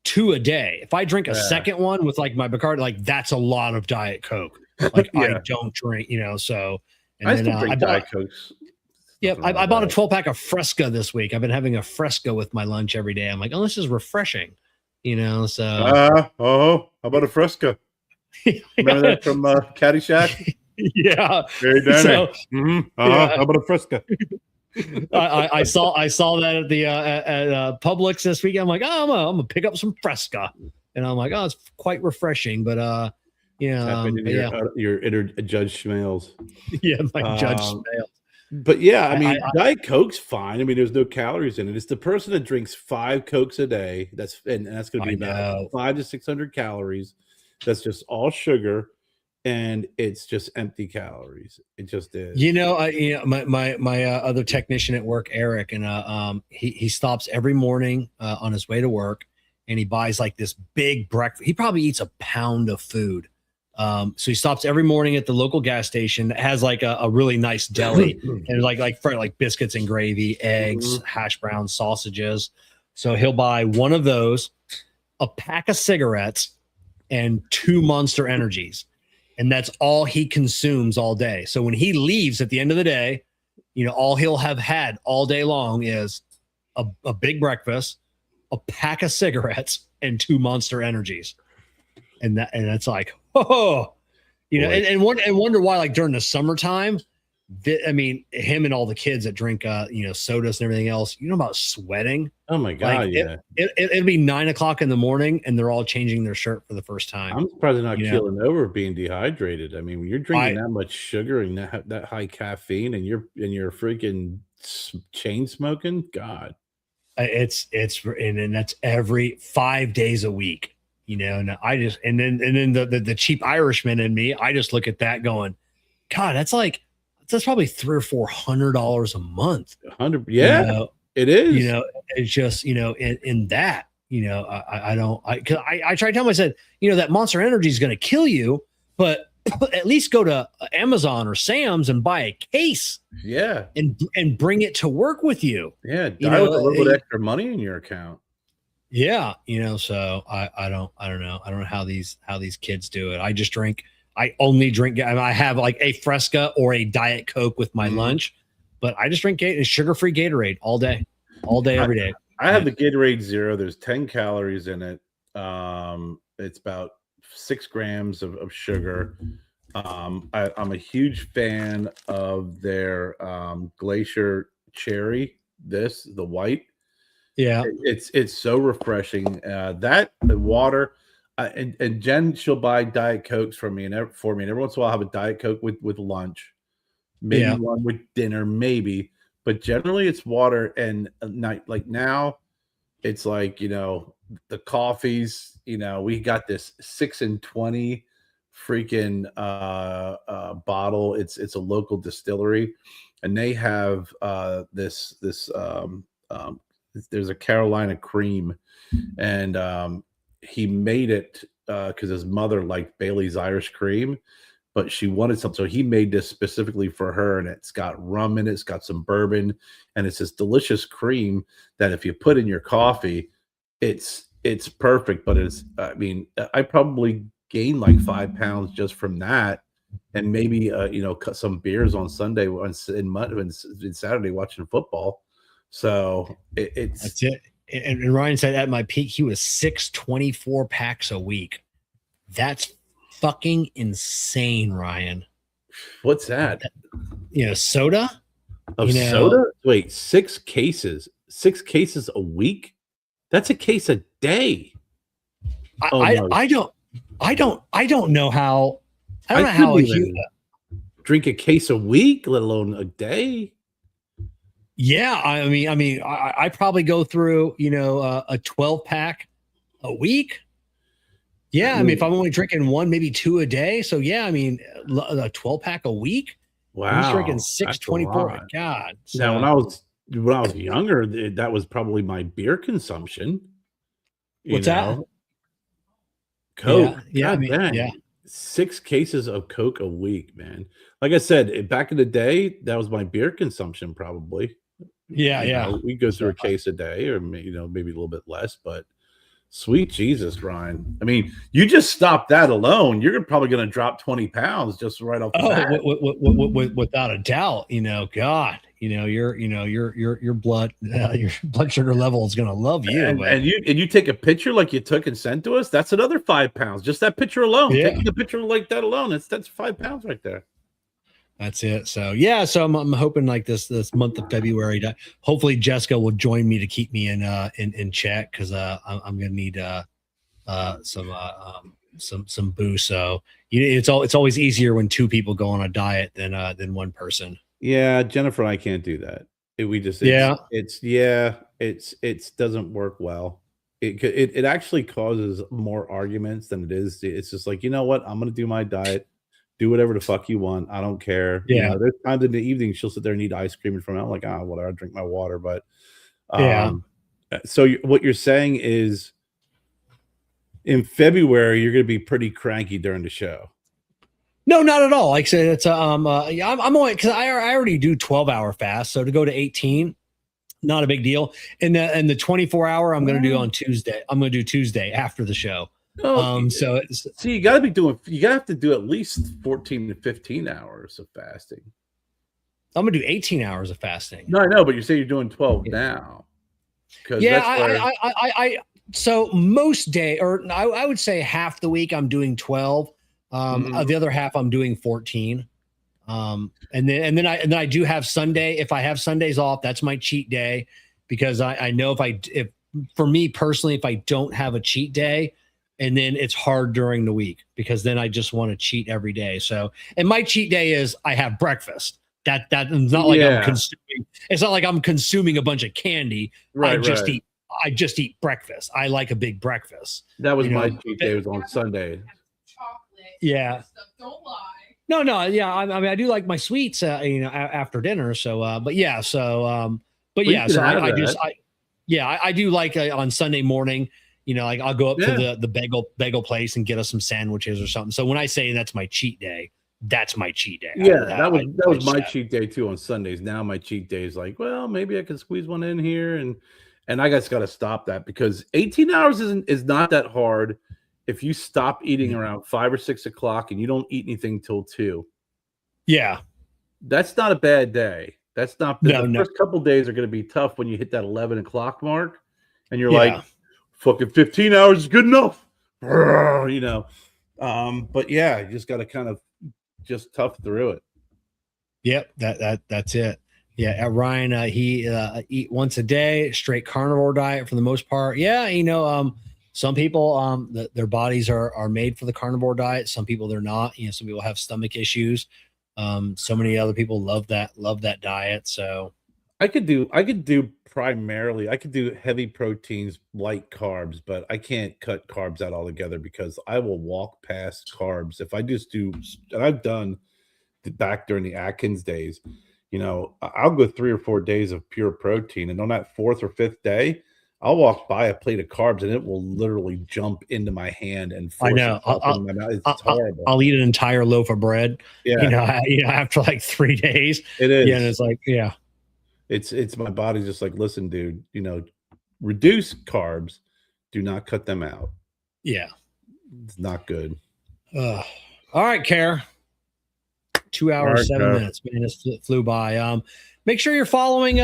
2 a day. If I drink a second one with like my Bacardi, like that's a lot of Diet Coke. Like I don't drink, So and I still drink Diet Cokes. Yeah, I bought a 12-pack of Fresca this week. I've been having a Fresca with my lunch every day. I'm like, oh, this is refreshing, So how about a Fresca? Remember that from Caddyshack? Yeah, very darn. How about a Fresca? I saw that at the at Publix this week. I'm like, oh, I'm gonna pick up some Fresca, and I'm like, oh, it's quite refreshing. But your inner Judge Schmales. Yeah, my Judge Schmales. But yeah, I mean, Diet Coke's fine. I mean, there's no calories in it. It's the person that drinks 5 Cokes a day. That's going to be about 500 to 600 calories. That's just all sugar, and it's just empty calories. It just is. My other technician at work, Eric, and he stops every morning on his way to work, and he buys like this big breakfast. He probably eats a pound of food So he stops every morning at the local gas station that has like a really nice deli and like biscuits and gravy, eggs, hash browns, sausages. So he'll buy one of those, a pack of cigarettes, and 2 Monster Energies. And that's all he consumes all day. So when he leaves at the end of the day, all he'll have had all day long is a big breakfast, a pack of cigarettes, and 2 Monster Energies. And that's like, and wonder why, like during the summertime, him and all the kids that drink, sodas and everything else, about sweating. Oh my God. Like, it'll be 9 o'clock in the morning and they're all changing their shirt for the first time. I'm surprised they're not killing over being dehydrated. I mean, when you're drinking that much sugar and that high caffeine and you're freaking chain smoking, God. It's and that's every 5 days a week. And I just and then the cheap Irishman in me, I just look at that going, God, that's probably $300 or $400 a month. 100, yeah, it is. It's just in that I try to tell him, I said, that Monster Energy is going to kill you, but at least go to Amazon or Sam's and buy a case. Yeah, and bring it to work with you. Yeah, with a little bit extra money in your account. Yeah, so I don't know. I don't know how these kids do it. I only drink. I have like a Fresca or a Diet Coke with my lunch, but I just drink sugar-free Gatorade all day, every day. I have the Gatorade Zero. There's 10 calories in it. It's about 6 grams of sugar. I'm a huge fan of their Glacier Cherry. The white. Yeah, it's so refreshing. The water, and Jen, she'll buy Diet Cokes for me, and every once in a while I'll have a Diet Coke with lunch, maybe one with dinner, maybe. But generally it's water. And like now, it's like the coffees. We got this 6 and 20 freaking bottle. It's a local distillery, and they have this. There's a Carolina cream, and he made it because his mother liked Bailey's Irish cream, but she wanted something, so he made this specifically for her, and it's got rum in it, it's got some bourbon, and it's this delicious cream that if you put in your coffee, it's perfect. But I probably gained like 5 pounds just from that, and maybe cut some beers on Sunday and Saturday watching football. So that's it. And Ryan said at my peak, he was 624 packs a week. That's fucking insane, Ryan. What's that? Soda? Soda? Wait, 6 cases. 6 cases a week? That's a case a day. I don't know how. I don't know how you drink a case a week, let alone a day. Yeah, I probably go through, a 12 pack a week. Yeah, if I'm only drinking 1, maybe 2 a day. So yeah, a 12 pack a week. Wow, he's drinking 624. God. So, now, when I was younger, that was probably my beer consumption. What's that? Coke. Yeah. 6 cases of Coke a week, man. Like I said, back in the day, that was my beer consumption, probably. Yeah. We go through a case a day, or maybe a little bit less, but sweet Jesus, Ryan. You just stop that alone, you're probably going to drop 20 pounds just right off the bat. Without a doubt. God, your blood sugar level is going to love you. And you take a picture like you took and sent to us. That's another 5 pounds. Just that picture alone. Taking the picture like that alone, that's 5 pounds right there. That's it. So yeah, I'm hoping like this month of February to hopefully Jessica will join me to keep me in check, because I'm gonna need some boost. So it's always easier when 2 people go on a diet than 1 person. Yeah, Jennifer and I can't do that. It doesn't work well. It actually causes more arguments than it is. It's just like, you know what? I'm gonna do my diet. Do whatever the fuck you want. I don't care. Yeah. There's times in the evening she'll sit there and eat ice cream in front of me. I'm like, whatever, I drink my water. But so what you're saying is in February, you're going to be pretty cranky during the show. No, not at all. Like I said, it's yeah, I'm only because I already do 12-hour fast, so to go to 18, not a big deal. And the 24-hour, I'm going to do on Tuesday. I'm going to do Tuesday after the show. Oh, so see, you got to have to do at least 14 to 15 hours of fasting. I'm going to do 18 hours of fasting. No, I know, but you say you're doing 12 now. Yeah, I so most day, or I would say half the week I'm doing 12. The other half I'm doing 14. And then I do have Sunday. If I have Sundays off, that's my cheat day, because I know if for me personally, if I don't have a cheat day, and then it's hard during the week, because then I just want to cheat every day. So, and my cheat day is I have breakfast. That's not like I'm consuming. It's not like I'm consuming a bunch of candy. Right, I just eat breakfast. I like a big breakfast. That was my cheat day. Was on Sunday. Yeah. Don't lie. No. Yeah. I mean, I do like my sweets, after dinner. So, but yeah. So, but yeah. So I do like on Sunday morning. Like I'll go up to the bagel place and get us some sandwiches or something. So when I say that's my cheat day, that's my cheat day. Yeah, that was my cheat day too on Sundays. Now my cheat day is like, well, maybe I can squeeze one in here, and I just got to stop that, because 18 hours is not that hard if you stop eating around 5 or 6 o'clock and you don't eat anything till 2. Yeah, that's not a bad day. That's not the first couple days are going to be tough when you hit that 11 o'clock mark, and you're like, fucking 15 hours is good enough, But yeah, you just got to kind of just tough through it. Yep, that's it. Yeah, Ryan, he eat once a day, straight carnivore diet for the most part. Yeah, some people their bodies are made for the carnivore diet. Some people they're not. Some people have stomach issues. So many other people love that diet. So I could do primarily, I could do heavy proteins, light carbs, but I can't cut carbs out altogether, because I will walk past carbs. If I just do, and I've done back during the Atkins days, I'll go 3 or 4 days of pure protein, and on that 4th or 5th day, I'll walk by a plate of carbs and it will literally jump into my hand and force it in my mouth. It's horrible. I'll eat an entire loaf of bread. Yeah, after like 3 days. It is. Yeah, and it's like, yeah. It's my body's just like, listen, dude, reduce carbs, do not cut them out. Yeah, it's not good. All right, Kerr. 2 hours, 7 minutes, man. This flew by. Make sure you're following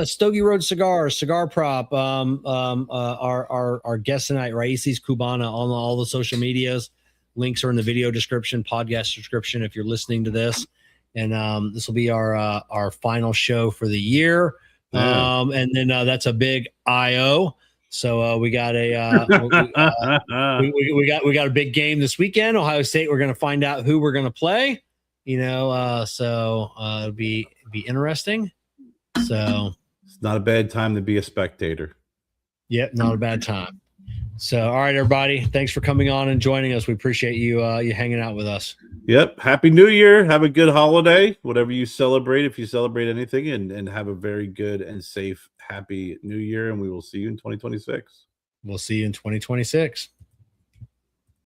Stogie Road Cigars, Cigar Prop, our guest tonight, Raices Cubana, on all the social medias. Links are in the video description, podcast description, if you're listening to this. And this will be our final show for the year. And then that's a big IO. So we got we got a big game this weekend. Ohio State. We're going to find out who we're going to play. So it'll be interesting. So it's not a bad time to be a spectator. Yep, not a bad time. So, all right, everybody. Thanks for coming on and joining us. We appreciate you hanging out with us. Yep. Happy New Year. Have a good holiday, whatever you celebrate, if you celebrate anything, and have a very good and safe, happy New Year. And we will see you in 2026. We'll see you in 2026.